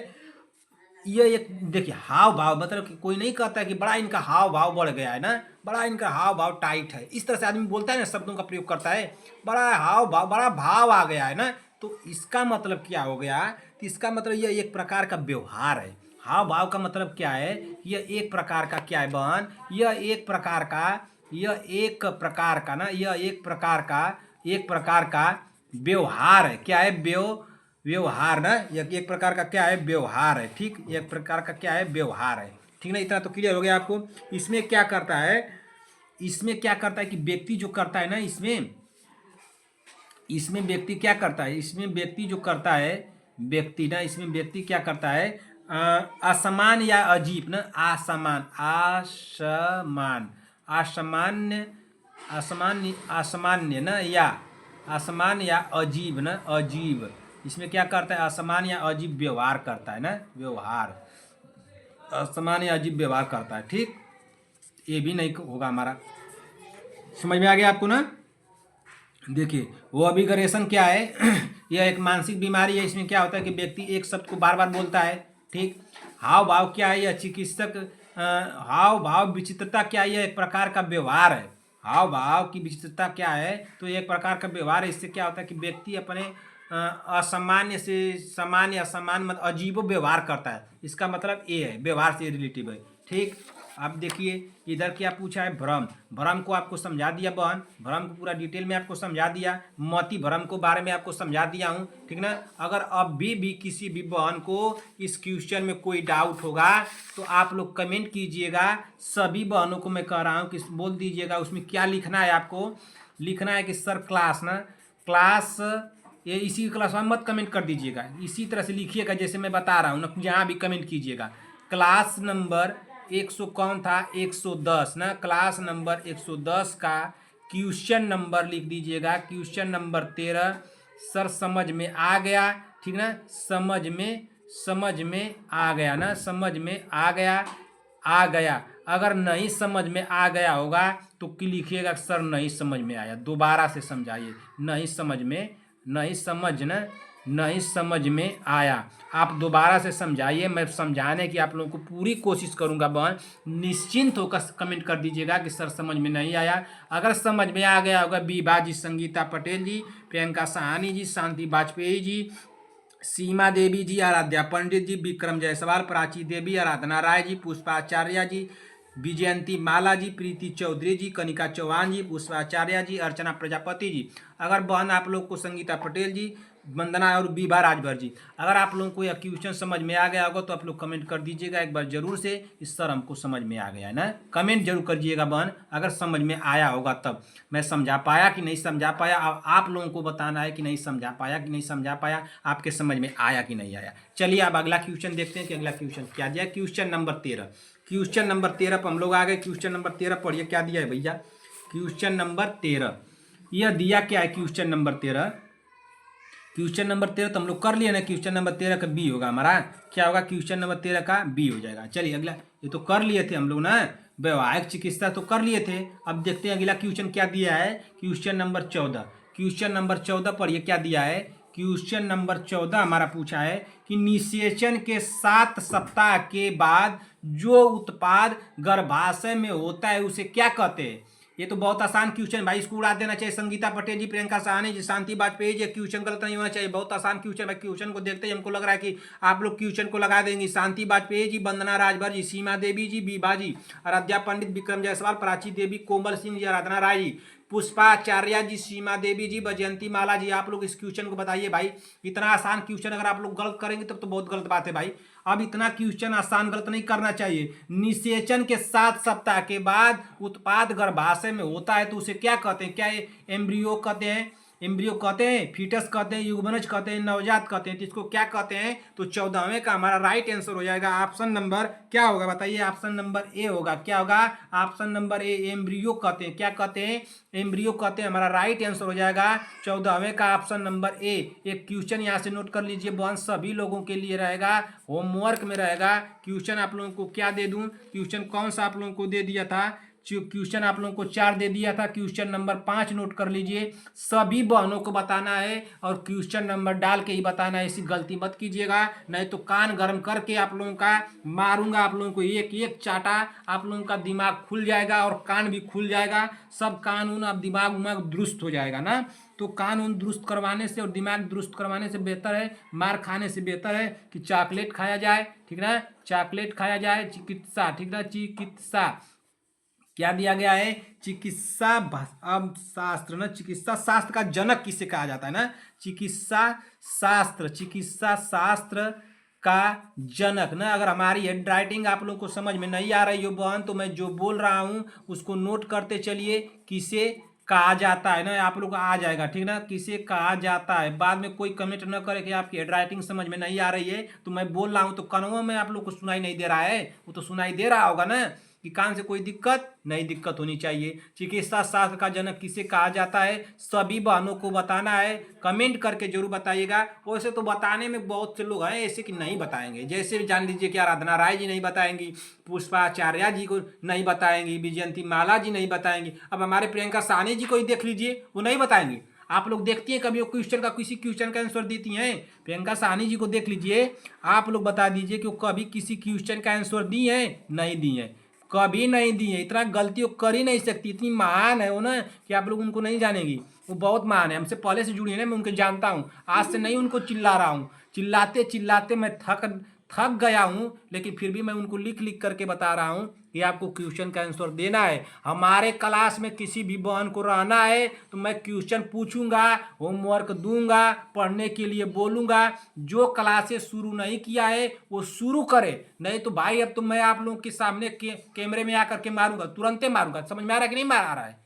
B: ये एक देखिए हाव भाव, मतलब कि कोई नहीं कहता है कि बड़ा इनका हाव भाव बढ़ गया है ना, बड़ा इनका हाव भाव टाइट है, इस तरह से आदमी बोलता है ना, शब्दों का प्रयोग करता है, बड़ा हाव भाव, बड़ा भाव आ गया है ना, तो इसका मतलब क्या हो गया, तो इसका मतलब यह एक प्रकार का व्यवहार है। हाव भाव का मतलब क्या है, यह एक प्रकार का क्या है बहन, यह एक प्रकार का ना, यह एक प्रकार का व्यवहार है। क्या है, व्यवहार ना, यह एक प्रकार का क्या है, व्यवहार है। ठीक, एक प्रकार का क्या है, व्यवहार है। ठीक ना, इतना तो क्लियर हो गया आपको। इसमें क्या करता है, इसमें क्या करता है कि व्यक्ति जो करता है ना, इसमें व्यक्ति क्या करता है, इसमें व्यक्ति जो करता है, व्यक्ति ना, इसमें व्यक्ति क्या करता है, असमान या अजीब ना, आसमान, असामान्य, असामान्य ना, या असामान्य या अजीब ना, अजीब, इसमें क्या करता है, असामान्य या अजीब व्यवहार करता है ना, व्यवहार, असामान्य या अजीब व्यवहार करता है। ठीक, ये भी नहीं होगा हमारा, समझ में आ गया आपको ना। देखिए वो अभिगरेशन क्या है यह एक मानसिक बीमारी है। इसमें क्या होता है कि व्यक्ति एक शब्द को बार बार बोलता है। ठीक, हाव भाव क्या है, यह चिकित्सक, हाव भाव विचित्रता क्या है, यह एक प्रकार का व्यवहार है। हाव भाव की विचित्रता क्या है, तो एक प्रकार का व्यवहार है। इससे क्या होता है कि व्यक्ति अपने असामान्य से सामान्य, असामान्य मतलब अजीबो व्यवहार करता है। इसका मतलब ये है, व्यवहार से रिलेटिव है। ठीक, अब देखिए इधर क्या पूछा है, भ्रम। भ्रम को आपको समझा दिया बहन, भ्रम को पूरा डिटेल में आपको समझा दिया, मति भ्रम को बारे में आपको समझा दिया हूँ। ठीक ना, अगर अब भी किसी भी बहन को इस क्वेश्चन में कोई डाउट होगा तो आप लोग कमेंट कीजिएगा। सभी बहनों को मैं कह रहा हूँ कि बोल दीजिएगा उसमें क्या लिखना है। आपको लिखना है कि सर क्लास ना, क्लास, ये इसी क्लास में मत कमेंट कर दीजिएगा, इसी तरह से लिखिएगा जैसे मैं बता रहा हूँ ना, जहाँ भी कमेंट कीजिएगा। क्लास नंबर 100 कौन था, 110 ना, क्लास नंबर 110 का क्वेश्चन नंबर लिख दीजिएगा, क्वेश्चन नंबर 13। सर समझ में आ गया, ठीक ना, समझ में आ गया ना, समझ में आ गया। अगर नहीं समझ में आ गया होगा तो कि लिखिएगा सर नहीं समझ में आया, दोबारा से समझाइए, नहीं समझ में, नहीं समझ ना, नहीं समझ में आया, आप दोबारा से समझाइए। मैं समझाने की आप लोगों को पूरी कोशिश करूंगा बहन, निश्चिंत होकर कमेंट कर दीजिएगा कि सर समझ में नहीं आया। अगर समझ में आ गया होगा, बीबा जी, संगीता पटेल जी, प्रियंका सहानी जी, शांति वाजपेयी जी, सीमा देवी जी, आराध्या पंडित जी, विक्रम जायसवाल, प्राची देवी, आराधना राय जी, पुष्पाचार्य जी, विजयंती माला जी, प्रीति चौधरी जी, कनिका चौहान जी, पुष्पाचार्य जी, अर्चना प्रजापति जी। अगर बहन आप लोग को संगीता पटेल जी, वंदना और बीबा राजभर जी, अगर आप लोगों को यह क्वेश्चन समझ में आ गया होगा तो आप लोग कमेंट कर दीजिएगा एक बार जरूर से, इस सर हमको समझ में आ गया है ना, कमेंट जरूर करिएगा बहन अगर समझ में आया होगा तब। मैं समझा पाया कि नहीं समझा पाया, अब आप लोगों को बताना है कि नहीं समझा पाया कि नहीं समझा पाया, आपके समझ में आया कि नहीं आया। चलिए अब अगला क्वेश्चन देखते हैं कि अगला क्वेश्चन क्या दिया। क्वेश्चन नंबर 13, क्वेश्चन नंबर 13 पर हम लोग आ गए। क्वेश्चन नंबर 13 पढ़िए क्या दिया है भैया। क्वेश्चन नंबर 13 यह दिया क्या है, क्वेश्चन नंबर 13, क्वेश्चन नंबर 13 तो हम लोग कर लिए ना, क्वेश्चन नंबर 13 का बी होगा हमारा, क्या होगा, क्वेश्चन नंबर 13 का बी हो जाएगा। चलिए अगला, ये तो कर लिए थे हम लोग ना, वैवाहिक चिकित्सा तो कर लिए थे। अब देखते हैं अगला क्वेश्चन क्या दिया है, क्वेश्चन नंबर 14। क्वेश्चन नंबर 14 पर ये क्या दिया है, क्वेश्चन नंबर 14 हमारा पूछा है कि निषेचन के 7 सप्ताह के बाद जो उत्पाद गर्भाशय में होता है उसे क्या कहते हैं। ये तो बहुत आसान क्वेश्चन भाई, इसको उड़ा देना चाहिए। संगीता पटेल जी, प्रियंका सहानी जी, शांति वाजपेयी जी, क्वेश्चन गलत नहीं होना चाहिए, बहुत आसान क्वेश्चन भाई। क्वेश्चन को देखते ही हमको लग रहा है कि आप लोग क्वेश्चन को लगा देंगे। शांति वाजपेयी जी, वंदना राजभर जी, सीमा देवी जी, बीबा जी, आराध्या पंडित, विक्रम जायसवाल, प्राची देवी, कोमल सिंह जी, आराधना राय जी, पुष्पाचार्य जी, सीमा देवी जी, वैजयंती माला जी। आप लोग इस क्वेश्चन को बताइए भाई, इतना आसान क्वेश्चन अगर आप लोग गलत करेंगे तब तो बहुत गलत बात है भाई। अब इतना क्वेश्चन आसान गलत नहीं करना चाहिए। निषेचन के 7 सप्ताह के बाद उत्पाद गर्भाशय में होता है तो उसे क्या कहते हैं, क्या एम्ब्रियो कहते हैं, एम्ब्रियो कहते हैं, फीटस कहते हैं, युग्मनज कहते हैं, नवजात कहते हैं, तो इसको क्या कहते हैं। तो 14वें का हमारा राइट आंसर हो जाएगा ऑप्शन नंबर, क्या होगा बताइए, ऑप्शन नंबर ए होगा। क्या होगा, ऑप्शन नंबर ए, एम्ब्रियो कहते हैं। क्या कहते हैं, एम्ब्रियो कहते हैं, हमारा राइट आंसर हो जाएगा 14वें का ऑप्शन नंबर ए। एक क्वेश्चन यहाँ से नोट कर लीजिए बहन, सभी लोगों के लिए रहेगा, होमवर्क में रहेगा। क्वेश्चन आप लोगों को क्या दे दूं, क्वेश्चन कौन सा आप लोगों को दे दिया था, क्वेश्चन आप लोगों को 4 दे दिया था, क्वेश्चन नंबर 5 नोट कर लीजिए। सभी बहनों को बताना है और क्वेश्चन नंबर डाल के ही बताना है, ऐसी गलती मत कीजिएगा, नहीं तो कान गर्म करके आप लोगों का मारूंगा, आप लोगों को एक एक चाटा, आप लोगों का दिमाग खुल जाएगा और कान भी खुल जाएगा, सब कानून अब दिमाग उमाग दुरुस्त हो जाएगा ना। तो कानून दुरुस्त करवाने से और दिमाग दुरुस्त करवाने से बेहतर है, मार खाने से बेहतर है कि चॉकलेट खाया जाए, ठीक ना, चॉकलेट खाया जाए, चिकित्सा, ठीक ना, चिकित्सा क्या दिया गया है, चिकित्सा अब शास्त्र ना, चिकित्सा शास्त्र का जनक किसे कहा जाता है ना, चिकित्सा शास्त्र, चिकित्सा शास्त्र का जनक ना। अगर हमारी हैंड राइटिंग आप लोग को समझ में नहीं आ रही हो बहन, तो मैं जो बोल रहा हूँ उसको नोट करते चलिए, किसे कहा जाता है ना, आप लोग को आ जाएगा, ठीक ना, किसे कहा जाता है। बाद में कोई कमेंट न करे कि आपकी हैंड राइटिंग समझ में नहीं आ रही है, तो मैं बोल रहा हूँ तो कनवा में आप लोग को सुनाई नहीं दे रहा है, वो तो सुनाई दे रहा होगा ना, कि कान से कोई दिक्कत नहीं, दिक्कत होनी चाहिए। चिकित्सा शास्त्र का जनक किसे कहा जाता है, सभी बहनों को बताना है, कमेंट करके जरूर बताइएगा। वैसे तो बताने में बहुत से लोग हैं ऐसे कि नहीं बताएंगे, जैसे जान लीजिए कि आराधना राय जी नहीं बताएंगी, पुष्पाचार्य जी को नहीं बताएंगी, विजयंती माला जी नहीं बताएंगी, अब हमारे प्रियंका साहनी जी को ही देख लीजिए, वो नहीं बताएंगी। आप लोग देखती हैं कभी वो क्वेश्चन का, किसी क्वेश्चन का आंसर देती हैं, प्रियंका साहनी जी को देख लीजिए, आप लोग बता दीजिए कि वो कभी किसी क्वेश्चन का आंसर दी है, नहीं दी है, कभी नहीं दी है। इतना गलती वो कर ही नहीं सकती, इतनी महान है वो ना कि आप लोग उनको नहीं जानेंगी, वो बहुत महान है, हमसे पहले से जुड़ी है ना, मैं उनको जानता हूँ, आज से नहीं उनको चिल्ला रहा हूँ, चिल्लाते चिल्लाते मैं थक गया हूँ, लेकिन फिर भी मैं उनको लिख लिख करके बता रहा हूँ कि आपको क्वेश्चन का आंसर देना है। हमारे क्लास में किसी भी बहन को रहना है तो मैं क्वेश्चन पूछूंगा, होमवर्क दूंगा, पढ़ने के लिए बोलूंगा। जो क्लासेस शुरू नहीं किया है वो शुरू करे, नहीं तो भाई अब तो मैं आप लोगों के सामने कैमरे में आकर के मारूंगा, तुरंते मारूंगा। समझ में आ रहा है कि नहीं आ रहा है?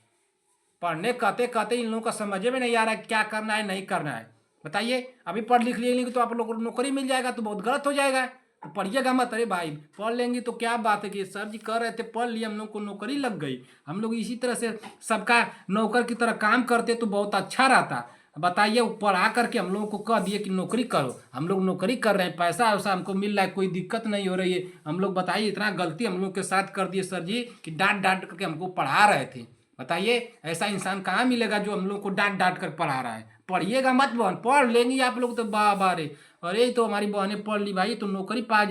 B: पढ़ने कहते कहते इन लोगों का समझ में नहीं आ रहा है क्या करना है नहीं करना है, बताइए। अभी पढ़ लिख लेंगे तो आप लोगों को नौकरी मिल जाएगा, तो बहुत गलत हो जाएगा, तो पढ़िएगा मत। अरे भाई पढ़ लेंगे तो क्या बात है कि सर जी कह रहे थे पढ़ लिए, हम लोग को नौकरी लग गई, हम लोग इसी तरह से सबका नौकर की तरह काम करते तो बहुत अच्छा रहता। बताइए पढ़ा करके हम लोगों को कह दिए कि नौकरी करो, हम लोग नौकरी कर रहे हैं, पैसा वैसा हमको मिल रहा है, कोई दिक्कत नहीं हो रही है। हम लोग बताइए इतना गलती हम लोग के साथ कर दिए सर जी कि डांट डांट करके हमको पढ़ा रहे थे। बताइए ऐसा इंसान कहाँ मिलेगा जो हम लोग को डांट डांट कर पढ़ा रहा है। पढ़िएगा मत बहन, पढ़ लेंगी आप लोग तो बाबा रे, अरे तो हमारी बहनें पढ़ ली भाई तो नौकरी पा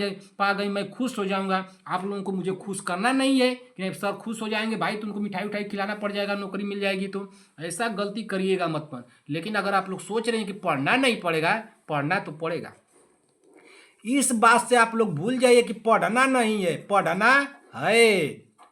B: गई, मैं खुश हो जाऊंगा। आप लोगों को मुझे खुश करना नहीं है कि सर खुश हो जाएंगे भाई तो उनको मिठाई उठाई खिलाना पड़ जाएगा, नौकरी मिल जाएगी, तो ऐसा गलती करिएगा मत पर। लेकिन अगर आप लोग सोच रहे हैं कि पढ़ना नहीं पड़ेगा, पढ़ना तो पड़ेगा। इस बात से आप लोग भूल जाइए कि पढ़ना नहीं है, पढ़ना है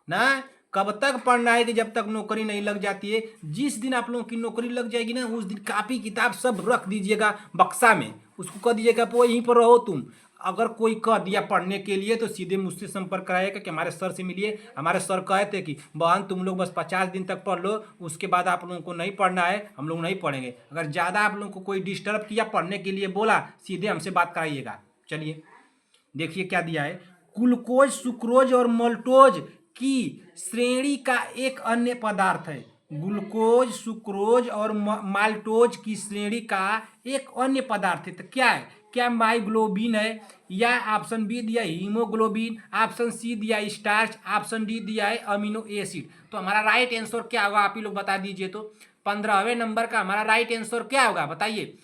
B: ना। कब तक पढ़ना है कि जब तक नौकरी नहीं लग जाती है। जिस दिन आप लोगों की नौकरी लग जाएगी ना, उस दिन कापी किताब सब रख दीजिएगा बक्सा में, उसको कह दीजिएगा वहीं पर रहो तुम। अगर कोई कह दिया पढ़ने के लिए तो सीधे मुझसे संपर्क कराइएगा कि हमारे सर से मिलिए। हमारे सर कहे थे कि बहन तुम लोग बस 50 दिन तक पढ़ लो, उसके बाद आप लोगों को नहीं पढ़ना है, हम लोग नहीं पढ़ेंगे। अगर ज़्यादा आप लोगों को कोई डिस्टर्ब किया पढ़ने के लिए बोला, सीधे हमसे बात कराइएगा। चलिए देखिए क्या दिया है, ग्लूकोज सुक्रोज और मोल्टोज की श्रेणी का एक अन्य पदार्थ है। ग्लूकोज सुक्रोज और माल्टोज की श्रेणी का एक अन्य पदार्थ है, तो क्या है? क्या माइग्लोबिन है, या ऑप्शन बी दिया हीमोग्लोबिन, ऑप्शन सी दिया स्टार्च, ऑप्शन डी दिया है अमीनो एसिड। तो हमारा राइट आंसर क्या होगा आप ही लोग बता दीजिए। तो 15वें नंबर का हमारा राइट आंसर क्या होगा बताइए।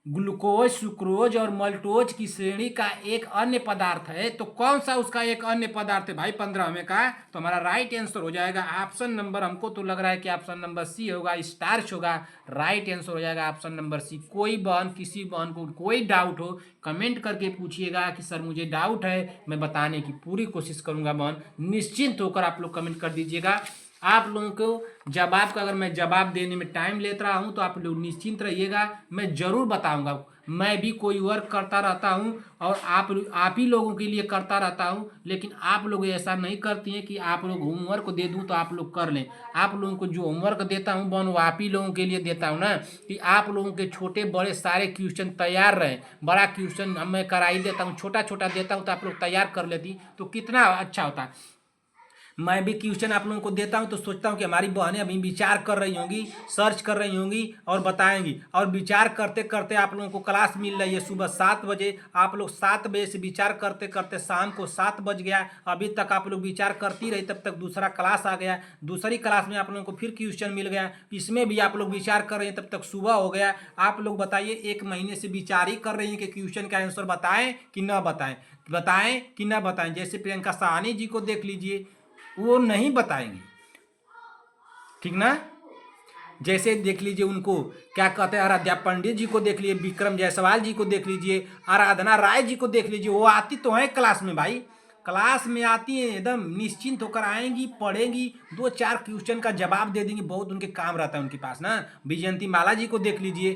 B: ग्लूकोज सुक्रोज और मल्टोज की श्रेणी का एक अन्य पदार्थ है, तो कौन सा उसका एक अन्य पदार्थ है भाई 15वें का? तो हमारा राइट आंसर हो जाएगा ऑप्शन नंबर, हमको तो लग रहा है कि ऑप्शन नंबर सी होगा, स्टार्च होगा। राइट आंसर हो जाएगा ऑप्शन नंबर सी। कोई बहन किसी बहन को कोई डाउट हो कमेंट करके पूछिएगा कि सर मुझे डाउट है, मैं बताने की पूरी कोशिश करूंगा। बहन निश्चिंत होकर आप लोग कमेंट कर दीजिएगा। आप लोगों को जवाब का अगर मैं जवाब देने में टाइम लेता रहा हूं तो आप लोग निश्चिंत रहिएगा, मैं जरूर बताऊंगा। मैं भी कोई वर्क करता रहता हूं और आप ही लोगों के लिए करता रहता हूं, लेकिन आप लोग ऐसा नहीं करती हैं कि आप लोग होमवर्क दे दूं तो आप लोग कर लें। आप लोगों को जो होमवर्क देता हूं बन वो आप ही लोगों के लिए देता हूं ना, कि आप लोगों के छोटे बड़े सारे क्वेश्चन तैयार रहें। बड़ा क्वेश्चन मैं करा ही देता हूँ, छोटा छोटा देता हूँ तो आप लोग तैयार कर लेती तो कितना अच्छा होता। मैं भी क्वेश्चन आप लोगों को देता हूं तो सोचता हूं कि हमारी बहनें अभी विचार कर रही होंगी, सर्च कर रही होंगी और बताएंगी। और विचार करते करते आप लोगों को क्लास मिल रही है सुबह 7 बजे। आप लोग 7 बजे से विचार करते करते शाम को 7 बज गया, अभी तक आप लोग विचार करती रही, तब तक दूसरा क्लास आ गया। दूसरी क्लास में आप लोगों को फिर क्वेश्चन मिल गया, इसमें भी आप लोग विचार कर रहे हैं, तब तक सुबह हो गया। आप लोग बताइए, 1 महीने से विचार ही कर रही हैं कि क्वेश्चन का आंसर बताएं कि ना बताएं, बताएं कि ना बताएं। जैसे प्रियंका साहनी जी को देख लीजिए, वो नहीं बताएंगे, ठीक ना। जैसे देख लीजिए उनको क्या कहते हैं, आराध्या पंडित जी को देख लीजिए, विक्रम जायसवाल जी को देख लीजिए, आराधना राय जी को देख लीजिए। वो आती तो है क्लास में भाई, क्लास में आती है, एकदम निश्चिंत होकर आएंगी, पढ़ेंगी, 2-4 क्वेश्चन का जवाब दे देंगी, बहुत उनके काम रहता है उनके पास ना। विजयंती माला जी को देख लीजिए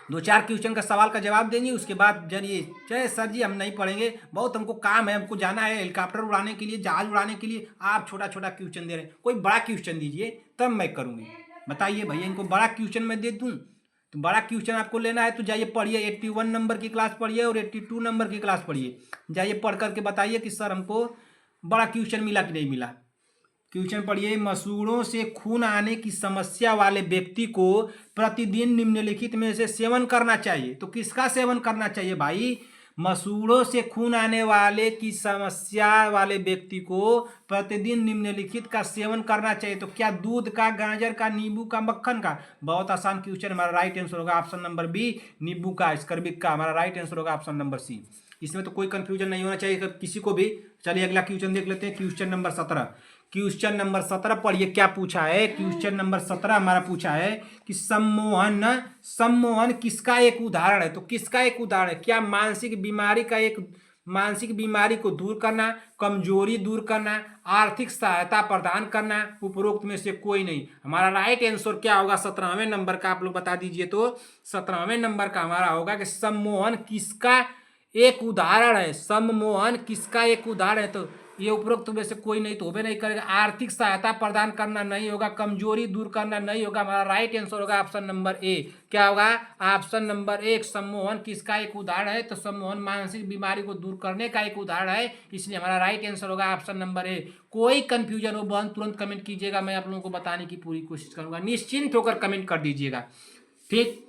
B: 2-4 क्वेश्चन का सवाल का जवाब देंगे, उसके बाद जरिए चाहे सर जी हम नहीं पढ़ेंगे, बहुत हमको काम है, हमको जाना है हेलीकॉप्टर उड़ाने के लिए, जहाज उड़ाने के लिए, आप छोटा छोटा क्वेश्चन दे रहे हैं, कोई बड़ा क्वेश्चन दीजिए तब मैं करूँगी। बताइए भैया, इनको बड़ा क्वेश्चन मैं दे दूँ? तो बड़ा क्वेश्चन आपको लेना है तो जाइए पढ़िए, 81 नंबर की क्लास पढ़िए और 82 नंबर की क्लास पढ़िए। जाइए पढ़ करके बताइए कि सर हमको बड़ा क्वेश्चन मिला कि नहीं मिला। क्वेश्चन पढ़िए, मसूड़ों से खून आने की समस्या वाले व्यक्ति को प्रतिदिन निम्नलिखित में से सेवन करना चाहिए। तो किसका सेवन करना चाहिए भाई? मसूड़ों से खून आने वाले की समस्या वाले व्यक्ति को प्रतिदिन निम्नलिखित का सेवन करना चाहिए। तो क्या दूध का, गाजर का, नींबू का, मक्खन का? बहुत आसान क्वेश्चन, हमारा राइट आंसर होगा ऑप्शन नंबर बी, नींबू का, स्कर्बिक का। हमारा राइट आंसर होगा ऑप्शन नंबर सी। इसमें तो कोई कंफ्यूजन नहीं होना चाहिए किसी को भी। चलिए अगला क्वेश्चन देख लेते हैं, क्वेश्चन नंबर 17। क्वेश्चन नंबर 17 पढ़िए, क्या पूछा है। क्वेश्चन नंबर 17 हमारा पूछा है कि सम्मोहन, सम्मोहन किसका एक उदाहरण है। तो किसका एक उदाहरण है? क्या मानसिक बीमारी का एक, मानसिक बीमारी को दूर करना, कमजोरी दूर करना, आर्थिक सहायता प्रदान करना, उपरोक्त में से कोई नहीं। हमारा राइट आंसर क्या होगा 17वें नंबर का, आप लोग बता दीजिए। तो 17वें नंबर का हमारा होगा कि सम्मोहन किसका एक उदाहरण है। सम्मोहन किसका एक उदाहरण है? तो ये उपरोक्त में से कोई नहीं तो होबे नहीं करेगा। आर्थिक सहायता प्रदान करना नहीं होगा, कमजोरी दूर करना नहीं होगा। हमारा राइट आंसर होगा ऑप्शन नंबर ए। क्या होगा? ऑप्शन नंबर 1, सम्मोहन किसका एक उदाहरण है? तो सम्मोहन मानसिक बीमारी को दूर करने का एक उदाहरण है, इसलिए हमारा राइट आंसर होगा ऑप्शन नंबर ए। कोई कंफ्यूजन हो बहन तुरंत कमेंट कीजिएगा, मैं आप लोगों को बताने की पूरी कोशिश करूंगा। निश्चिंत होकर कमेंट कर दीजिएगा, ठीक।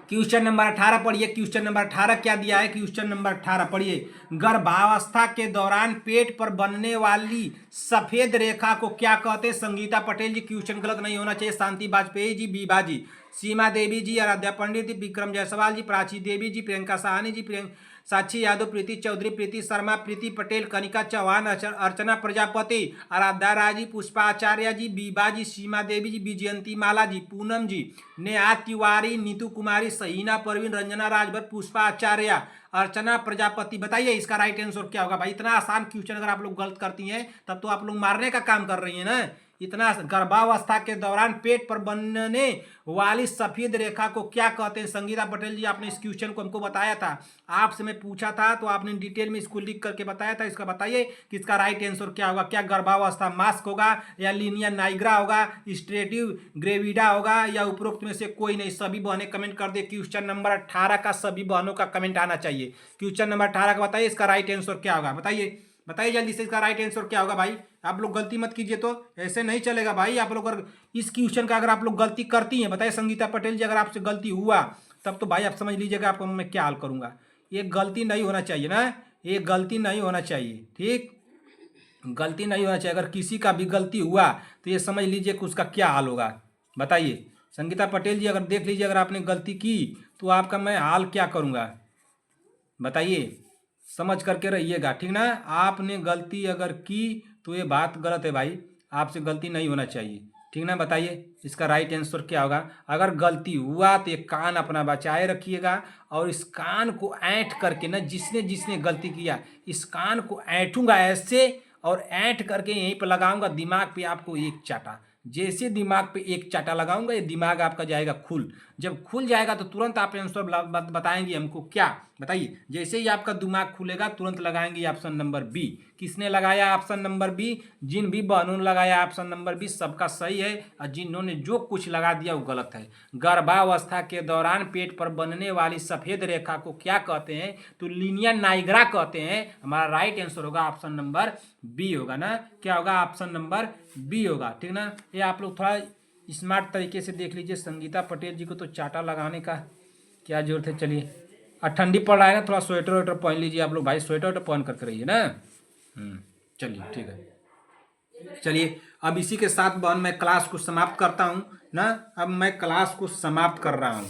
B: क्वेश्चन नंबर 18 पढ़िए। क्वेश्चन नंबर 18 क्या दिया है? क्वेश्चन नंबर 18 पढ़िए, गर्भावस्था के दौरान पेट पर बनने वाली सफेद रेखा को क्या कहते हैं? संगीता पटेल जी, क्वेश्चन गलत नहीं होना चाहिए। शांति वाजपेयी जी, बीबा जी, सीमा देवी जी, आराध्या पंडित जी, विक्रम जायसवाल जी, प्राची देवी जी, प्रियंका साहनी जी, साक्षी यादव, प्रीति चौधरी, प्रीति शर्मा, प्रीति पटेल, कनिका चौहान, अर्चना प्रजापति, आराध्या राय जी, पुष्पा आचार्य जी, बीबा जी, सीमा देवी जी, विजयंती माला जी, पूनम जी, नेहा तिवारी, नीतू कुमारी, सहीना परवीन, रंजना राजभर, पुष्पा आचार्य, अर्चना प्रजापति। बताइए इसका राइट आंसर क्या होगा भाई? इतना आसान क्वेश्चन अगर आप लोग गलत करती हैं तब तो आप लोग मारने का काम कर रही हैं ना। इतना गर्भावस्था के दौरान पेट पर बनने वाली सफेद रेखा को क्या कहते हैं? संगीता पटेल जी, आपने इस क्वेश्चन को हमको बताया था, आपसे मैं पूछा था तो आपने डिटेल में इसको लिख करके बताया था। इसका बताइए कि इसका राइट आंसर क्या होगा? क्या गर्भावस्था मास्क होगा, या लीनिया नाइग्रा होगा, स्ट्रेटिव ग्रेविडा होगा, या उपरोक्त में से कोई नहीं? सभी बहनें कमेंट कर दे। क्वेश्चन नंबर 18 का सभी बहनों का कमेंट आना चाहिए। क्वेश्चन नंबर 18 का बताइए इसका राइट आंसर क्या होगा? बताइए, बताइए जल्दी से इसका राइट आंसर क्या होगा भाई? आप लोग गलती मत कीजिए, तो ऐसे नहीं चलेगा भाई। आप लोग अगर इस क्वेश्चन का अगर आप लोग गलती करती हैं, बताइए संगीता पटेल जी, अगर आपसे गलती हुआ तब तो भाई आप समझ लीजिएगा आपको मैं क्या हाल करूंगा। ये गलती नहीं होना चाहिए ना, ये गलती नहीं होना चाहिए, ठीक, गलती नहीं होना चाहिए। अगर किसी का भी गलती हुआ तो ये समझ लीजिए कि उसका क्या हाल होगा। बताइए संगीता पटेल जी, अगर देख लीजिए अगर आपने गलती की तो आपका मैं हाल क्या करूँगा, बताइए, समझ करके रहिएगा, ठीक ना। आपने गलती अगर की तो ये बात गलत है भाई, आपसे गलती नहीं होना चाहिए, ठीक ना। बताइए इसका राइट आंसर क्या होगा? अगर गलती हुआ तो ये कान अपना बचाए रखिएगा, और इस कान को ऐंठ करके ना, जिसने जिसने गलती किया इस कान को ऐंठूंगा ऐसे, और ऐंठ करके यहीं पर लगाऊंगा दिमाग पे आपको एक चाटा। जैसे दिमाग पे एक चाटा लगाऊंगा ये दिमाग आपका जाएगा खुल। जब खुल जाएगा तो तुरंत आप आंसर बताएंगे हमको क्या, बताइए, जैसे ही आपका दिमाग खुलेगा तुरंत लगाएंगे ऑप्शन नंबर बी। किसने लगाया ऑप्शन नंबर बी? जिन भी बहनों ने लगाया ऑप्शन नंबर बी सबका सही है, और जिन्होंने जो कुछ लगा दिया वो गलत है। गर्भावस्था के दौरान पेट पर बनने वाली सफेद रेखा को क्या कहते हैं? तो लीनिया नाइग्रा कहते हैं। हमारा राइट आंसर होगा ऑप्शन नंबर बी होगा ना। क्या होगा? ऑप्शन नंबर बी होगा, ठीक ना। ये आप लोग थोड़ा स्मार्ट तरीके से देख लीजिए। संगीता पटेल जी को तो चाटा लगाने का क्या जरूरत है। चलिए, और ठंडी पड़ रहा है ना, थोड़ा स्वेटर वेटर पहन लीजिए आप लोग भाई, स्वेटर वेटर पहन करके रहिए ना। चलिए ठीक है। चलिए, अब इसी के साथ बहन मैं क्लास को समाप्त करता हूँ ना। अब मैं क्लास को समाप्त कर रहा हूँ,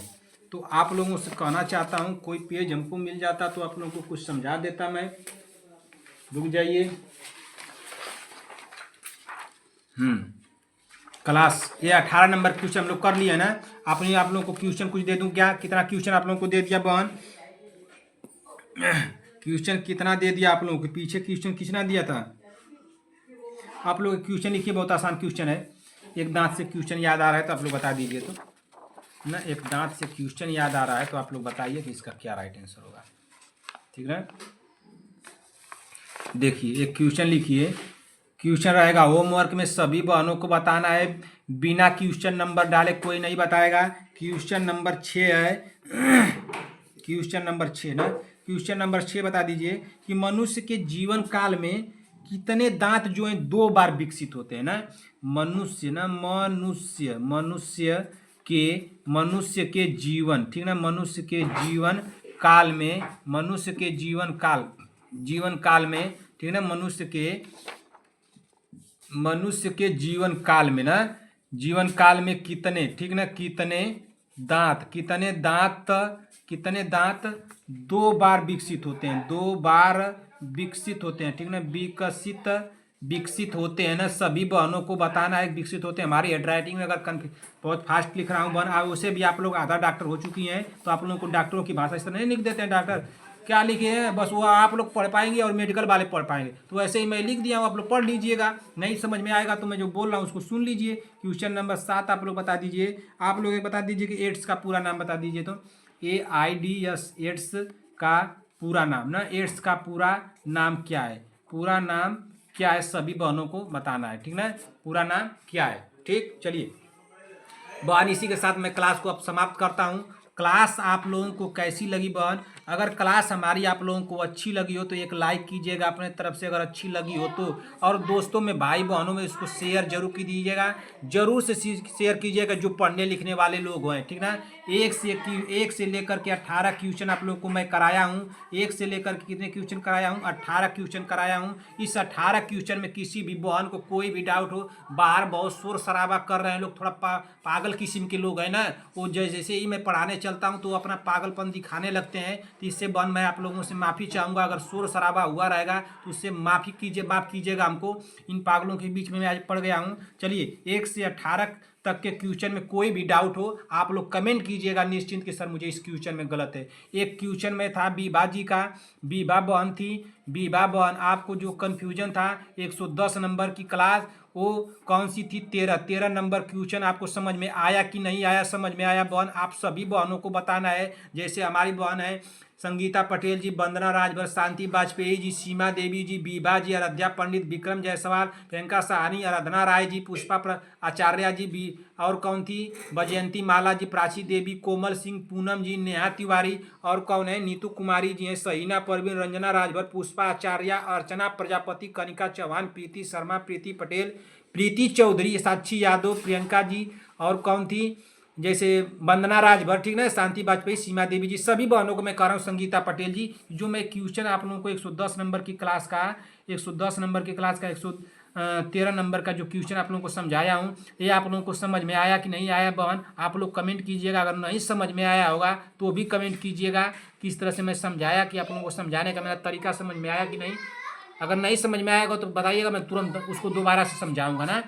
B: तो आप लोगों से कहना चाहता हूँ कोई पेज हमको मिल जाता तो आप लोगों को कुछ समझा देता मैं। रुक जाइए। क्लास ये 18 नंबर क्वेश्चन हम लोग कर लिए ना। आप लोगों को क्वेश्चन कुछ दे दूं क्या? कितना क्वेश्चन आप लोगों को दे दिया बहन? क्वेश्चन कितना दे दिया आप लोगों को? पीछे क्वेश्चन कितना दिया था? आप लोग क्वेश्चन लिखिए, बहुत आसान क्वेश्चन है। एक दांत से क्वेश्चन याद आ रहा है तो आप लोग बता दीजिए तो ना। एक दांत से क्वेश्चन याद आ रहा है तो आप लोग बताइए कि इसका क्या राइट आंसर होगा, ठीक है। देखिए, एक क्वेश्चन लिखिए। क्वेश्चन रहेगा होमवर्क में सभी बहनों को बताना है, बिना क्वेश्चन नंबर डाले कोई नहीं बताएगा। क्वेश्चन नंबर 6 है। क्वेश्चन नंबर 6 ना। क्वेश्चन नंबर 6 बता दीजिए कि मनुष्य के जीवन काल में कितने दांत जो है 2 बार विकसित होते हैं ना। मनुष्य ना, मनुष्य के जीवन, ठीक ना, मनुष्य के जीवन काल में, मनुष्य के जीवन काल में, ठीक ना, मनुष्य के जीवन काल में ना, जीवन काल में कितने, ठीक ना, कितने दांत 2 बार विकसित होते हैं, 2 बार विकसित होते हैं, ठीक ना, विकसित होते हैं ना। सभी बहनों को बताना है विकसित होते हैं। हमारी हैंड राइटिंग में अगर बहुत फास्ट लिख रहा हूँ बहन, उसे भी आप लोग आधा डॉक्टर हो चुकी हैं तो आप लोगों को डॉक्टरों की भाषा इस तरह नहीं लिख देते हैं। डॉक्टर क्या लिखे हैं बस वो आप लोग पढ़ पाएंगे और मेडिकल वाले पढ़ पाएंगे, तो ऐसे ही मैं लिख दिया हूँ, आप लोग पढ़ लीजिएगा। नहीं समझ में आएगा तो मैं जो बोल रहा हूँ उसको सुन लीजिए। क्वेश्चन नंबर 7 आप लोग बता दीजिए। आप लोग बता दीजिए कि एड्स का पूरा नाम बता दीजिए तो। AIDS, एड्स का पूरा नाम ना, एड्स का पूरा नाम क्या है? पूरा नाम क्या है? सभी बहनों को बताना है, ठीक ना। पूरा नाम क्या है? ठीक, चलिए बहन, इसी के साथ मैं क्लास को अब समाप्त करता हूँ। क्लास आप लोगों को कैसी लगी बहन? अगर क्लास हमारी आप लोगों को अच्छी लगी हो तो एक लाइक कीजिएगा अपने तरफ से, अगर अच्छी लगी हो तो। और दोस्तों में, भाई बहनों में इसको शेयर जरूर की दीजिएगा, जरूर से शेयर कीजिएगा जो पढ़ने लिखने वाले लोग हैं, ठीक ना। एक से लेकर के 18 क्वेश्चन आप लोग को मैं कराया हूँ। एक से लेकर के कितने क्वेश्चन कराया हूँ? 18 क्वेश्चन कराया हूँ। इस 18 क्वेश्चन में किसी भी बहन को कोई भी डाउट हो, बाहर बहुत शोर शराबा कर रहे हैं लोग, थोड़ा पागल किस्म के लोग हैं ना, वो जैसे ही मैं पढ़ाने चलता हूँ तो अपना पागलपन दिखाने लगते हैं। तो इससे बहन मैं आप लोगों से माफ़ी चाहूँगा, अगर शोर शराबा हुआ रहेगा तो उससे माफ़ कीजिएगा हमको। इन पागलों के बीच में मैं आज पड़ गया हूँ। चलिए, 1 से 18 तक के क्वेश्चन में कोई भी डाउट हो आप लोग कमेंट कीजिएगा निश्चिंत कि सर मुझे इस क्वेश्चन में गलत है। एक क्वेश्चन में था बीबा जी का, बीबा बहन थी, बीबा बहन आपको जो कन्फ्यूजन था 110 नंबर की क्लास वो कौन सी थी? 13 नंबर क्वेश्चन आपको समझ में आया कि नहीं आया? समझ में आया बहन? आप सभी बहनों को बताना है। जैसे हमारी बहन है संगीता पटेल जी, वंदना राजभर, शांति वाजपेयी जी, सीमा देवी जी, बीबा जी, आराध्या पंडित, विक्रम जायसवाल, प्रियंका साहनी, आराधना राय जी, पुष्पा आचार्य जी भी, और कौन थी? वजयंती माला जी, प्राची देवी, कोमल सिंह, पूनम जी, नेहा तिवारी, और कौन है? नीतू कुमारी जी हैं, सहीना परवीन, रंजना राजभर, पुष्पा आचार्य, अर्चना प्रजापति, कनिका चौहान, प्रीति शर्मा, प्रीति पटेल, प्रीति चौधरी, साक्षी यादव, प्रियंका जी, और कौन थी? जैसे वंदना राजभर, ठीक ना, शांति वाजपेयी, सीमा देवी जी। सभी बहनों को मैं कह रहा हूँ संगीता पटेल जी, जो मैं क्वेश्चन आप लोगों को 110 नंबर की क्लास का 113 नंबर का जो क्वेश्चन आप लोगों को समझाया हूँ, ये आप लोगों को समझ में आया कि नहीं आया बहन? आप लोग कमेंट कीजिएगा। अगर नहीं समझ में आया होगा तो भी कमेंट कीजिएगा किस तरह से मैं समझाया, कि आप लोगों को समझाने का मेरा तरीका समझ में आया कि नहीं। अगर नहीं समझ में आएगा तो बताइएगा, मैं तुरंत उसको दोबारा से समझाऊंगा ना।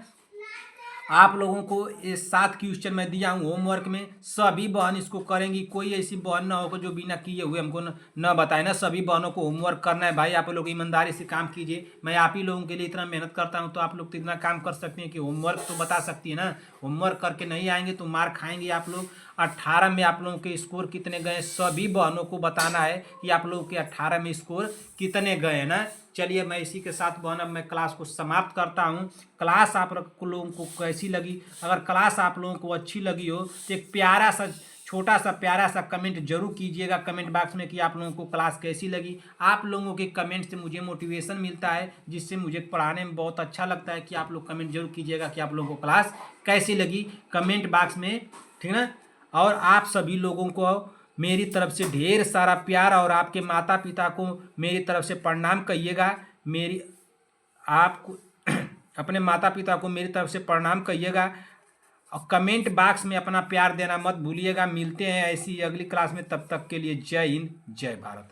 B: आप लोगों को ये 7 क्वेश्चन मैं दिया हूँ होमवर्क में, सभी बहन इसको करेंगी। कोई ऐसी बहन ना हो जो बिना किए हुए हमको न बताए ना। सभी बहनों को होमवर्क करना है भाई। आप लोग ईमानदारी से काम कीजिए। मैं आप ही लोगों के लिए इतना मेहनत करता हूँ तो आप लोग तो इतना काम कर सकते हैं कि होमवर्क तो बता सकती है ना। होमवर्क करके नहीं आएंगे तो मार खाएंगे आप लोग। 18 में आप लोगों के स्कोर कितने गए, सभी बहनों को बताना है कि आप लोगों के 18 में स्कोर कितने गए ना। चलिए मैं इसी के साथ बहन अब मैं क्लास को समाप्त करता हूँ। क्लास आप लोगों को कैसी लगी, अगर क्लास आप लोगों को अच्छी लगी हो तो एक प्यारा सा छोटा सा प्यारा सा कमेंट जरूर कीजिएगा कमेंट बॉक्स में कि आप लोगों को क्लास कैसी लगी। आप लोगों के कमेंट से मुझे मोटिवेशन मिलता है, जिससे मुझे पढ़ाने में बहुत अच्छा लगता है कि आप लोग कमेंट जरूर कीजिएगा कि आप लोगों को क्लास कैसी लगी कमेंट बॉक्स में, ठीक ना। और आप सभी लोगों को मेरी तरफ से ढेर सारा प्यार और आपके माता पिता को मेरी तरफ से प्रणाम कहिएगा। मेरी आपको अपने माता पिता को मेरी तरफ से प्रणाम कहिएगा और कमेंट बॉक्स में अपना प्यार देना मत भूलिएगा। मिलते हैं ऐसी अगली क्लास में, तब तक के लिए जय हिंद जय भारत।